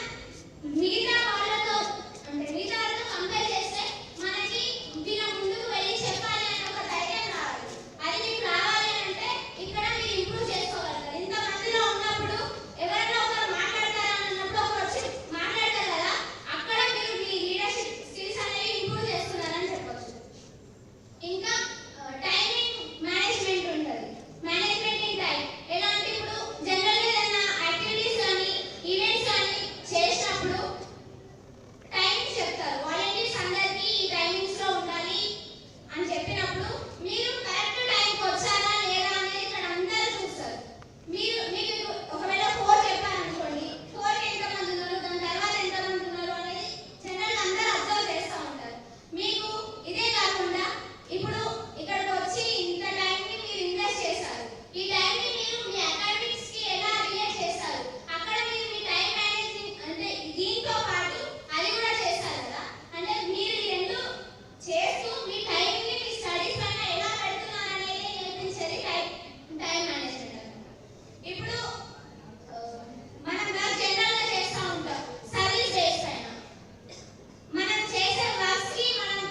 మిగతా వాళ్ళతో కంపేర్ చేస్తే మనకి వీళ్ళ ముందుకు వెళ్ళి చెప్పాలి అనే ఒక ధైర్యం రావాలి. అది మీకు రావాలి అంటే ఇక్కడ మీరు ఇంప్రూవ్ చేసుకోగలుగుతారు. ఇంతమందిలో ఉన్నప్పుడు ఎవరైనా ఒకరు మాట్లాడతారా అన్నప్పుడు ఒకరు వచ్చి మాట్లాడతారు కదా, అక్కడ మీరు మీ లీడర్షిప్ స్కిల్స్ అనేవి ఇంప్రూవ్ చేస్తున్నారని చెప్పొచ్చు. ఇంకా టైమింగ్ మేనేజ్మెంట్ ఉంటుంది. మేనేజ్మెంట్ ఇన్ టైం ఎలా అంటే ఇప్పుడు జనరల్గా ఏదైనా యాక్టివిటీస్ కానీ ఈవెంట్స్ కానీ చేసినప్పుడు టైమింగ్స్ చెప్తారు. వాలంటీర్స్ అందరికీ ఈ టైమింగ్స్లో ఉండాలి అని చెప్పినప్పుడు మీరు కరెక్ట్ టైంకి వచ్చారా లేదా అనేది ఇక్కడ అందరూ చూస్తారు. మీకు ఒకవేళ 4 చెప్పారనుకోండి, 4కి ఎంతమంది ఉన్నారు, దాని తర్వాత ఎంతమంది ఉన్నారు అనేది జనరల్గా అందరూ అబ్జర్వ్ చేస్తూ ఉంటారు. మీకు ఇదే కాకుండా ఇప్పుడు ఇక్కడికి వచ్చి ఇంత టైంని మీరు ఇన్వెస్ట్ చేశారు. ఈ టైంని మీరు మీ అకాడమిక్స్కి ఎలా రిలేట్ చేస్తారు, అక్కడ మీరు మీ టైం మేనేజింగ్ అంటే దీంతో పాటు అది కూడా చేస్తారు కదా. అంటే మీరు ఈ రెండు చేస్తూ మీ టైంని మీ స్టడీస్ పైన ఎలా పెడుతున్నారు అనేది నేర్పించేది టైం మేనేజ్మెంట్. ఇప్పుడు మనం జనరల్గా చేస్తూ ఉంటాం సర్వీస్ బేస్ పైన. మనం చేసే వర్క్స్కి మనం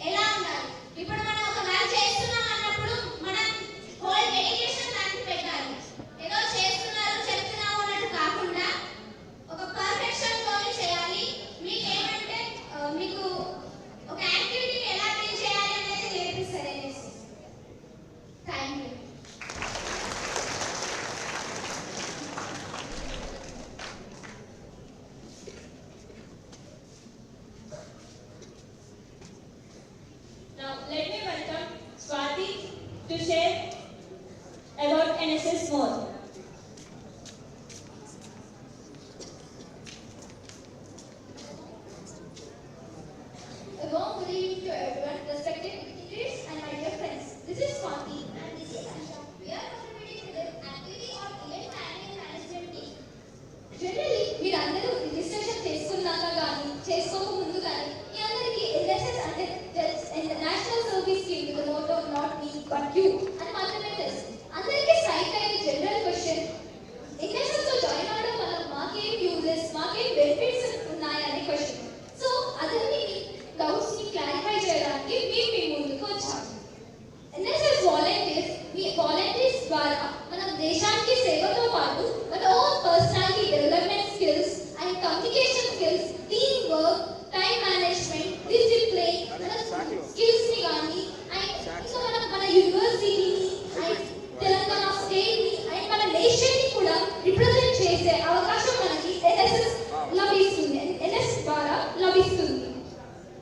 ఎలా ఉండాలి, ఇప్పుడు మనం ఒక వర్క్ చేస్తున్నాం అన్నప్పుడు మనం హోల్ డెడికేషన్ దానికి పెట్టాలి. ద్వారా మనం దేశానికి సేవతో పాటు మన own personality development skills and communication skills, team work, time management, discipline, మన స్కిల్స్ ని కానీ అండ్ ఇంకా మన యూనివర్సిటీని అండ్ తెలంగాణ స్టేట్ ని అండ్ మన నేషన్ ని కూడా రిప్రజెంట్ చేసే అవకాశం మనకి ఎన్ఎస్ఎస్ లభిస్తుంది, ఎన్ఎస్ ద్వారా లభిస్తుంది.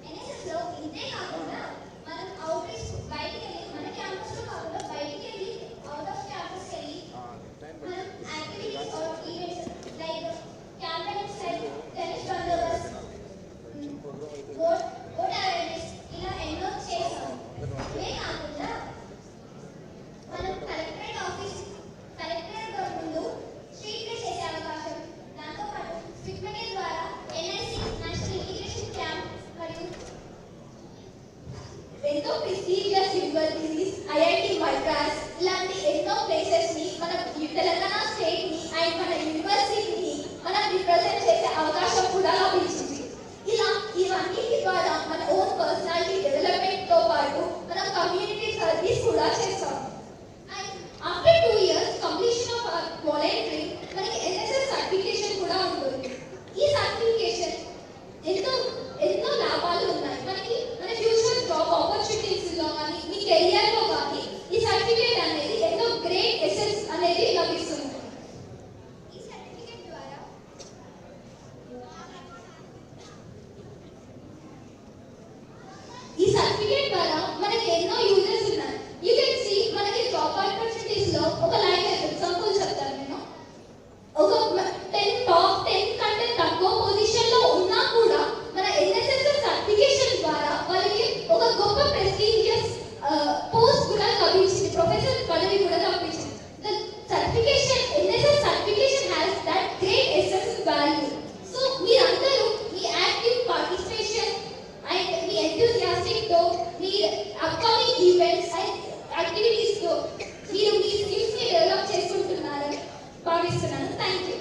ఎన్ఎస్ఎస్ లో ఇంతే కాకుండా మనం అవుట్ రీచ్ బయటికి వెళ్ళి మన క్యాంపస్ లో కాకుండా బయటికి వెళ్ళి అవుట్ ఆఫ్ క్యాంపస్ వెళ్ళి మనం activities or events like campaigns like tennis బందోబస్త్, ఓట్ అవేర్నెస్ ఇలా ఎన్నో చేస్తాం. ఇవే కాకుండా మనం కలెక్టరేట్ ముందు స్ట్రీట్ రేస్ చేసే అవకాశం, దాంతోపాటు స్విట్మెనీ ద్వారా ఎన్ఐసి నేషనల్ ఇంటిగ్రేషన్ క్యాంప్ మరియు ఎంతో ప్రెస్టీజియస్ యూనివర్సిటీస్, ఐఐటి మద్రాస్ ఇలాంటి ఎన్నో ప్లేసెస్ ని మన తెలంగాణ స్టేట్ ని అండ్ మన యూనివర్సిటీని మనం రిప్రజెంట్ చేసే అవకాశం కూడా లభించింది. ఇలా ఇవన్నిటి ద్వారా మన ఓన్ పర్సనాలిటీ డెవలప్మెంట్ తో పాటు మన కమ్యూనిటీ సర్వీస్ కూడా చేస్తాం. And after 2 years completion of voluntary మనకి ఎన్ఎస్ఎస్ సర్టిఫికేషన్ కూడా ఉంటుంది. ఈ సర్టిఫికేషన్ ఎన్నో లాభాలు ఉన్నాయి మనకి. మన ఫ్యూచర్ జాబ్ ఆపర్చునిటీస్ లో కానీ మీ కెరియర్ లో కానీ ఈ సర్టిఫికేట్ అనేది ఎంతో గ్రేట్ ఎసెట్స్ అనేది లభిస్తుంది. ఈ సర్టిఫికేట్ ద్వారా మనకి ఎన్నో యూజెస్ ఉన్నాయి. యూ కెన్ సీ మనకి జాబ్ ఆపర్చునిటీస్ లో ఒక లైన్ ఎగ్జాంపుల్ చెప్తాను నేను. ఒక 10 కంటే తక్కువ పొజిషన్ లో ఉన్నా కూడా మన ఎన్ఎస్ఎస్ సర్టిఫికేషన్ ద్వారా వాళ్ళకి ఒక గొప్ప ప్రెస్టీజియస్ పోస్ట్ కూడా లభించింది, ప్రొఫెసర్ పదవి కూడా లభించింది. The certification NSS certification has that great essence value. So మీరందరూ మీ యాక్టివ్ పార్టిసిపేషన్ అండ్ మీ ఎంతూసియాస్టిక్ తో మీ అప్కమింగ్ ఈవెంట్స్ అండ్ యాక్టివిటీస్ తో మీరు మీ స్కిల్స్ ని డెవలప్ చేసుకుంటున్నారని భావిస్తున్నాను. Thank you.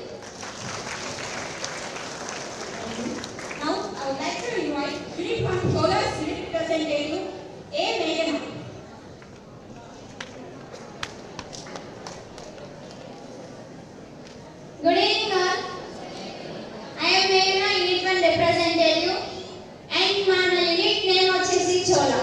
Now, I would like to invite Unit 1 Solar's Unit Representative A. Meghana. Good evening all. I am Meghana, Unit 1 representative and మన యూనిట్ నేమ్ వచ్చేసి Chola.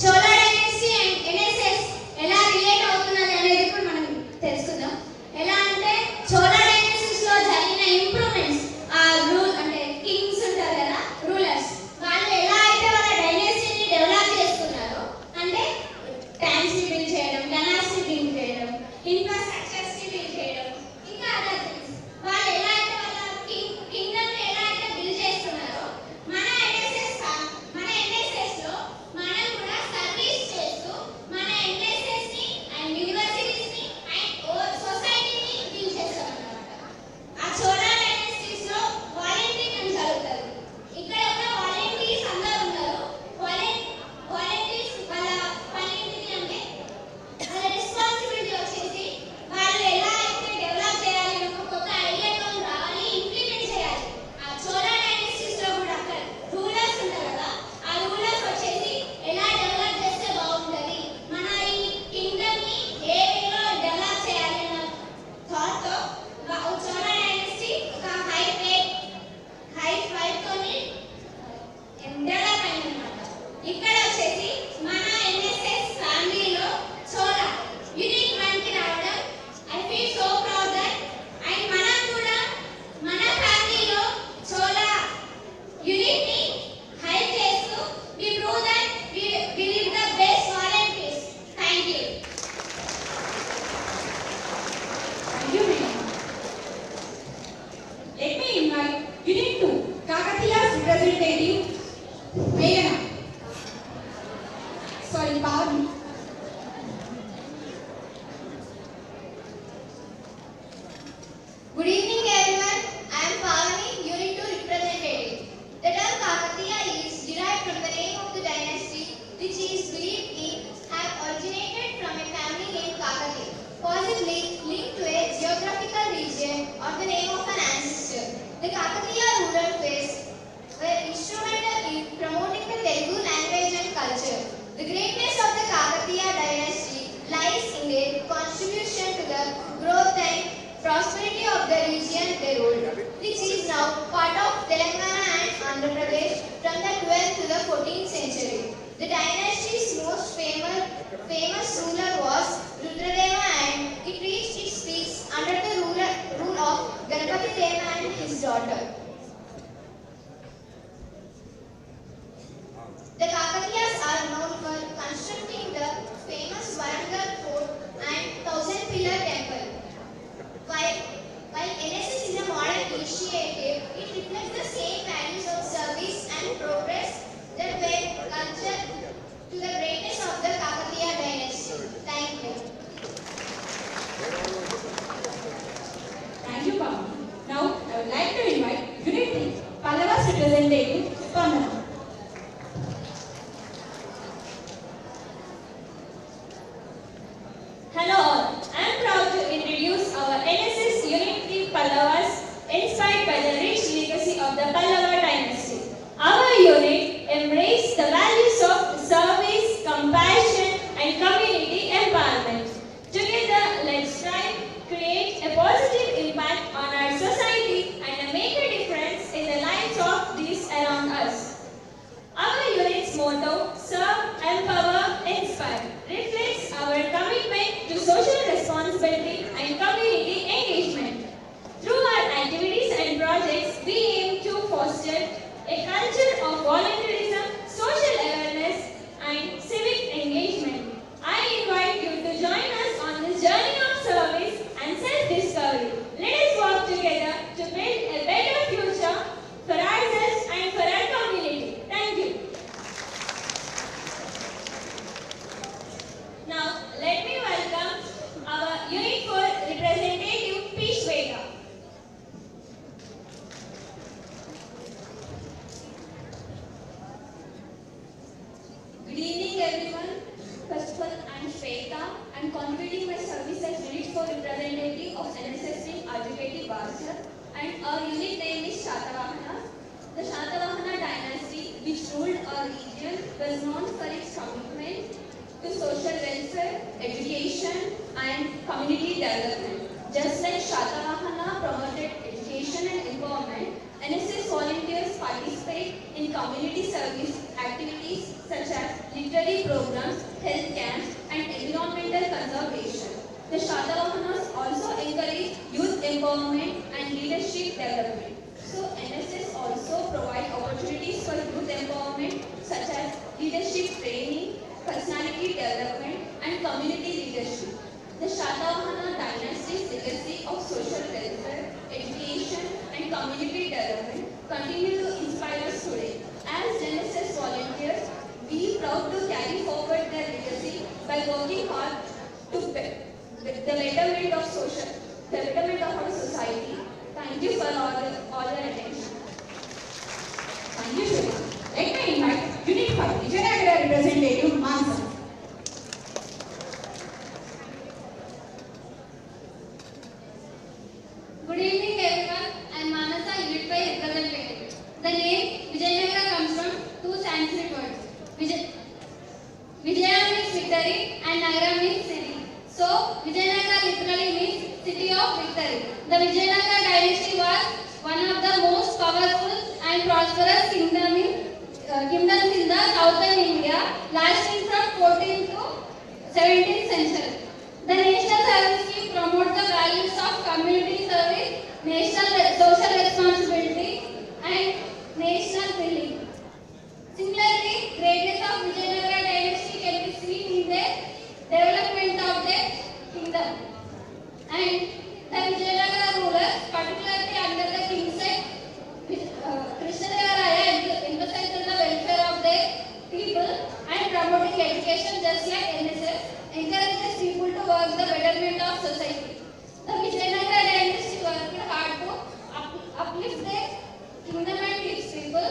Chola dynasty and NSS ఎలా relate అవుతున్నది అనేది ఇప్పుడు మనం తెలుసుకుందాం. ఎలా అంటే చోళా డైనస్టీస్ లో జరిగిన ఇంప్రూవ్మెంట్స్ ఆ రూల్ అంటే కింగ్స్ ఉంటారు కదా, రూలర్స్, వాళ్ళు ఎలా అయితే వాళ్ళ డైనస్టీని డెవలప్ చేసుకున్నారో అంటే ట్యాంక్స్ ని బిల్డ్ చేయడం, కెనాల్స్ ని బిల్డ్ చేయడం, ఇన్ఫ్రాస్ట్రక్చర్స్ ని బిల్డ్ చేయడం, ఇంకా అదర్ థింగ్స్, వాళ్ళు ఎలా అయితే వాళ్ళ కింగ్డమ్ ని ఎలా అయితే బిల్డ్ చేస్తున్నారో మన ఎన్ఎస్ఎస్ లో మనం కూడా సర్వీస్ చేస్తూ మన ఎన్ఎస్ఎస్ ని అండ్ యూనివర్సిటీస్ ని అండ్ సొసైటీని బిల్డ్ చేస్తాం అన్నమాట. ఆ చోళా డైనస్టీస్ లో వాలంటీర్ అని జరుగుతుంది. ఇక్కడ ఉన్న వాలంటీర్స్ అందరూ ఉన్నారు. వాలంటీర్స్ వాళ్ళ పని ఏంటిది అంటే వాళ్ళ రెస్పాన్సిబిలిటీ వచ్చేసి వాళ్ళు ఎలా అయితే డెవలప్ చేయాలి, ఒక కొత్త ఐడియాతో రావాలి, ఇంప్లిమెంట్ చేయాలి. ఆ చోళా డైనస్టీస్ లో కూడా అక్కడ రూలర్స్ ఉంటారు కదా, ఆ రూలర్స్ వచ్చేసి ఎలా డెవలప్ చేస్తే బాగుంటుంది, మన ఈ కింగ్డమ్ ని ఏ వేలో డెవలప్ చేయాలి అన్న థాట్ తో చోళా డైనస్టీ ఒక హై ఫైట్ తోని డెవలప్ అయిందన్నమాట. ఇక్కడ వచ్చేసి మన ఎన్ఎస్ఎస్ ఫ్యామిలీలో చోళా యూనిట్ 1 కి రావడం I feel so proud that and మనం కూడా మన ఫ్యామిలీలో చోళా యూనిట్ ని హెల్ప్ చేస్తూ we prove that we live the best volunteers. Thank you. Thank you, Meghana. Let me invite Unit 2 Kakatiya's representative Meghana. Sorry, Pavani. Good evening everyone. I am Pavani, Unit 2 representative. The term Kakatiya is derived from the name of the dynasty which is believed to have originated from a family named Kakatiya, possibly linked to a geographical region or the name of an ancestor. The Kakatiya ruler phase were instrumental in promoting the Telugu language and culture. The greatness of the Kakatiya dynasty lies in their prosperity of the region they ruled, which is now part of Telangana and Andhra Pradesh from the 12th to the 14th century. The dynasty's most famous ruler was Rudradeva, and it reached its peaks under the rule of Ganpati Deva and his daughter. The Kakatiyas are known for constructing the famous Warangal Fort and 1000-pillar temple. While NSS is a modern initiative, it reflects the same values of service and progress that were cultured to the greatness of the Kakatiya dynasty. Thank you. Thank you, Pama. Now, I would like to invite Unit 3, Pallava's representative, Spandana. Hello all, I am proud to introduce our NSS Unit 3 Pallavas, inspired by the rich legacy of the Pallava dynasty. Our unit embraces the values of service, compassion and community empowerment. Together, let's try to create a positive impact on our society and make a difference in the lives of those around us. Our unit's motto, Serve, Empower, Inspire, reflects our commitment to social responsibility and community engagement. Through our activities and projects, we aim to foster a culture of volunteerism, social awareness, and civic engagement. I invite you to join us on this journey of service and self-discovery. Let us work together to build a better future for ourselves and for our community. Thank you. Now, let me welcome our Unit 4 representative, P. Shweta. Good evening, everyone. First of all, I am Shweta. I am contributing my service as Unit 4 representative of NSS in Ajiketi Basar, and our unit name is Shatavahana. The Shatavahana dynasty, which ruled our region, was known for its commitment to social welfare, education, and community development. Just like Shatavahana promoted education and empowerment, NSS volunteers participate in community service activities such as literary programs, health camps, and environmental conservation. The Shatavahanas also encourage youth empowerment and leadership development. So NSS also provide opportunities for youth empowerment such as leadership training, personality development, and community leadership. The Shatavahana dynasty's legacy of social welfare, education, and community development continue to inspire us today. As NSS volunteers, we are proud to carry forward their legacy by working hard to the betterment of our society. Thank you for all your attention. Thank you, Shweta. Let me invite Unit 5, Vijayanagara representative, Mansa. Good evening, everyone. I am Manasa, Unit 5 representative. The name Vijayanagara comes from two Sanskrit words. Vijaya means victory and Nagara means city. So, Vijayanagara literally means city of victory. The Vijayanagara dynasty was one of the most powerful and prosperous kingdoms in the southern India, lasting from 14th to 17th century. The national service scheme promotes the values of community service, national social responsibility, and national building. Similarly, greatness of Vijayanagara dynasty can be seen in the development of the kingdom. And the Vijayanagara rulers, particularly under the kingship, Krishnadevaraya emphasized on the welfare of their people and promoting education just like NSS, encourages people to work the betterment of society. The Vijayanagara dynasty worked hard to uplift their kingdom and its people,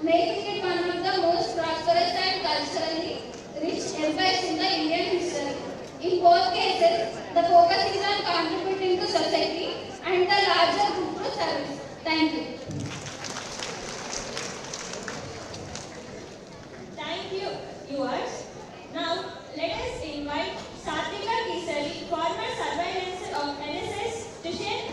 making it one of the most prosperous and culturally rich empires in the Indian history. In both cases, the focus is on contributing to society and the larger good to service. Thank you. Thank you, viewers. Now, let us invite Satvika Kesari, former surveillancer of NSS, to share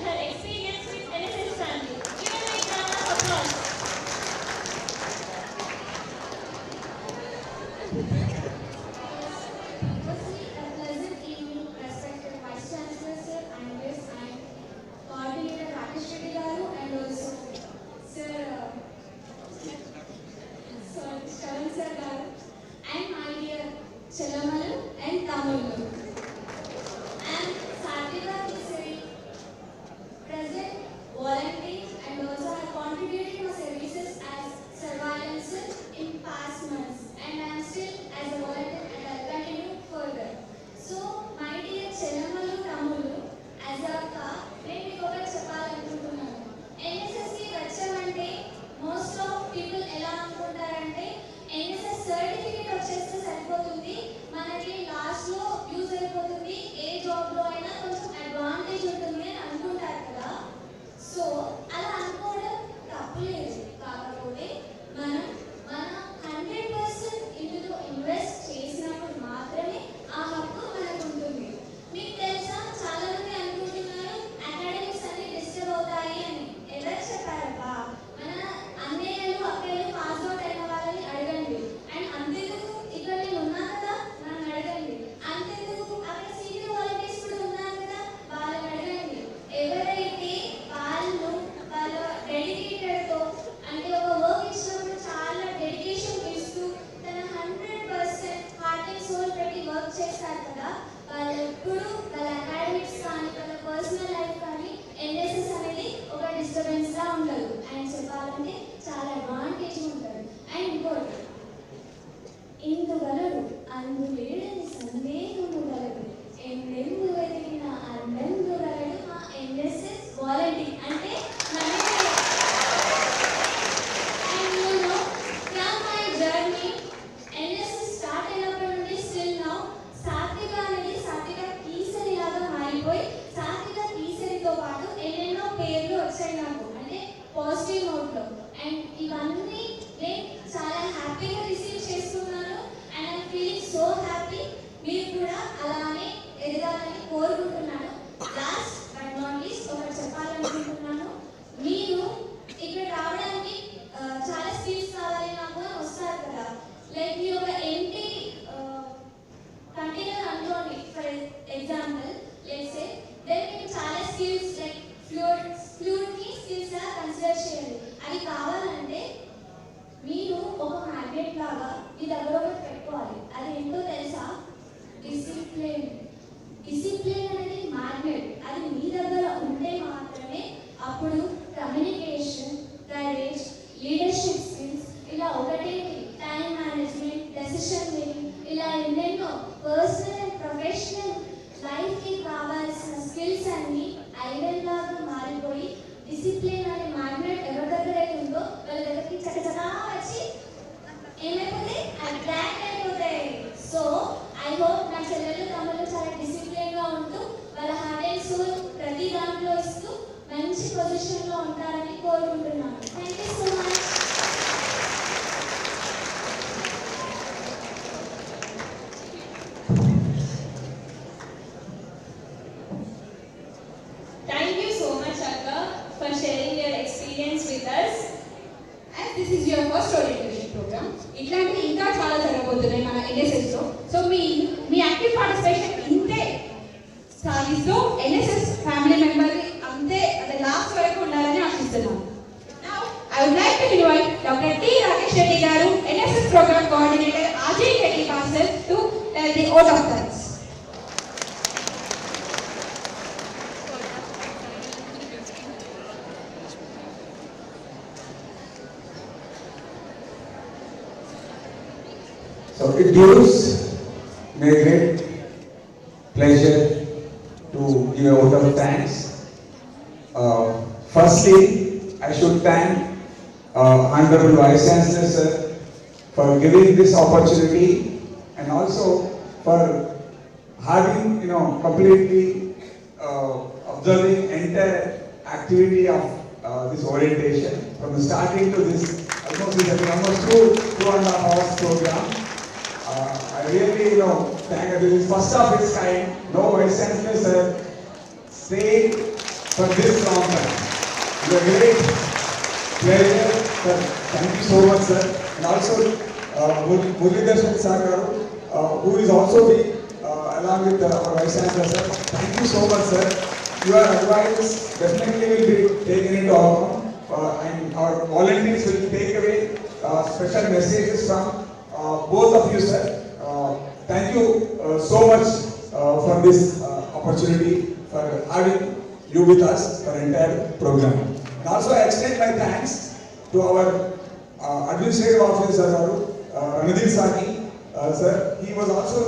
కోరుకుంటున్నాను. Last but not least ఒకటి చెప్పాలనుకుంటున్నాను. మీరు ఇక్కడ రావడానికి చాలా skills కావాలి నాకు వస్తారు కదా. లైక్ మీరు ఒక ఎంటీ కంటైనర్ అనుకోండి for example let's say then మీకు చాలా స్కిల్స్ లైక్ ఫ్లూట్ని స్కిల్స్ లా కన్సిడర్ చేయండి. అది కావాలంటే మీరు ఒక మ్యాగ్నెట్ లాగా మీ దగ్గర ఒకటి పెట్టుకోవాలి. అది ఏంటో తెలుసా? డిసిప్లిన్. డిసిప్లిన్ అనేది మ్యాగ్నెట్. అది మీ దగ్గర ఉంటే మాత్రమే అప్పుడు కమ్యూనికేషన్, కరేజ్, లీడర్షిప్ స్కిల్స్ ఇలా ఒకటేంటి టైం మేనేజ్మెంట్, డెసిషన్ మేకింగ్ ఇలా ఎన్నెన్నో పర్సనల్ అండ్ ప్రొఫెషనల్ లైఫ్కి కావాల్సిన స్కిల్స్ అన్ని ఐరన్ లాగా మారిపోయి డిసిప్లిన్ అనే మ్యాగ్నెట్ ఎవరి దగ్గర అయితే ఉందో వాళ్ళ దగ్గరికి చకచకా వచ్చి ఏమైపోతాయి? అట్రాక్ట్ అయిపోతాయి. సో ఐ హోప్ నా చెల్లెలు తమ్ముళ్ళు చాలా డిసిప్లిన్గా ఉంటూ వాళ్ళ హార్ట్ అండ్ సోల్ ప్రతి దాంట్లో ఇస్తూ మంచి పొజిషన్లో ఉంటారని కోరుకుంటున్నాను. Thank you so much. Thank you so much, Akka, for sharing your experience with us. As this is your first orientation program, ఇట్లాంటివి ఇంకా చాలా జరగబోతున్నాయి మన ఎన్ఎస్ఎస్ లో. సో మీ యాక్టివ్ పార్టిసిపేషన్ ఇంతే సాగిస్తూ ఎన్ఎస్ఎస్ ఫ్యామిలీ మెంబర్ అంతే అదే లాస్ట్ వరకు ఉండాలని ఆశిస్తున్నాను. Now I would like to invite Dr. T. Rakesh Reddy garu, NSS program coordinator, ABHINVRTTI Basar, to tell the oath of thanks. So it gives me a great pleasure to give a vote of thanks. Firstly, I should thank Honorable Vice Chancellor sir for giving this opportunity and also for having completely observing entire activity of this orientation from the starting to this almost two and a half hours program. I really thank you. This is first of its kind. No Vice Chancellor sir stayed for this long time. It's a great pleasure, sir. Thank you so much, sir. And also Muralidharan sir, who is also along with our Vice Chancellor sir. Thank you so much, sir. Your advice definitely will be taken into account, and our volunteers will take away special messages from both of you, sir. Thank you so much for this opportunity, for having you with us for entire program. And also I extend my thanks to our administrative officer, Rajiv sir. He was also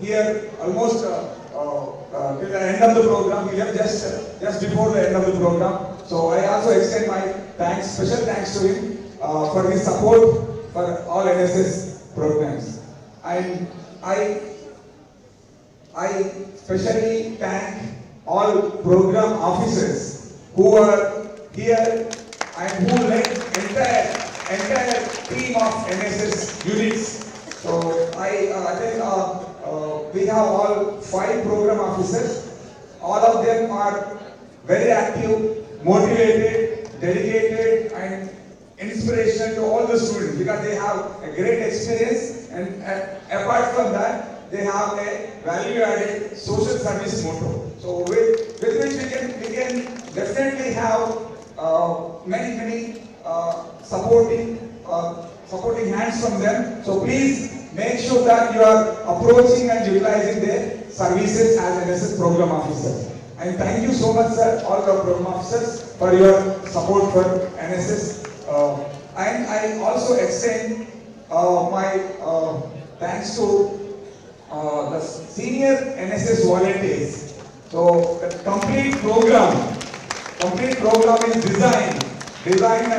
here almost till the end of the program. He left just before the end of the program. So I also extend my thanks, special thanks to him for his support for all NSS programs. And I especially thank all program officers who are here and who led entire team of NSS units. So I think we have all 5 program officers. All of them are very active, motivated, dedicated, and inspiration to all the students because they have a great experience, and apart from that they have a value-added social service motto. So with which we can definitely have many supporting hands from them. So please make sure that you are approaching and utilizing their services as an NSS program officer. And thank you so much, sir, all the program officers, for your support for NSS. And I also extend my thanks to the senior NSS volunteers. So the complete program is designed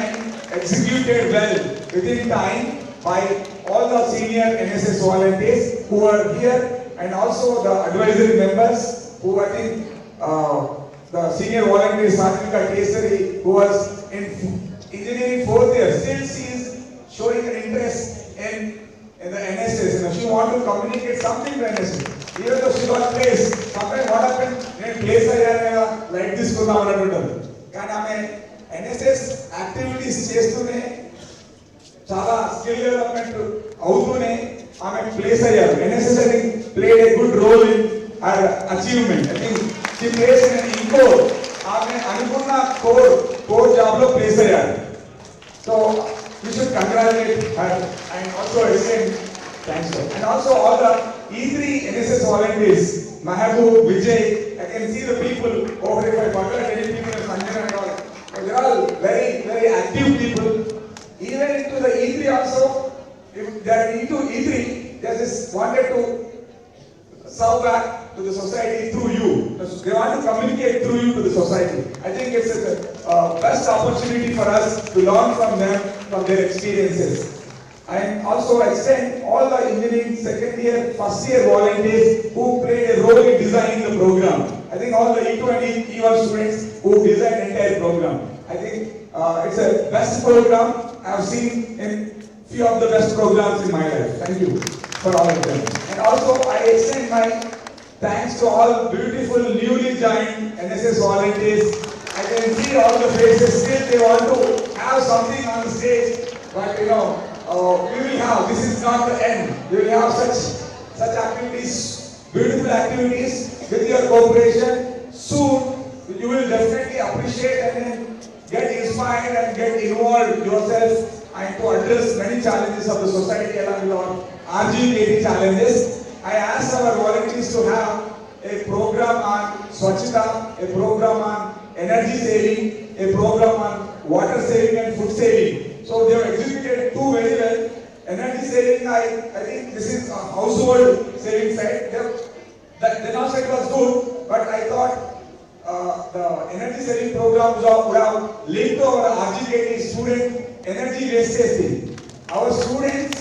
and executed well within time by all the senior NSS volunteers who are here, and also the advisory members who I think the senior volunteer Satvika Kesari, who was in engineering 4th year, still she is showing an interest in the NSS. She want to communicate something to NSS. even though she got placed, sometimes what happened, నేను place అయ్యాను కదా light తీసుకుందాం అన్నట్టుంటారు. కానీ ఆమె NSS activities చేస్తూనే చాలా skill development అవుతూనే ఆమె ప్లేస్ అయ్యారు. NSS I think played a good role in her achievement. I think she places in in core. ఆమె అనుకున్న కోర్ జాబ్ లో ప్లేస్ అయ్యారు. So we should congratulate her and also extend thanks to her. And also all the E3 NSS volunteers, Mahabub, Vijay, I can see the people over if I forgot any people in Sanjana and all. They are all very, very active people. Even into the E3 also, if they are into E3, they just wanted to serve back to the society through you. They want to communicate through you to the society. I think it's a best opportunity for us to learn from them, from their experiences. And also extend all the engineering second year, first year volunteers who played a role in designing the program. I think all the E2 and E1 students who designed the entire program. I think it's a best program I have seen in few of the best programs in my life. Thank you for all of them. And also I extend my thanks to all beautiful newly joined NSS volunteers. I can see all the faces, still they want to have something on the stage, but we will have, this is not the end. We will have such activities, beautiful activities with your cooperation. Soon you will definitely appreciate and then get inspired and get involved yourself and to address many challenges of the society along with our RGKT challenges. I asked our volunteers to have a program on Swachhata, a program on energy saving, a program on water saving and food saving. So they have executed two very well. Energy saving, I think this is a household saving side. Then also it was good, but I thought the energy saving program would have linked to our RGKT student energy wastage thing. Our students,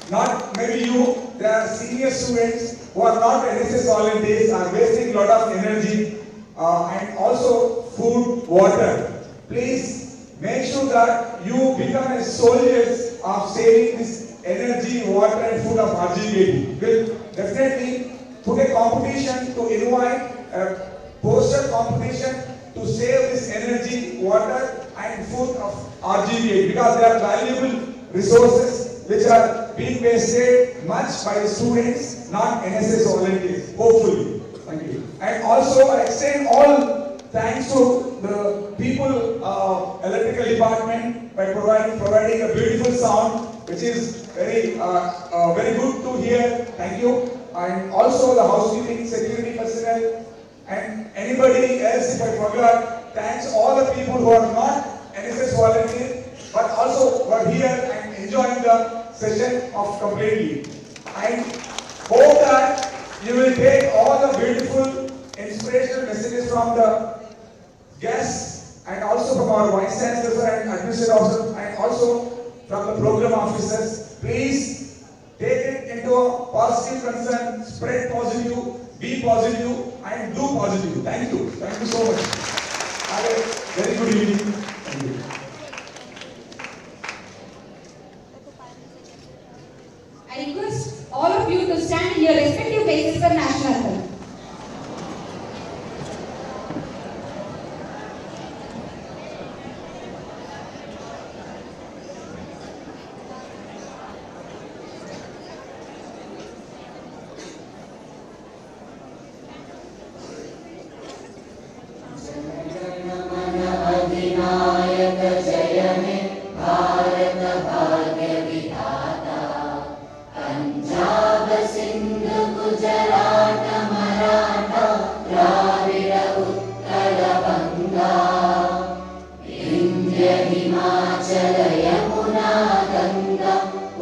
not maybe you, there are senior students who are not NSS volunteers, are wasting a lot of energy and also food, water. Please make sure that you become a soldiers of saving this energy, water and food of RGKT. We'll definitely put a competition to invite a poster competition to save this energy, water and food of RGKT because they are valuable resources which are being wasted much by the students, not NSS volunteers, hopefully. Thank you. And also I extend all thanks to the people electrical department by providing a beautiful sound which is very good to hear. Thank you. And also the housekeeping, security personnel and anybody else if I forgot, thanks all the people who are not NSS volunteers but also were here and enjoying the session of completely. I hope that you will take all the beautiful inspirational messages from the guests and also from our Vice Chancellor and Administrative Officer and also from the program officers. Please take it into a positive concern, spread positive, be positive and do positive. Thank you. Thank you so much. Have a very good evening. Thank you. I request all of you to stand in your respective places for national anthem. अधिनायक जय हे भारत भाग्य विधाता पंजाब सिंध गुजरात मराठा द्राविड़ उत्कल बंगा विंध्य हिमाचल यमुना गंगा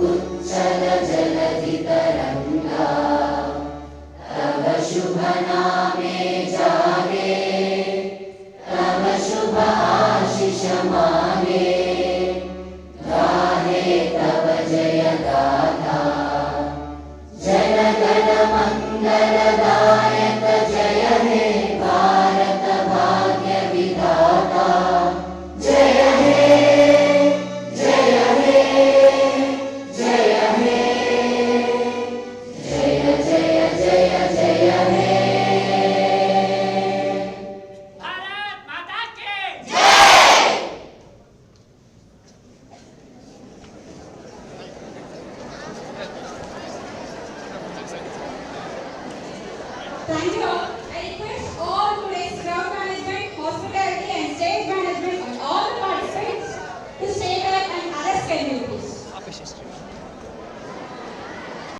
उच्चल जलधि तरंगा तव शुभ नामे जागे तव शुभ आशीष मांगे गाहे तव जय गाथा जन गण मंगलदायक जय हे भारत भाग्य विधाता जय हे जय हे जय हे जय जय जय जय Thank you all. I request all today's